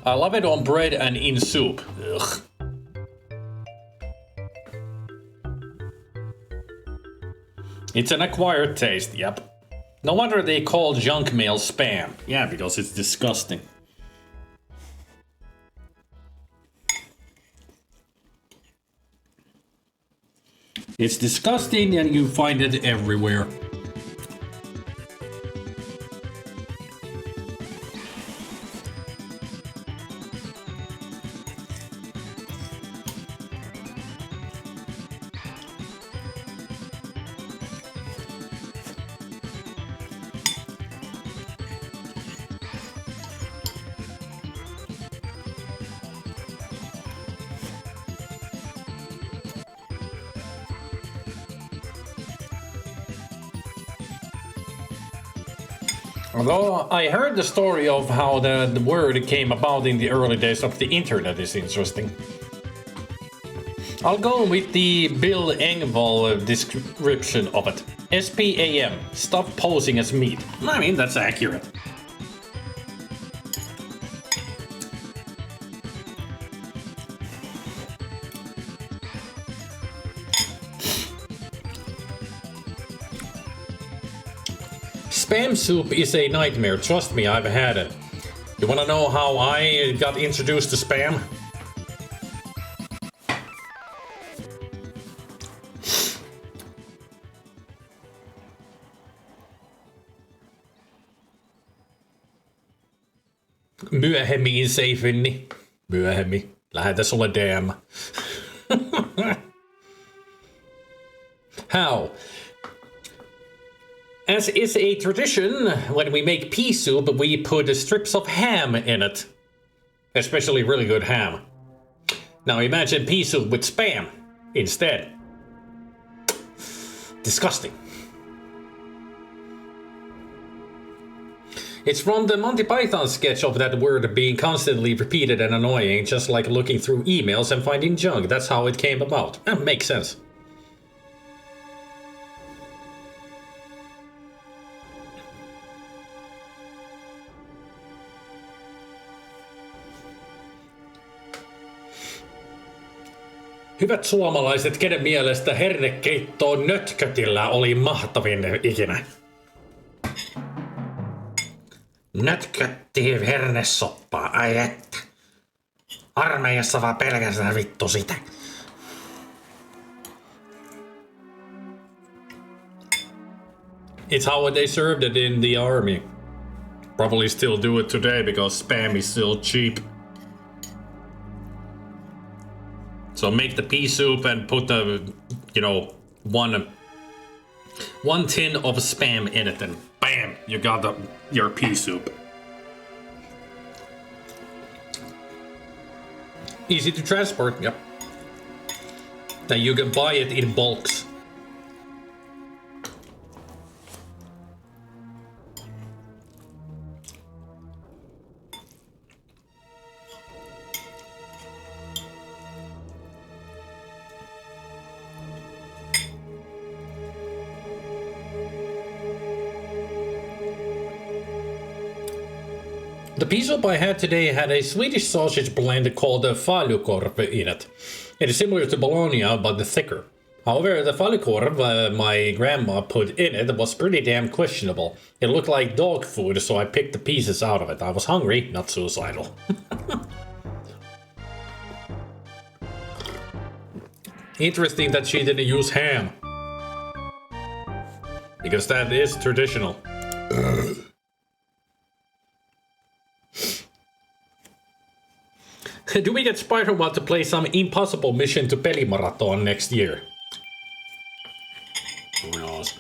I love it on bread and in soup. Ugh. It's an acquired taste, yep. No wonder they call junk mail Spam. Yeah, because it's disgusting. It's disgusting and you find it everywhere. Although I heard the story of how the word came about in the early days of the internet is interesting. I'll go with the Bill Engvall description of it. SPAM, stop posing as meat. I mean, that's accurate. Spam soup is a nightmare. Trust me, I've had it. You wanna know how I got introduced to spam? Myöhemmin, Seifenni. Myöhemmin. Lähetän sulle DM. How? As is a tradition, when we make pea soup, we put strips of ham in it. Especially really good ham. Now imagine pea soup with spam instead. Disgusting. It's from the Monty Python sketch of that word being constantly repeated and annoying, just like looking through emails and finding junk. That's how it came about. Makes sense. Hyvät suomalaiset, kenen mielestä hernekeitto nötkötillä oli mahtavin ikinä? Nötkötti hernesoppaa, ai että. Armeijassa vaan pelkästään vittu sitä. It's how they served it in the army. Probably still do it today because spam is still cheap. So make the pea soup and put the, one tin of spam in it, and bam, you got your pea soup. Easy to transport, yep. Now you can buy it in bulks. The pea soup I had today had a Swedish sausage blend called falukorv in it. It is similar to bologna, but thicker. However, the falukorv my grandma put in it was pretty damn questionable. It looked like dog food, so I picked the pieces out of it. I was hungry, not suicidal. Interesting that she didn't use ham. Because that is traditional. Do we get Spider-Man to play some impossible mission to Pelimarathon next year? Who knows?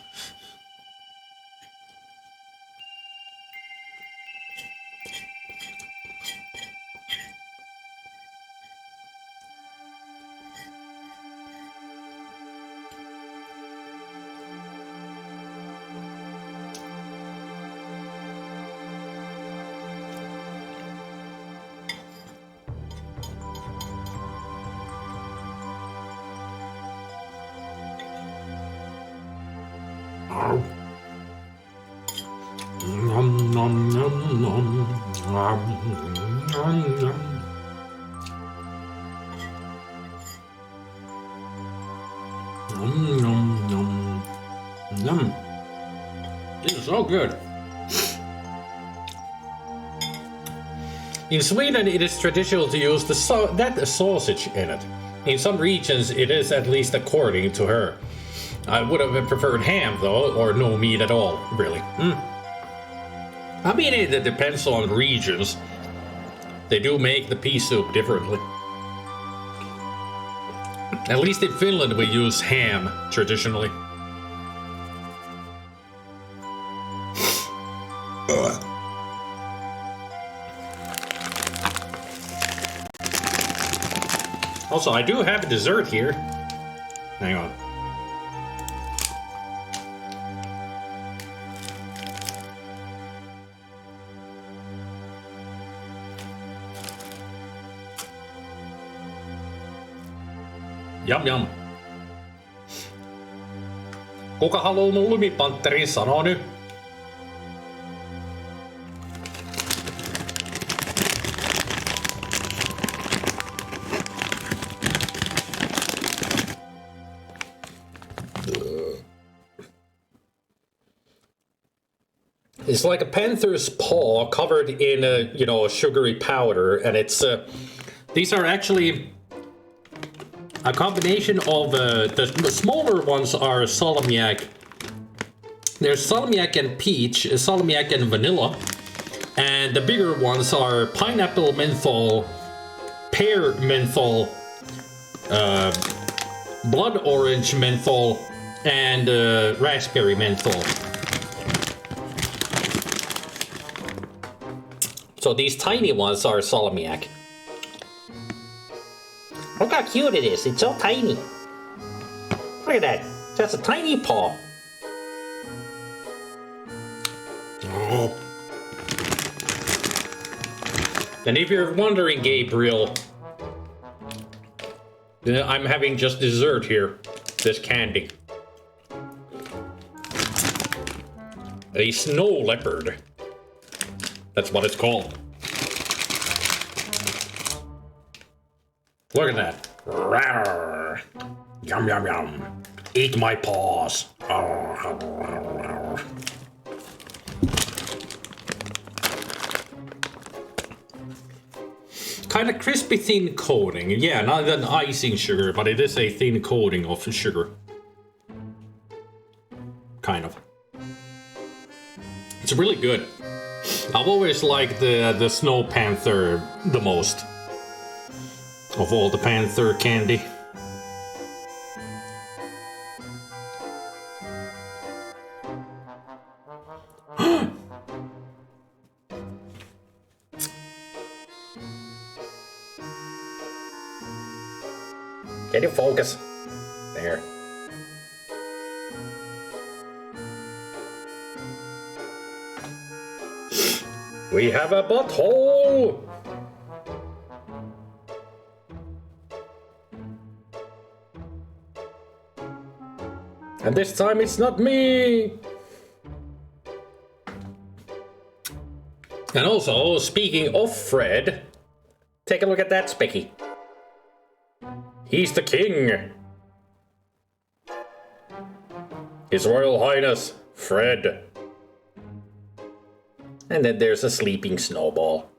Nom nom nom nom nom nom nom. Nom nom nom nom. This is so good. In Sweden, it is traditional to use that sausage in it. In some regions, it is at least according to her. I would have preferred ham, though, or no meat at all, really. I mean, it depends on regions. They do make the pea soup differently. At least in Finland, we use ham, traditionally. Also, I do have a dessert here. Hang on. Jam jam. Kuka haluaa mun lumipantterin, sanoo nyt. It's like a panther's paw covered in a, you know, sugary powder, and it's these are actually a combination of the smaller ones are salmiak. There's salmiak and peach, salmiak and vanilla, and the bigger ones are pineapple menthol, pear menthol, blood orange menthol, and raspberry menthol. So these tiny ones are salmiak. Look how cute it is. It's so tiny. Look at that. That's a tiny paw. Oh. And if you're wondering, Gabriel, I'm having just dessert here. This candy. A snow leopard. That's what it's called. Look at that. Rawr. Yum, yum, yum. Eat my paws. Kind of crispy thin coating. Yeah, not an icing sugar, but it is a thin coating of sugar. Kind of. It's really good. I've always liked the Snow Panther the most. Of all the Panther candy. Can you focus? There. We have a butthole! And this time it's not me! And also, speaking of Fred, take a look at that Specky. He's the king! His Royal Highness, Fred. And then there's a sleeping Snowball.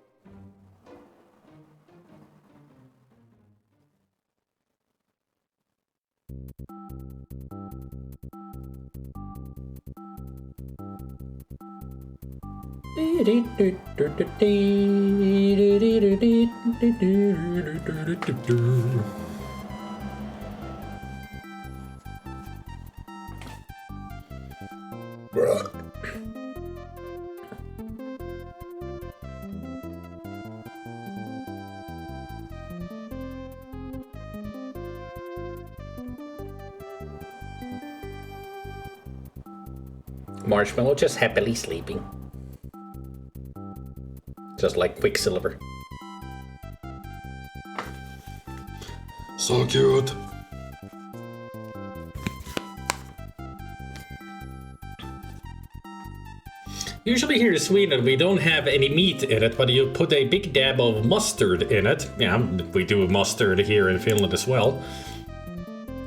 Marshmallow just happily sleeping. Just like Quicksilver. So cute. Usually here in Sweden we don't have any meat in it, but you put a big dab of mustard in it. Yeah, we do mustard here in Finland as well.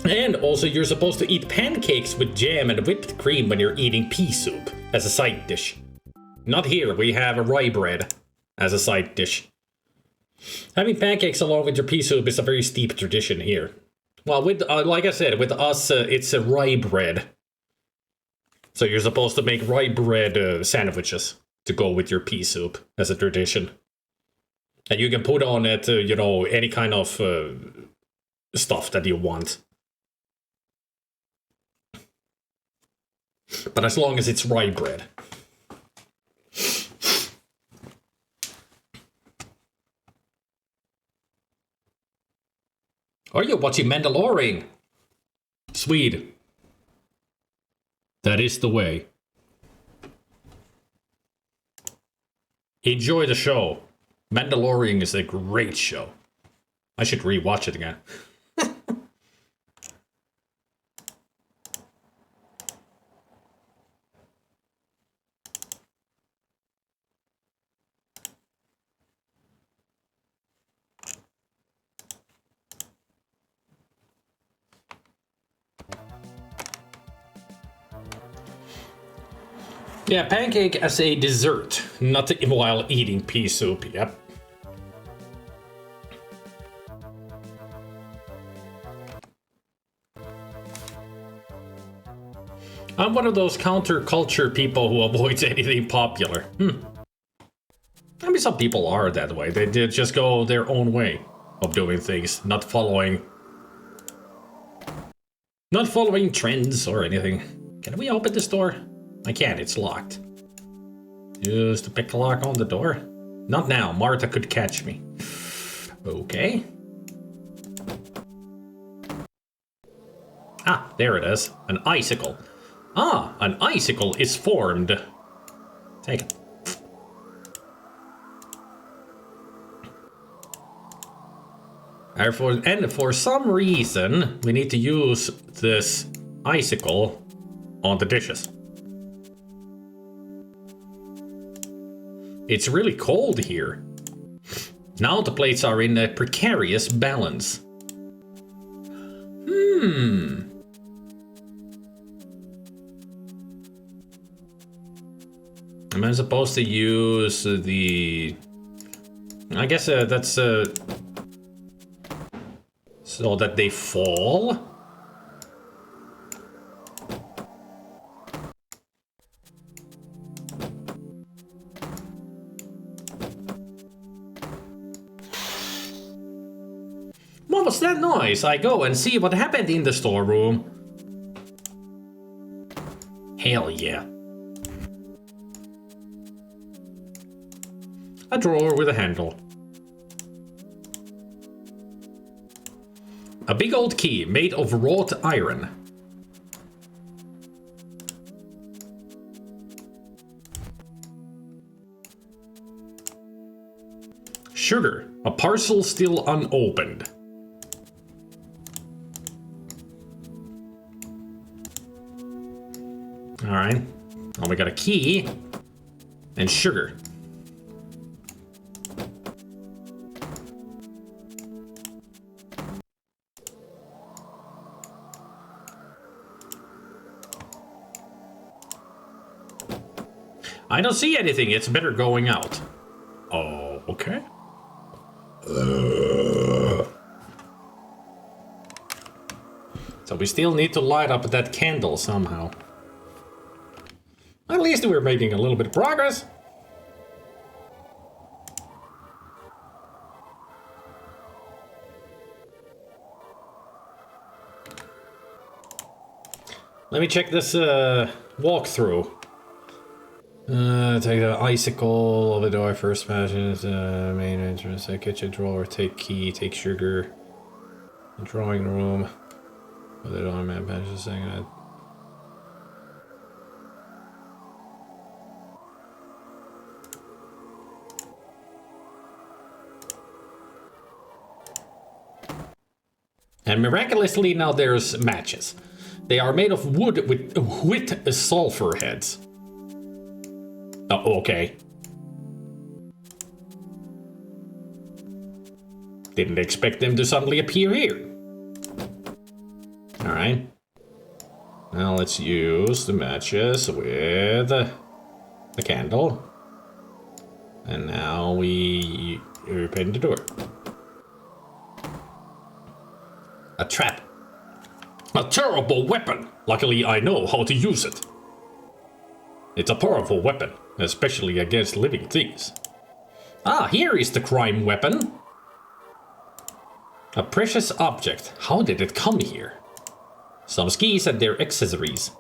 And also you're supposed to eat pancakes with jam and whipped cream when you're eating pea soup as a side dish. Not here, we have rye bread as a side dish. Having pancakes along with your pea soup is a very steep tradition here. Well, with like I said, with us it's a rye bread. So you're supposed to make rye bread sandwiches to go with your pea soup as a tradition. And you can put on it, you know, any kind of stuff that you want. But as long as it's rye bread. Are you watching Mandalorian? Swede. That is the way. Enjoy the show. Mandalorian is a great show. I should rewatch it again. Yeah, pancake as a dessert, not while eating pea soup, yep. I'm one of those counterculture people who avoids anything popular. I mean, some people are that way. They just go their own way of doing things, not following trends or anything. Can we open this door? I can't, it's locked. Use the pick lock on the door? Not now, Martha could catch me. Okay. Ah, there it is. An icicle. Ah, an icicle is formed. Take it. And for some reason, we need to use this icicle on the dishes. It's really cold here. Now the plates are in a precarious balance. Am I supposed to use the... I guess that's... so that they fall? What was that noise? I go and see what happened in the storeroom. Hell yeah. A drawer with a handle. A big old key made of wrought iron. Sugar, a parcel still unopened. Alright, well, we got a key and sugar. I don't see anything, it's better going out. Oh, okay. So we still need to light up that candle somehow. At least we're making a little bit of progress. Let me check this walkthrough. Take the icicle of the door, first matches, main entrance, kitchen drawer, take key, take sugar, drawing room, put it on map, patch the second. And miraculously now there's matches. They are made of wood with sulfur heads. Oh, okay. Didn't expect them to suddenly appear here. Alright. Now let's use the matches with the candle. And now we open the door. A trap. A terrible weapon! Luckily I know how to use it. It's a powerful weapon, especially against living things. Ah, here is the crime weapon. A precious object. How did it come here? Some skis and their accessories.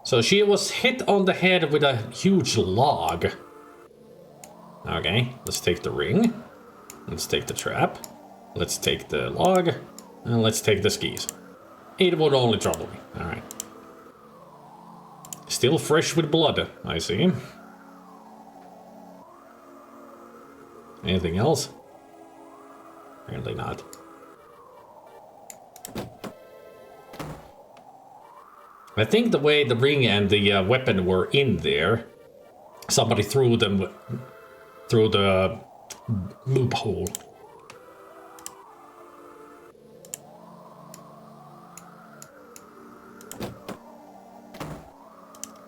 So she was hit on the head with a huge log. Okay, let's take the ring. Let's take the trap. Let's take the log. And let's take the skis. It would only trouble me. Alright. Still fresh with blood, I see. Anything else? Apparently not. I think the way the ring and the weapon were in there, somebody threw them through the loophole.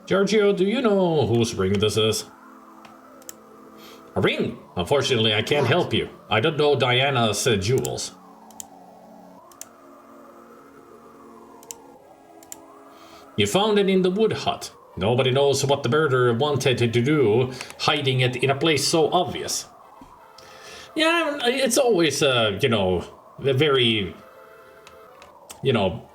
Giorgio, do you know whose ring this is? A ring? Unfortunately, I can't help you. I don't know Diana's jewels. You found it in the wood hut. Nobody knows what the murderer wanted to do, hiding it in a place so obvious. Yeah, it's always, you know, very, you know,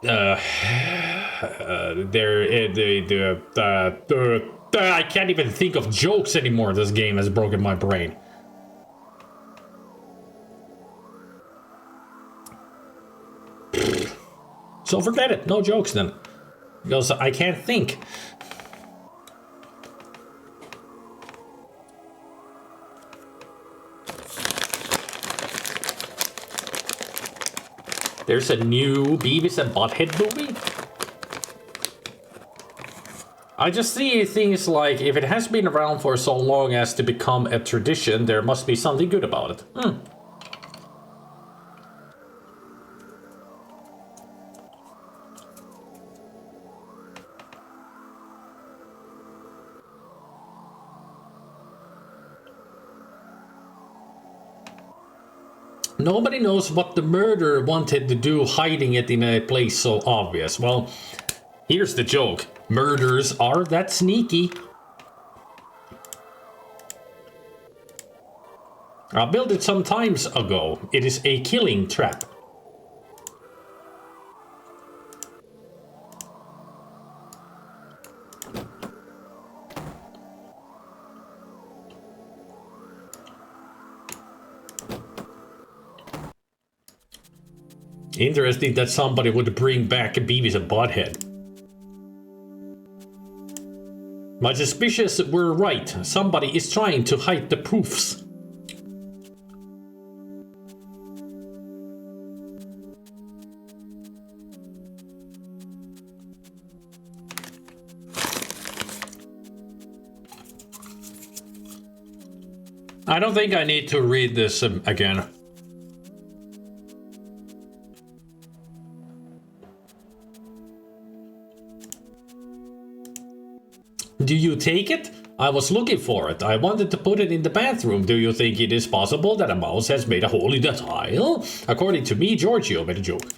I can't even think of jokes anymore. This game has broken my brain. So forget it. No jokes then. Because I can't think. There's a new Beavis and Butthead movie? I just see things like, if it has been around for so long as to become a tradition, there must be something good about it. Nobody knows what the murderer wanted to do, hiding it in a place so obvious. Well, here's the joke. Murderers are that sneaky. I built it some times ago. It is a killing trap. Interesting that somebody would bring back Beavis and Butthead. My suspicions were right. Somebody is trying to hide the proofs. I don't think I need to read this again. Do you take it? I was looking for it. I wanted to put it in the bathroom. Do you think it is possible that a mouse has made a hole in the tile? According to me, Giorgio made a joke.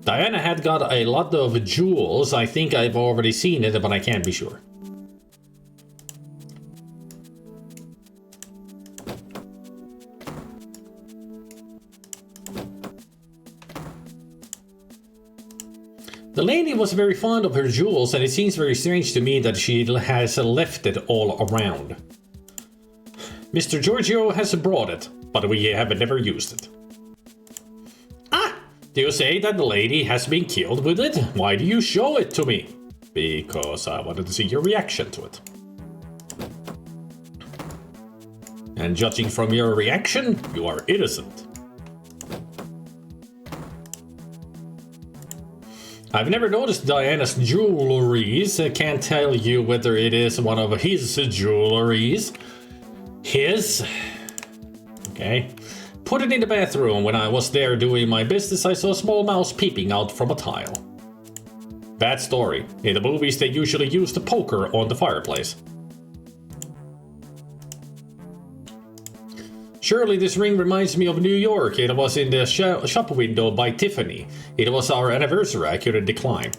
Diana had got a lot of jewels. I think I've already seen it, but I can't be sure. The lady was very fond of her jewels, and it seems very strange to me that she has left it all around. Mr. Giorgio has brought it, but we have never used it. Ah! Do you say that the lady has been killed with it? Why do you show it to me? Because I wanted to see your reaction to it. And judging from your reaction, you are innocent. I've never noticed Diana's jewelries. I can't tell you whether it is one of his jewelries. His? Okay. Put it in the bathroom. When I was there doing my business, I saw a small mouse peeping out from a tile. Bad story. In the movies, they usually use the poker on the fireplace. Surely this ring reminds me of New York. It was in the shop window by Tiffany. It was our anniversary. I couldn't decline.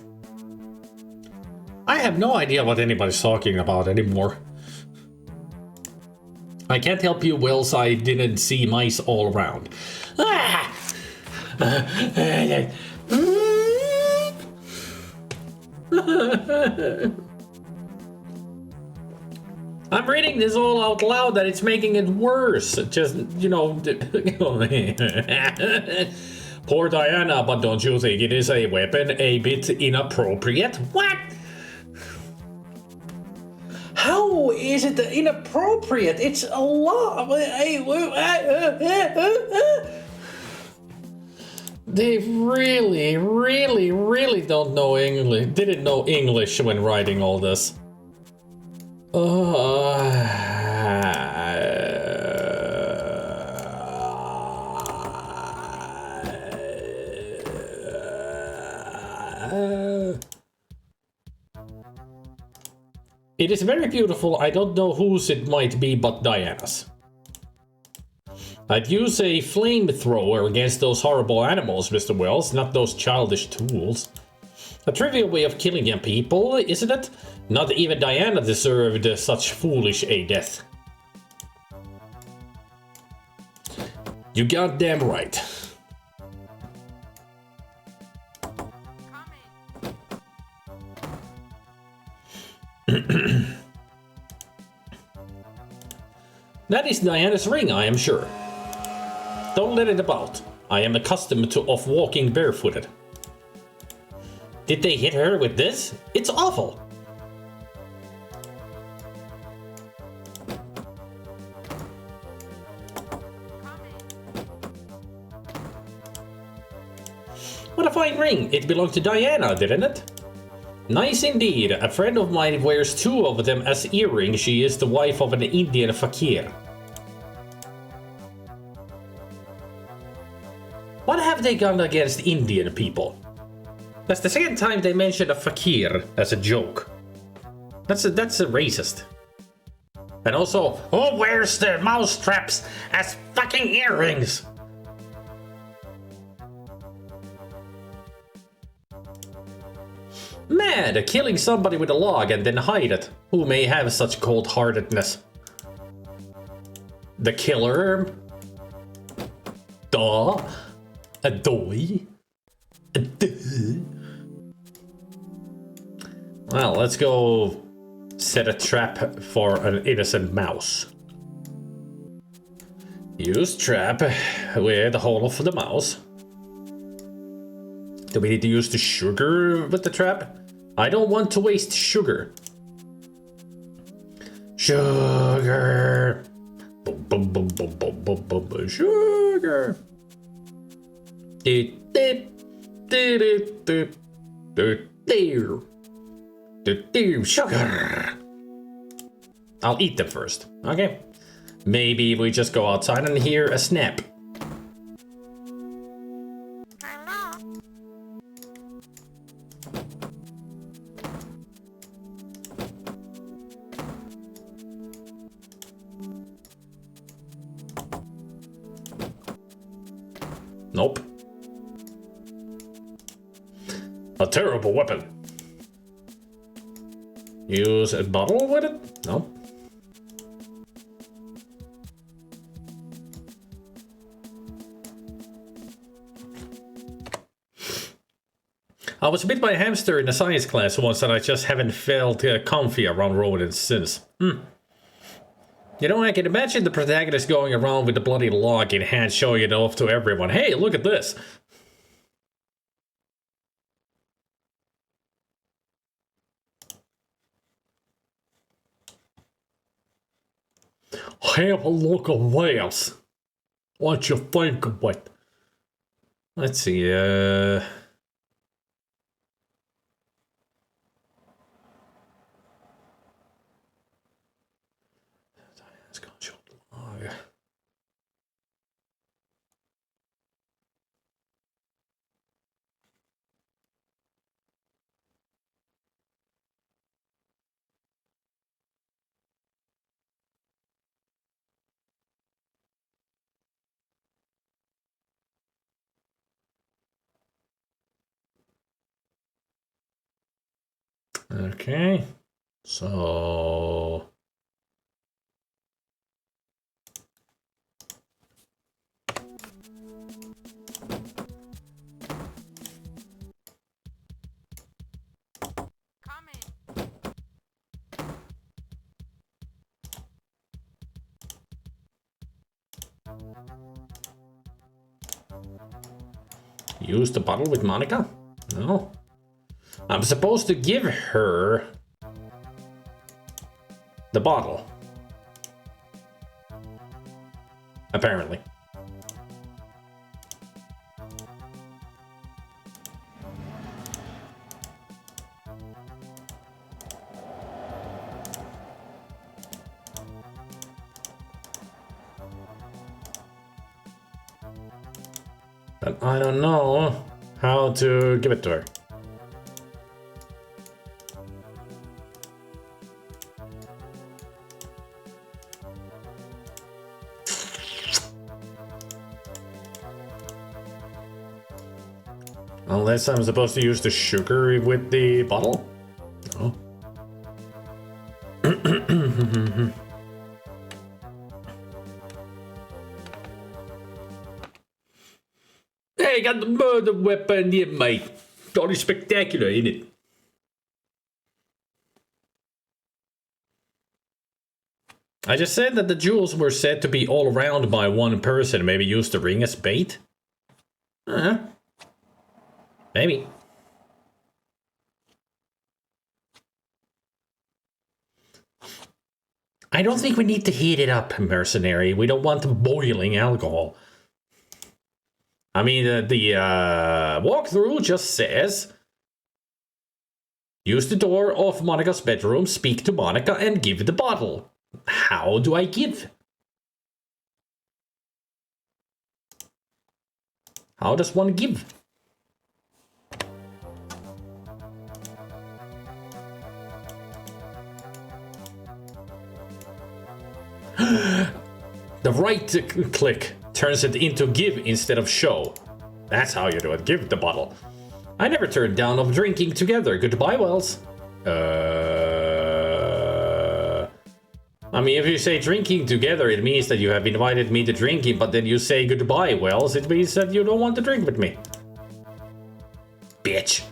I have no idea what anybody's talking about anymore. I can't help you, Wells. I didn't see mice all around. Ah! I'm reading this all out loud that it's making it worse. Just, you know... Poor Diana, but don't you think it is a weapon a bit inappropriate? What? How is it inappropriate? It's a law. They really don't know English. Didn't know English when writing all this. It is very beautiful. I don't know whose it might be, but Diana's. I'd use a flamethrower against those horrible animals, Mr. Wells, not those childish tools. A trivial way of killing young people, isn't it? Not even Diana deserved such foolish a death. You goddamn right. That is Diana's ring, I am sure. Don't let it about. I am accustomed to walking barefooted. Did they hit her with this? It's awful. What a fine ring. It belonged to Diana, didn't it? Nice indeed. A friend of mine wears 2 of them as earrings. She is the wife of an Indian fakir. What have they gone against Indian people? That's the second time they mentioned a fakir as a joke. That's a racist. And also, who wears their mouse traps as fucking earrings? Mad, killing somebody with a log and then hide it. Who may have such cold-heartedness? The killer? Duh. A doy? A duh. Well, let's go set a trap for an innocent mouse. Use trap with the hole of the mouse. Do we need to use the sugar with the trap? I don't want to waste sugar. Sugar. Boom, boom, boom, boom, boom, boom, boom, boom. Sugar. Sugar. I'll eat them first. Okay. Maybe we just go outside and hear a snap. Nope. A terrible weapon. Use a bottle with it? No. I was bit by a hamster in a science class once and I just haven't felt comfy around rodents since. You know, I can imagine the protagonist going around with the bloody log in hand showing it off to everyone. Hey, look at this! Have a look at this. What you think of it? Let's see, okay, so use the bottle with Monica? No. I'm supposed to give her the bottle. Apparently. But I don't know how to give it to her. Unless I'm supposed to use the sugar with the bottle? Oh. Hey, got the murder weapon here, mate. Totally spectacular, ain't it? I just said that the jewels were said to be all around by one person. Maybe use the ring as bait? Maybe. I don't think we need to heat it up, mercenary. We don't want boiling alcohol. I mean, the walkthrough just says... Use the door of Monica's bedroom, speak to Monica, and give the bottle. How do I give? How does one give? The right click turns it into give instead of show. That's how you do it. Give the bottle. I never turned down of drinking together. Goodbye, Wells. I mean, if you say drinking together, it means that you have invited me to drinking, but then you say goodbye, Wells. It means that you don't want to drink with me. Bitch.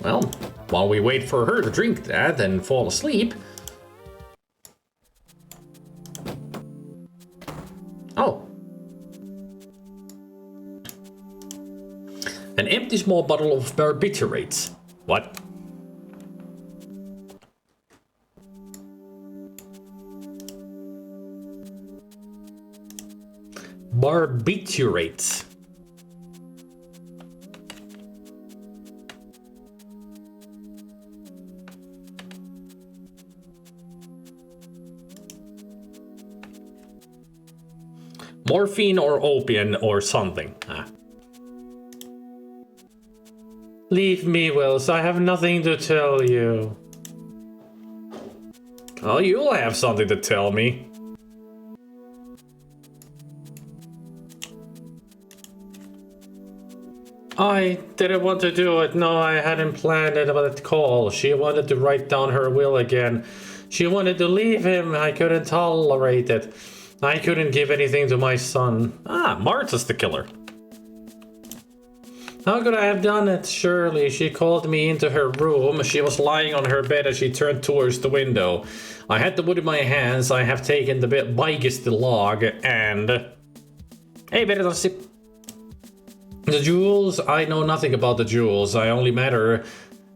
Well, while we wait for her to drink that and fall asleep... Oh. An empty small bottle of barbiturates. What? Barbiturates. Morphine or opium or something. Leave me, Wills. I have nothing to tell you. Oh, you'll have something to tell me. I didn't want to do it. No, I hadn't planned it about the call. She wanted to write down her will again. She wanted to leave him. I couldn't tolerate it. I couldn't give anything to my son. Ah, Marta's the killer. How could I have done it? Surely she called me into her room. She was lying on her bed as she turned towards the window. I had the wood in my hands. I have taken the biggest log and... Hey, better sip. The jewels? I know nothing about the jewels. I only matter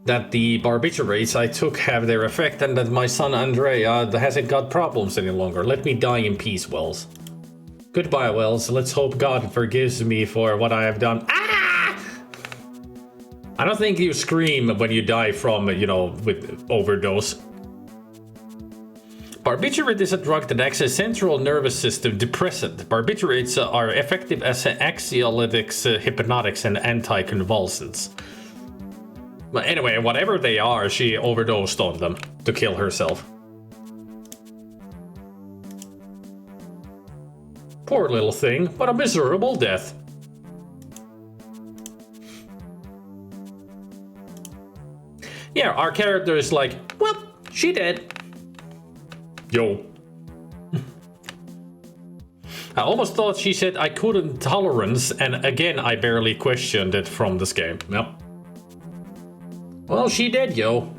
that the barbiturates I took have their effect and that my son Andrea hasn't got problems any longer. Let me die in peace, Wells. Goodbye, Wells. Let's hope God forgives me for what I have done. Ah! I don't think you scream when you die from, you know, with overdose. Barbiturate is a drug that acts as central nervous system depressant. Barbiturates are effective as anxiolytics, hypnotics, and anticonvulsants. But anyway, whatever they are, she overdosed on them to kill herself. Poor little thing, what a miserable death. Yeah, our character is like, well, she dead. Yo. I almost thought she said I couldn't tolerance, and again I barely questioned it from this game. Yep. Well, she did, yo.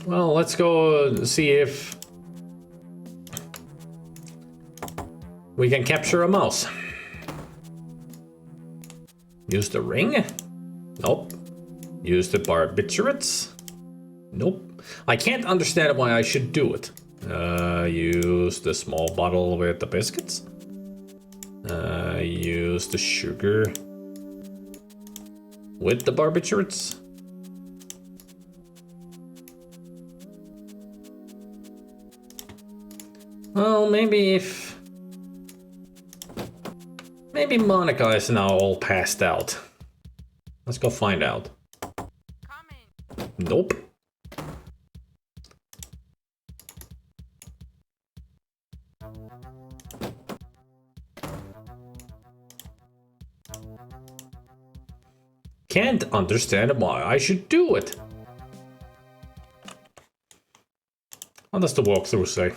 Well, let's go see if we can capture a mouse. Use the ring? Nope. Use the barbiturates? Nope. I can't understand why I should do it. Use the small bottle with the biscuits. Use the sugar with the barbiturates. Well, maybe Monica is now all passed out. Let's go find out. Coming. Nope. Can't understand why I should do it. What does the walkthrough say?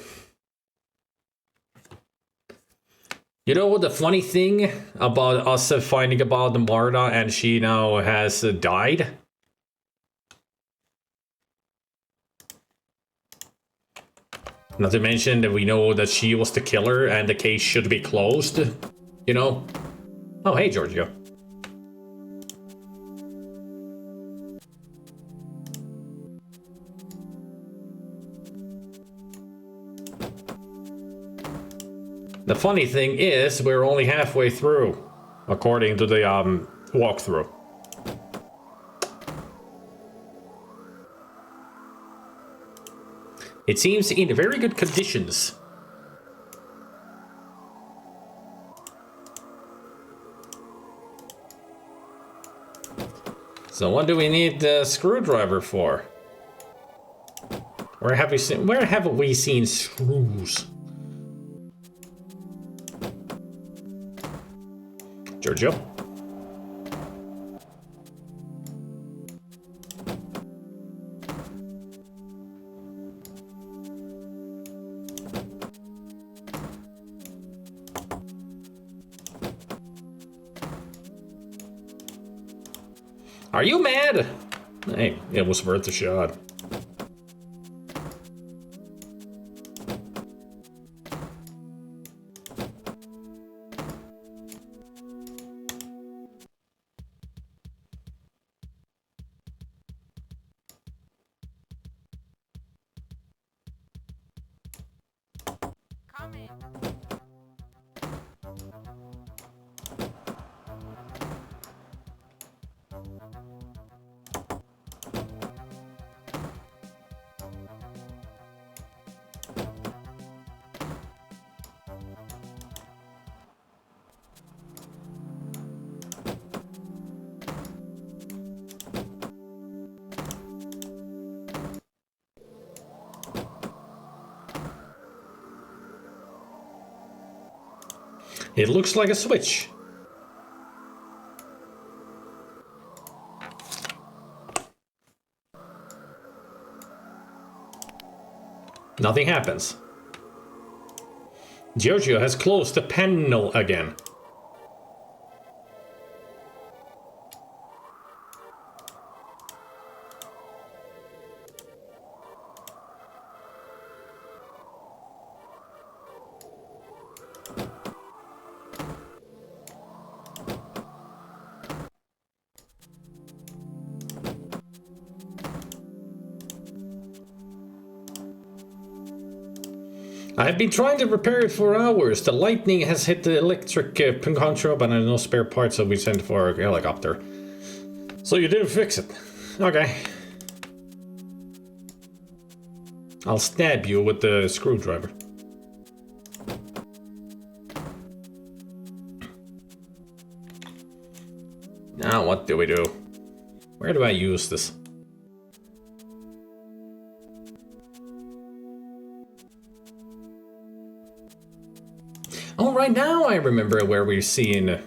You know what the funny thing about us finding about Marta and she now has died? Not to mention that we know that she was the killer and the case should be closed, you know? Oh, hey, Giorgio. The funny thing is, we're only halfway through, according to the walkthrough. It seems in very good conditions. So what do we need the screwdriver for? Where have we seen screws? Giorgio? Are you mad? Hey, it was worth a shot. Coming. It looks like a switch. Nothing happens. Giorgio has closed the panel again. I have been trying to repair it for hours. The lightning has hit the electric control, but I have no spare parts, so we sent for a helicopter. So you didn't fix it. Okay. I'll stab you with the screwdriver. Now what do we do? Where do I use this? Oh, right now I remember where we're seeing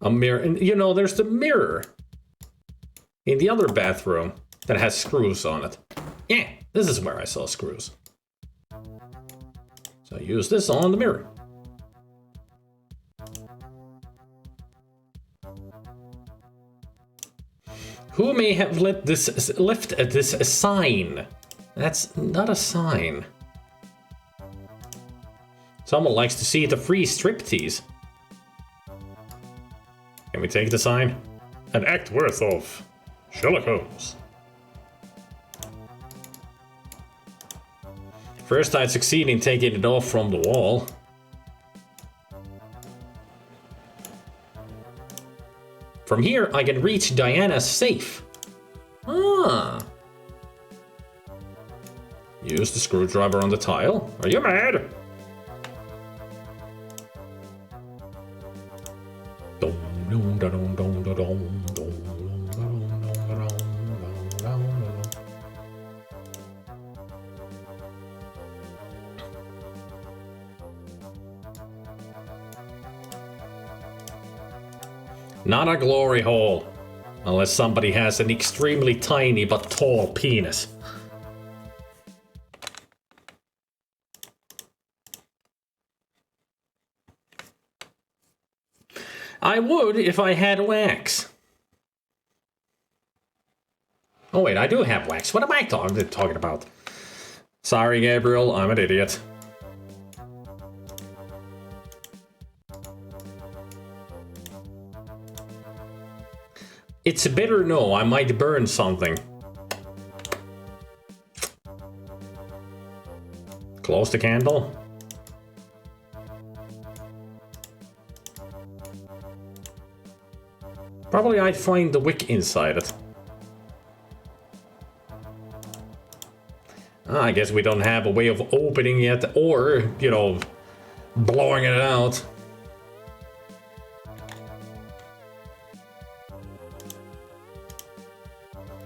a mirror. And, you know, there's the mirror in the other bathroom that has screws on it. Yeah, this is where I saw screws. So I use this on the mirror. Who may have left this sign? That's not a sign. Someone likes to see the free striptease. Can we take the sign? An act worth of Sherlock Holmes. First I succeed in taking it off from the wall. From here I can reach Diana's safe. Ah. Use the screwdriver on the tile. Are you mad? Not a glory hole, unless somebody has an extremely tiny but tall penis. I would if I had wax. Oh wait, I do have wax. What am I talking about? Sorry, Gabriel, I'm an idiot. It's better no, I might burn something. Close the candle. Probably I'd find the wick inside it. I guess we don't have a way of opening it or, you know, blowing it out.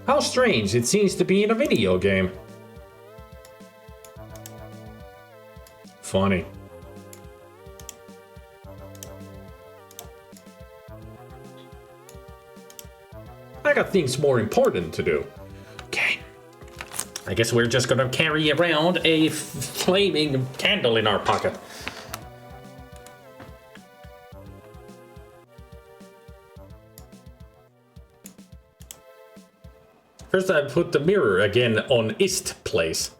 How strange, it seems to be in a video game. Funny. I got things more important to do. Okay. I guess we're just gonna carry around a flaming candle in our pocket. First I put the mirror again on its place.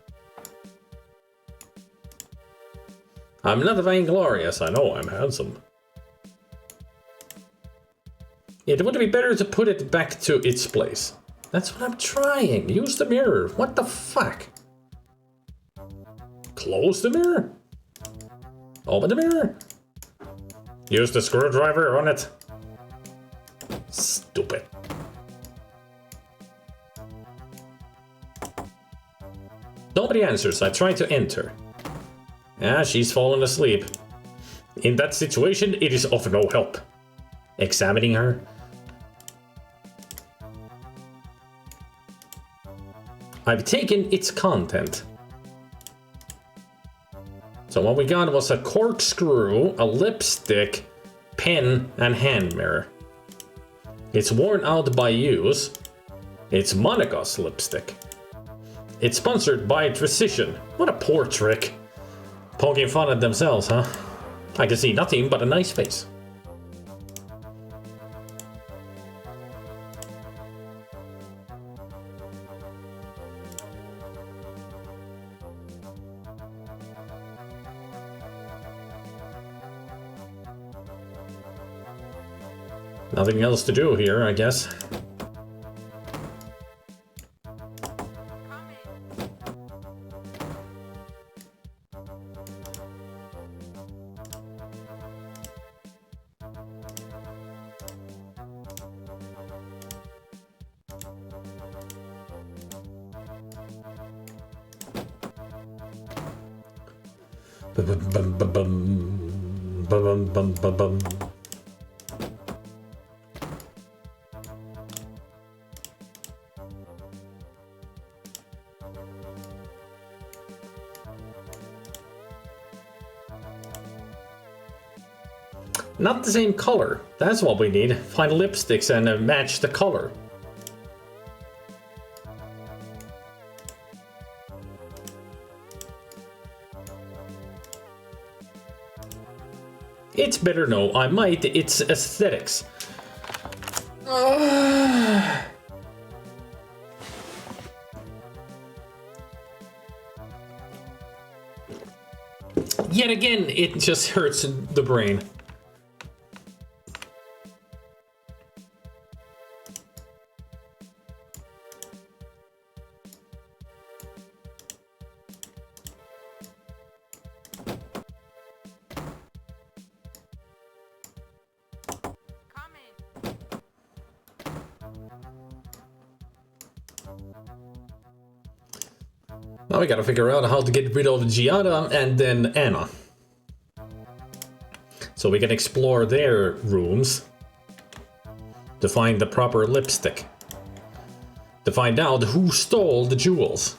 I'm not vainglorious, I know I'm handsome. It would be better to put it back to its place. That's what I'm trying. Use the mirror. What the fuck? Close the mirror? Open the mirror? Use the screwdriver on it? Stupid. Nobody answers. I try to enter. Ah, she's fallen asleep. In that situation, it is of no help. Examining her. I've taken its content. So what we got was a corkscrew, a lipstick, pen, and hand mirror. It's worn out by use. It's Monica's lipstick. It's sponsored by Precision. What a poor trick. Poking fun at themselves, huh? I can see nothing but a nice face. Nothing else to do here, I guess. Not the same color. That's what we need. Find lipsticks and match the color. It's better no, I might. It's aesthetics. Yet again, it just hurts the brain. Now we gotta figure out how to get rid of Giada and then Anna. So we can explore their rooms to find the proper lipstick. To find out who stole the jewels.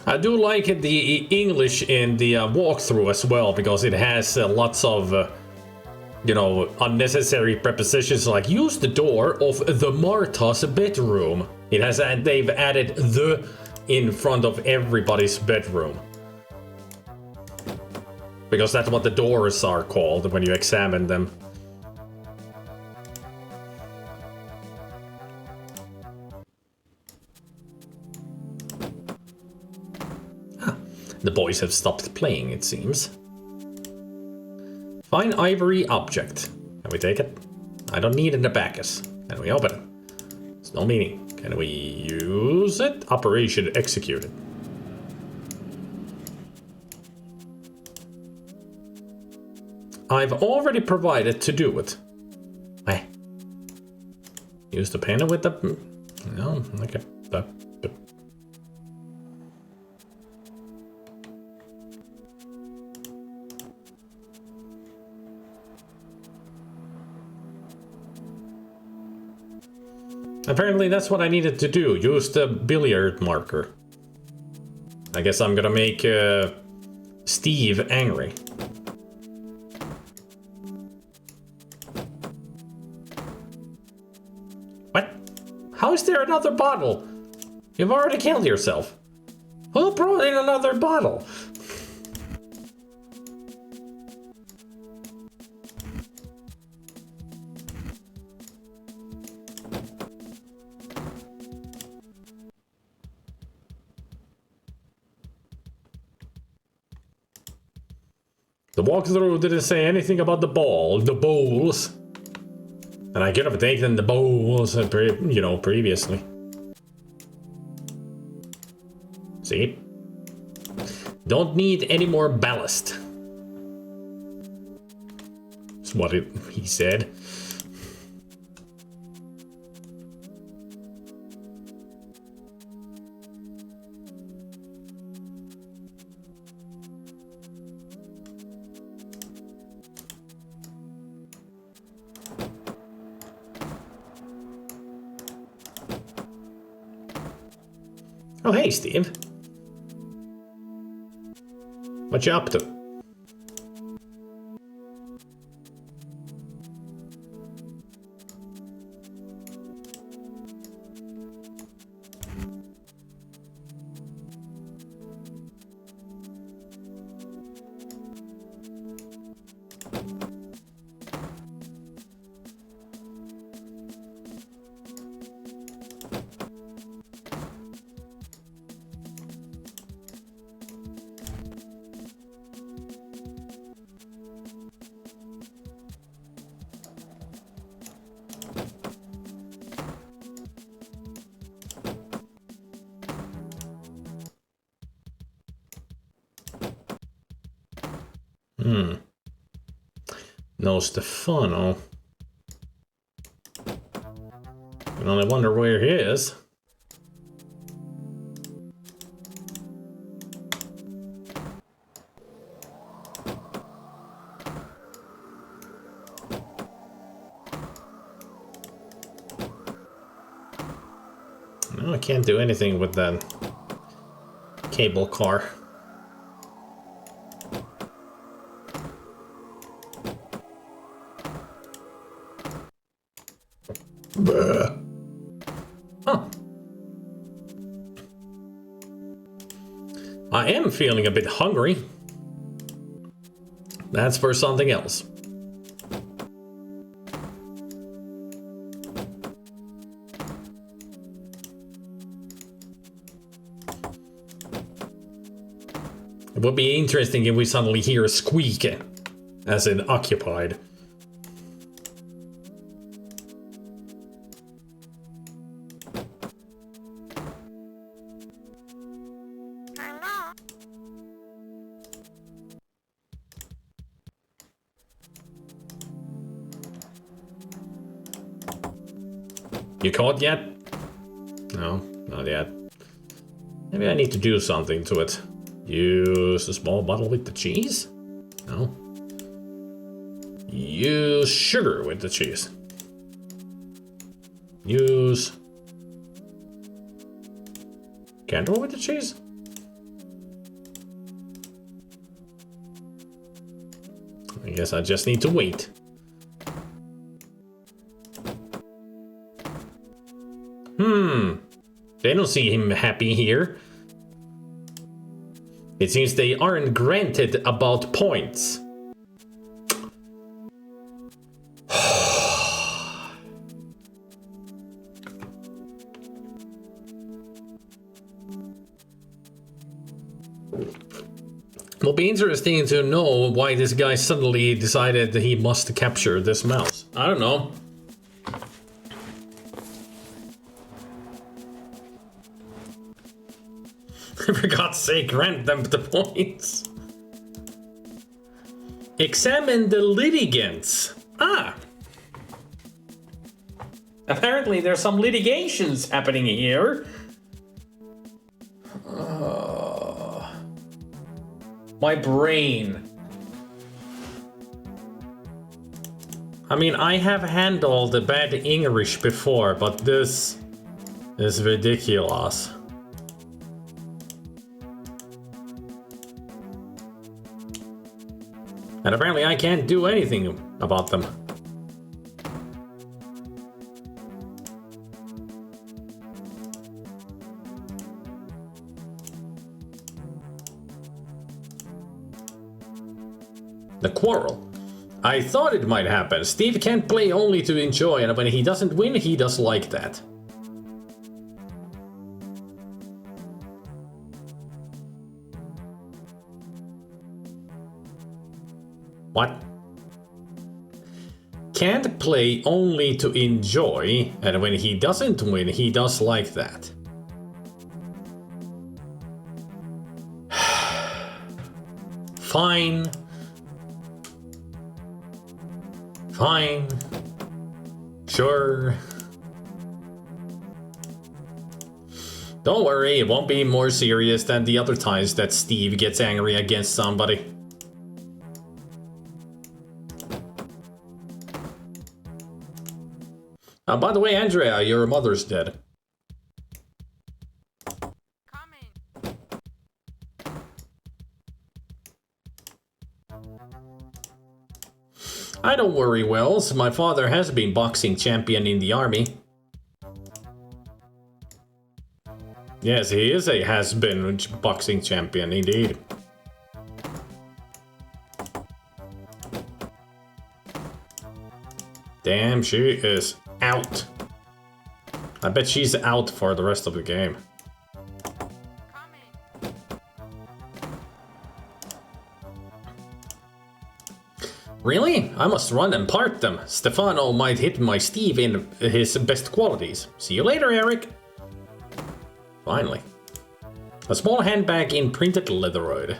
I do like the English in the walkthrough as well, because it has lots of, you know, unnecessary prepositions like use the door of the Martha's bedroom. It has, they've added the in front of everybody's bedroom. Because that's what the doors are called when you examine them. The boys have stopped playing, it seems. Fine ivory object. Can we take it? I don't need an abacus. Can we open it? There's no meaning. Can we use it? Operation executed. I've already provided to do it. Eh. Use the pen with the... No, okay. Apparently that's what I needed to do, use the billiard marker. I guess I'm gonna make Steve angry. What? How is there another bottle? You've already killed yourself. Who brought in another bottle? The walkthrough didn't say anything about the bowls. And I could have taken the bowls, you know, previously. See? Don't need any more ballast. That's what he said. Oh, hey, Steve. What you up to? No Stefano. I only wonder where he is. No, I can't do anything with that cable car. Huh. I am feeling a bit hungry. That's for something else. It would be interesting if we suddenly hear a squeak, as in occupied. You caught yet? No, not yet. Maybe I need to do something to it. Use a small bottle with the cheese? No. Use sugar with the cheese. Use candle with the cheese? I guess I just need to wait. They don't see him happy here. It seems they aren't granted about points. It'll be interesting to know why this guy suddenly decided that he must capture this mouse. I don't know. For God's sake, grant them the points. Examine the litigants. Ah. Apparently there's some litigations happening here. My brain. I mean, I have handled the bad English before, but this is ridiculous. And apparently I can't do anything about them. The quarrel. I thought it might happen. Steve can't play only to enjoy, and when he doesn't win, he does like that. What? Can't play only to enjoy, and when he doesn't win, he does like that. Fine. Fine. Sure. Don't worry, it won't be more serious than the other times that Steve gets angry against somebody. By the way, Andrea, your mother's dead. Coming. I don't worry, Wells. My father has been boxing champion in the army. Yes, he is a has-been boxing champion, indeed. Damn, she is out. I bet she's out for the rest of the game. Coming. Really? I must run and part them. Stefano might hit my Steve in his best qualities. See you later, Eric. Finally. A small handbag in printed leatheroid.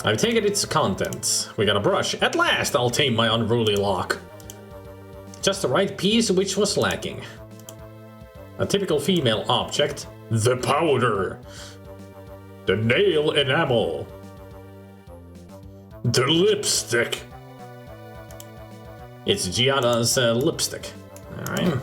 I've taken its contents. We got a brush. At last, I'll tame my unruly lock. Just the right piece which was lacking. A typical female object. The powder. The nail enamel. The lipstick. It's Gianna's lipstick. Alright.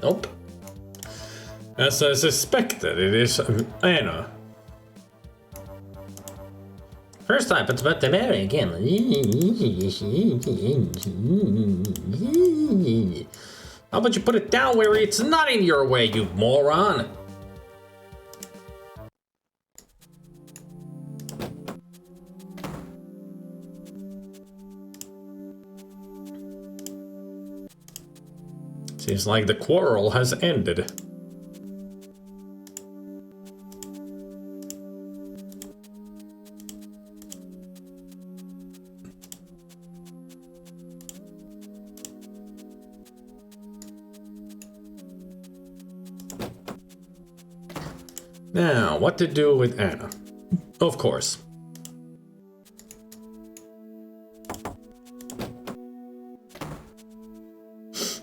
Nope. As I suspected, it is Anna. First time, but the Mary again. How about you put it down where it's not in your way, you moron? Seems like the quarrel has ended. Now, what to do with Anna? Of course.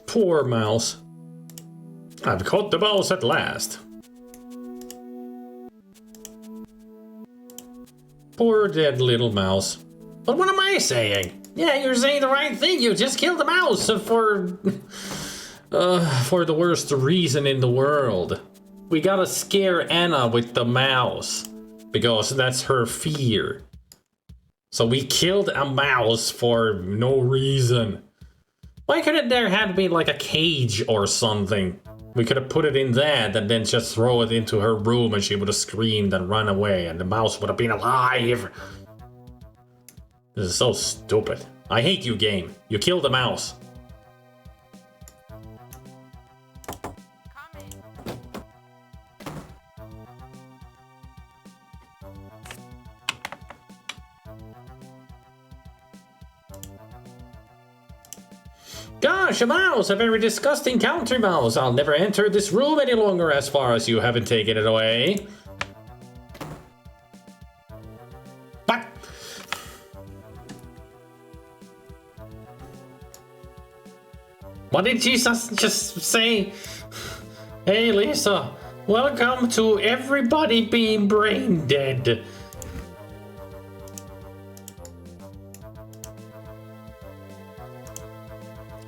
Poor mouse. I've caught the mouse at last. Poor dead little mouse. But what am I saying? Yeah, you're saying the right thing. You just killed the mouse for the worst reason in the world. We gotta scare Anna with the mouse because that's her fear. So we killed a mouse for no reason. Why couldn't there have been like a cage or something? We could have put it in that and then just throw it into her room and she would have screamed and run away and the mouse would have been alive. This is so stupid. I hate you, game. You killed the mouse. Coming. Gosh, a mouse! A very disgusting country mouse! I'll never enter this room any longer as far as you haven't taken it away. But... what did Jesus just say? Hey Lisa, welcome to everybody being brain dead.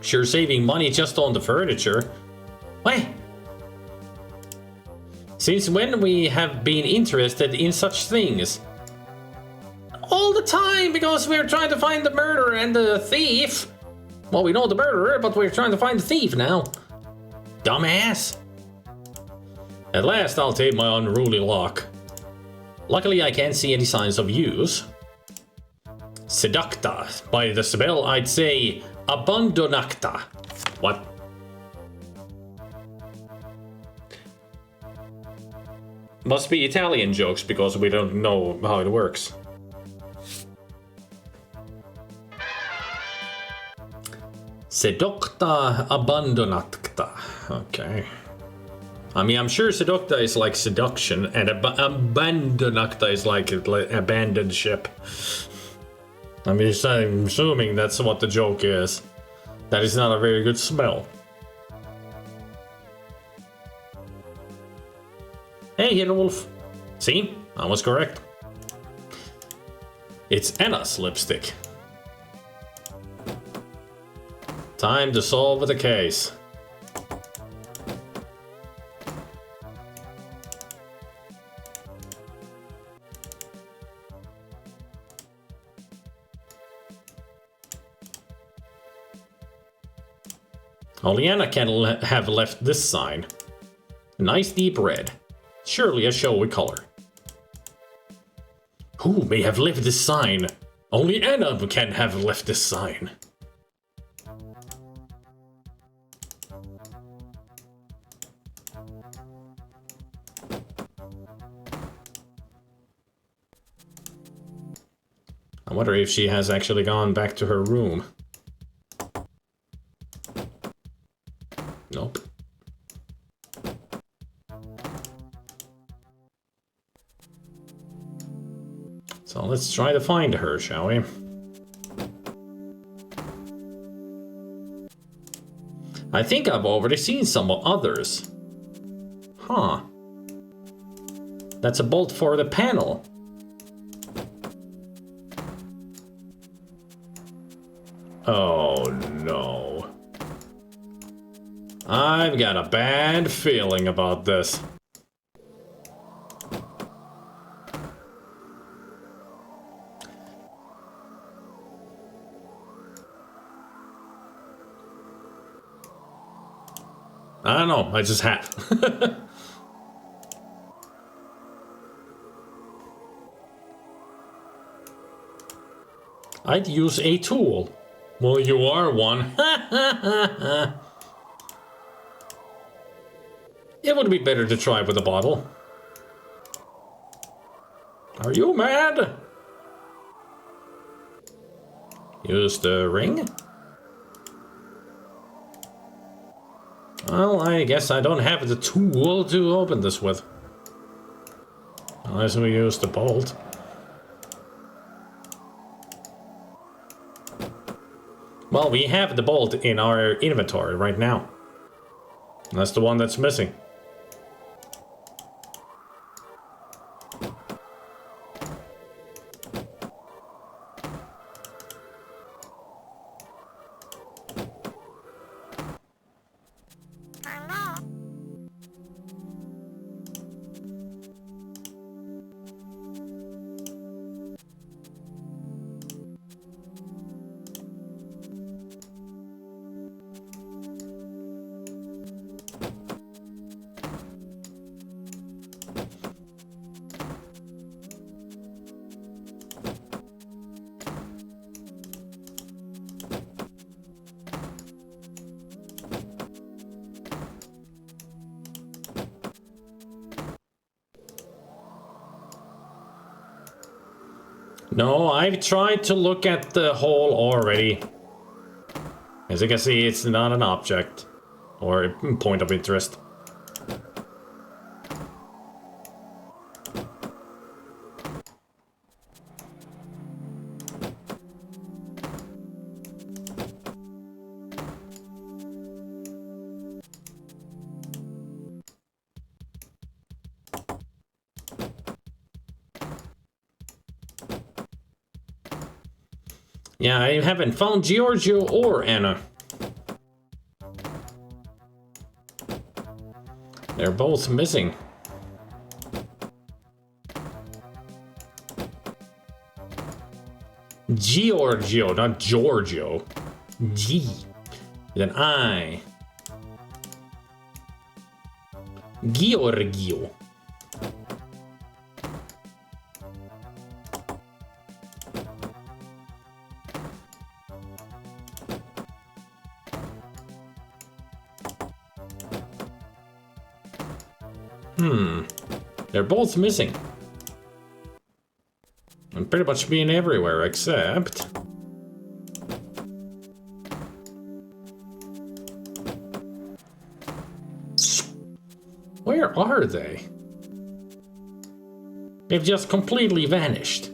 Sure saving money just on the furniture. What? Since when we have been interested in such things? All the time, because we're trying to find the murderer and the thief. Well, we know the murderer, but we're trying to find the thief now. Dumbass. At last, I'll take my unruly lock. Luckily, I can't see any signs of use. Seducta. By the spell, I'd say abandonacta. What? Must be Italian jokes because we don't know how it works. Seducta abandonacta. Okay. I mean, I'm sure seducta is like seduction, and abandonacta is like abandoned ship. I mean, I'm assuming that's what the joke is. That is not a very good smell. Hey, Hidden Wolf. See? I was correct. It's Anna's lipstick. Time to solve the case. Only Anna can have left this sign. A nice deep red. Surely a showy color. Who may have left this sign? Only Anna can have left this sign. I wonder if she has actually gone back to her room. Nope. So let's try to find her, shall we? I think I've already seen some others. Huh. That's a bolt for the panel. Oh no. I've got a bad feeling about this. I don't know, I just have. I'd use a tool. Well, you are one. It would be better to try with a bottle. Are you mad? Use the ring? Well, I guess I don't have the tool to open this with. Unless we use the bolt. Well, we have the bolt in our inventory right now. That's the one that's missing. No, I've tried to look at the hole already. As you can see, it's not an object or a point of interest. Yeah, I haven't found Giorgio or Anna. They're both missing. Giorgio, not Giorgio. G. With an I. Giorgio. They're both missing. And pretty much being everywhere except... Where are they? They've just completely vanished.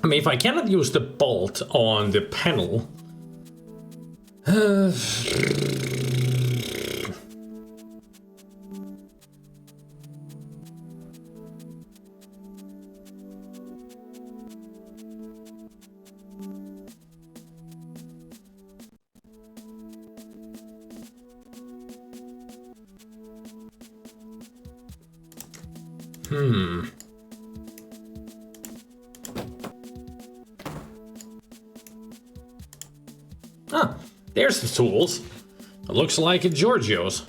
I mean, if I cannot use the bolt on the panel... Ah, there's the tools. It looks like Giorgio's.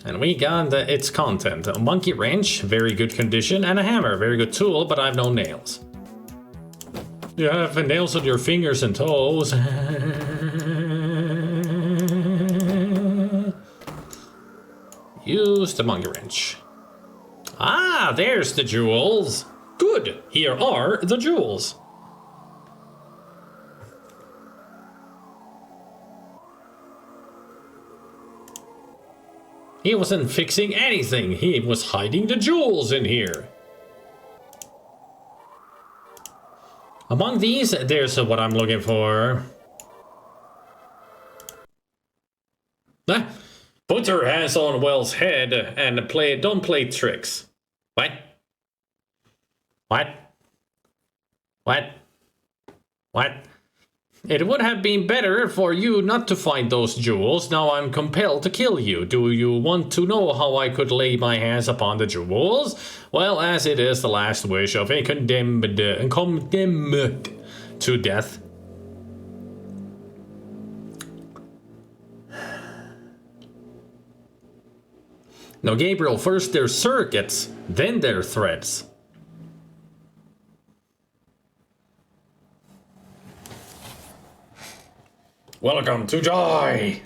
And we got its content. A monkey wrench, very good condition, and a hammer, very good tool, but I have no nails. You have nails on your fingers and toes. Use the monkey wrench. Ah, there's the jewels. Good, here are the jewels. He wasn't fixing anything. He was hiding the jewels in here. Among these, there's what I'm looking for. Ah, put your hands on Wells' head and don't play tricks. What? What? What? What? It would have been better for you not to find those jewels. Now I'm compelled to kill you. Do you want to know how I could lay my hands upon the jewels? Well, as it is the last wish of a condemned to death. Now, Gabriel, first they're circuits, then they're threads. Welcome to Joy!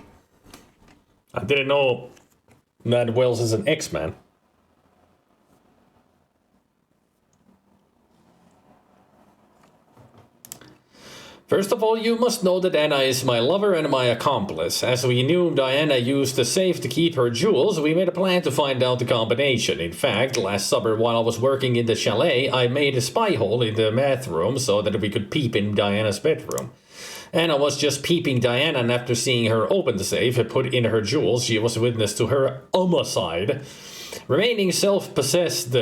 I didn't know that Wells is an X-Man. First of all, you must know that Anna is my lover and my accomplice. As we knew Diana used the safe to keep her jewels, we made a plan to find out the combination. In fact, last summer while I was working in the chalet, I made a spy hole in the bathroom so that we could peep in Diana's bedroom. Anna was just peeping Diana, and after seeing her open the safe and put in her jewels, she was witness to her homicide. Remaining self-possessed,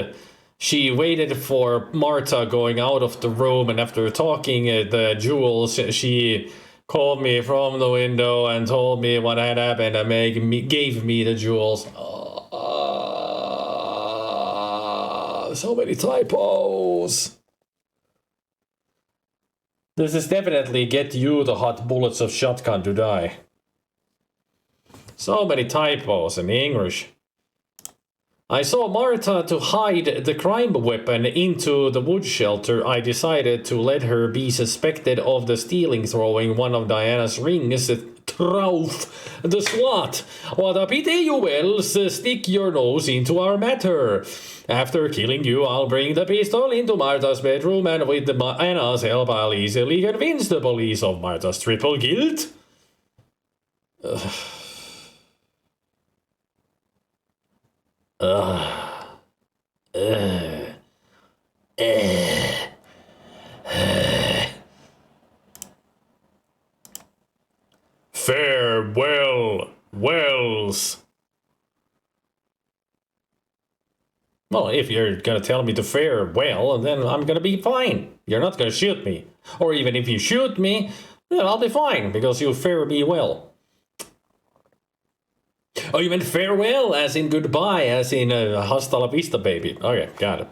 she waited for Marta going out of the room, and after talking the jewels, she called me from the window and told me what had happened and gave me the jewels. So many typos. This is definitely get you the hot bullets of shotgun to die. So many typos in English. I saw Marta to hide the crime weapon into the wood shelter. I decided to let her be suspected of the stealing, throwing one of Diana's rings. Trout, the SWAT. What a pity you will stick your nose into our matter. After killing you, I'll bring the pistol into Marta's bedroom, and with Anna's help, I'll easily convince the police of Marta's triple guilt. Farewell, Wells. Well, if you're gonna tell me to fare well, then I'm gonna be fine. You're not gonna shoot me. Or even if you shoot me, then I'll be fine, because you fare me well. Oh, you meant farewell, as in goodbye, as in hasta la vista, baby. Okay, got it.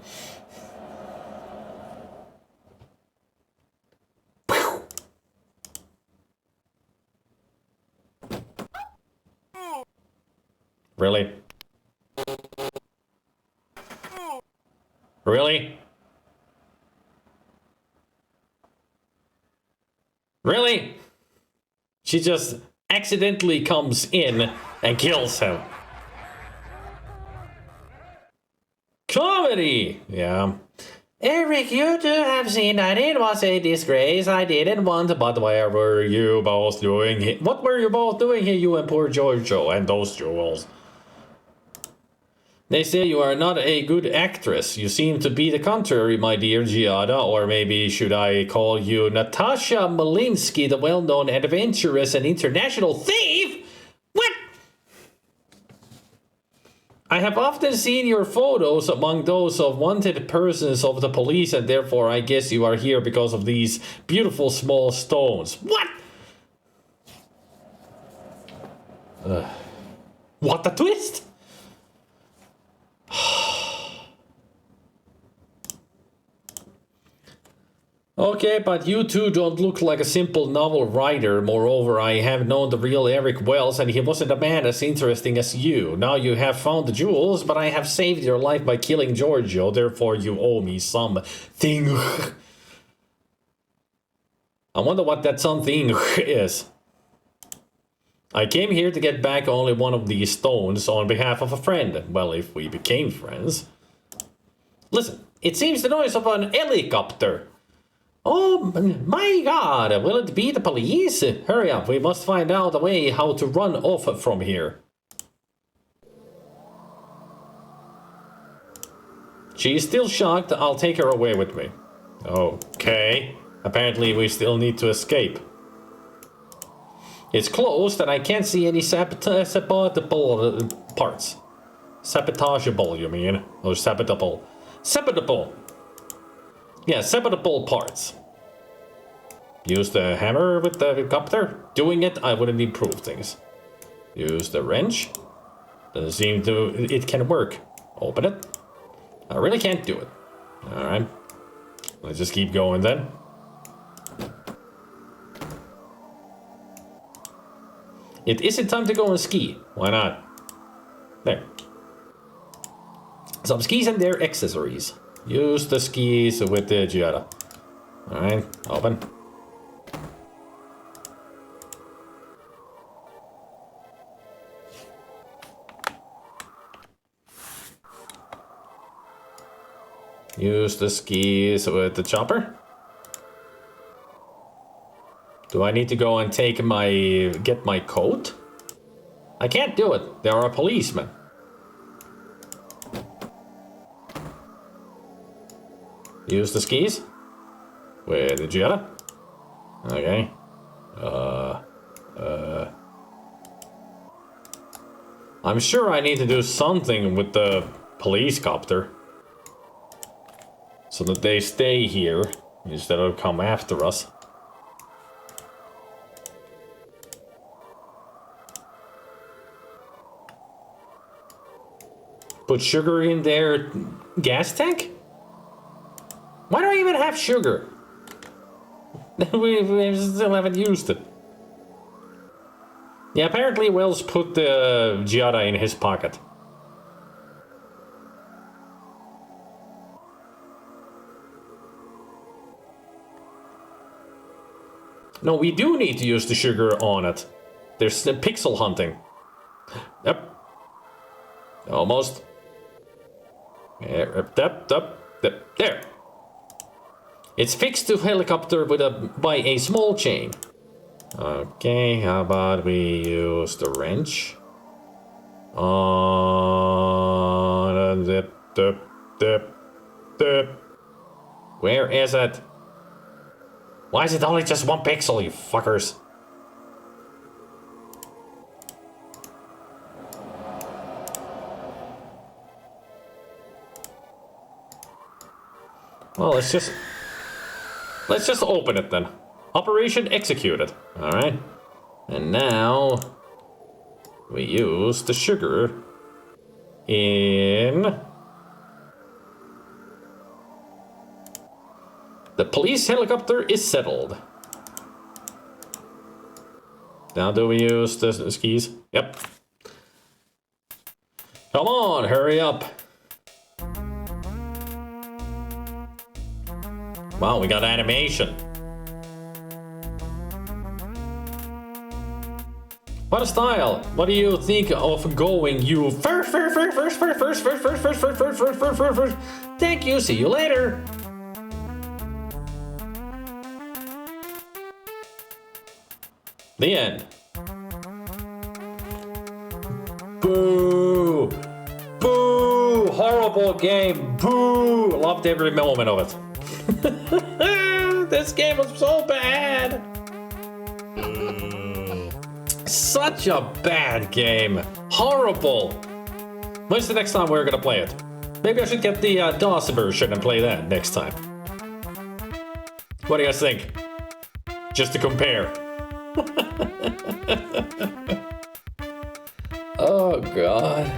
Really? Really? Really? She just accidentally comes in and kills him. Comedy! Yeah. Eric, you two have seen that it was a disgrace. I didn't want, but where were you both doing? What were you both doing here, you and poor Giorgio and those jewels? They say you are not a good actress. You seem to be the contrary, my dear Giada, or maybe should I call you Natasha Malinsky, the well-known adventurous and international thief? What? I have often seen your photos among those of wanted persons of the police, and therefore I guess you are here because of these beautiful small stones. What? What a twist! Okay, but you two don't look like a simple novel writer. Moreover, I have known the real Eric Wells, and he wasn't a man as interesting as you. Now you have found the jewels, but I have saved your life by killing Giorgio, therefore you owe me something. I wonder what that something is. I came here to get back only one of these stones on behalf of a friend. Well, if we became friends. Listen, it seems the noise of an helicopter. Oh my god, will it be the police? Hurry up, we must find out a way how to run off from here. She is still shocked, I'll take her away with me. Okay, apparently we still need to escape. It's closed and I can't see any sabotageable parts. Sabotageable, you mean? Or sabotable? Sabotable! Yeah, sabotable parts. Use the hammer with the helicopter. Doing it, I wouldn't improve things. Use the wrench. Doesn't seem to... it can work. Open it. I really can't do it. Alright. Let's just keep going then. It isn't time to go and ski. Why not? There. Some skis and their accessories. Use the skis with the Giada. Alright, open. Use the skis with the chopper. Do I need to go and get my coat? I can't do it. There are policemen. Use the skis with the Jetta. Okay. I'm sure I need to do something with the police copter. So that they stay here instead of come after us. Put sugar in their gas tank? Why do I even have sugar? we still haven't used it. Yeah, apparently Wells put the Giada in his pocket. No, we do need to use the sugar on it. There's the pixel hunting. Yep. Almost. There. It's fixed to helicopter by a small chain. Okay, how about we use the wrench? Where is it? Why is it only just 1 pixel, you fuckers? Well, let's just open it then. Operation executed. All right. And now we use the sugar in the police helicopter is settled. Now do we use the skis? Yep. Come on, hurry up. Wow, we got animation. What a style! What do you think of going you first? Thank you, see you later. The end. Boo! Boo! Horrible game! Boo! Loved every moment of it. This game was so bad. Such a bad game. Horrible. When's the next time we're gonna play it? Maybe I should get the DOS version and play that next time. What do you guys think? Just to compare. Oh god.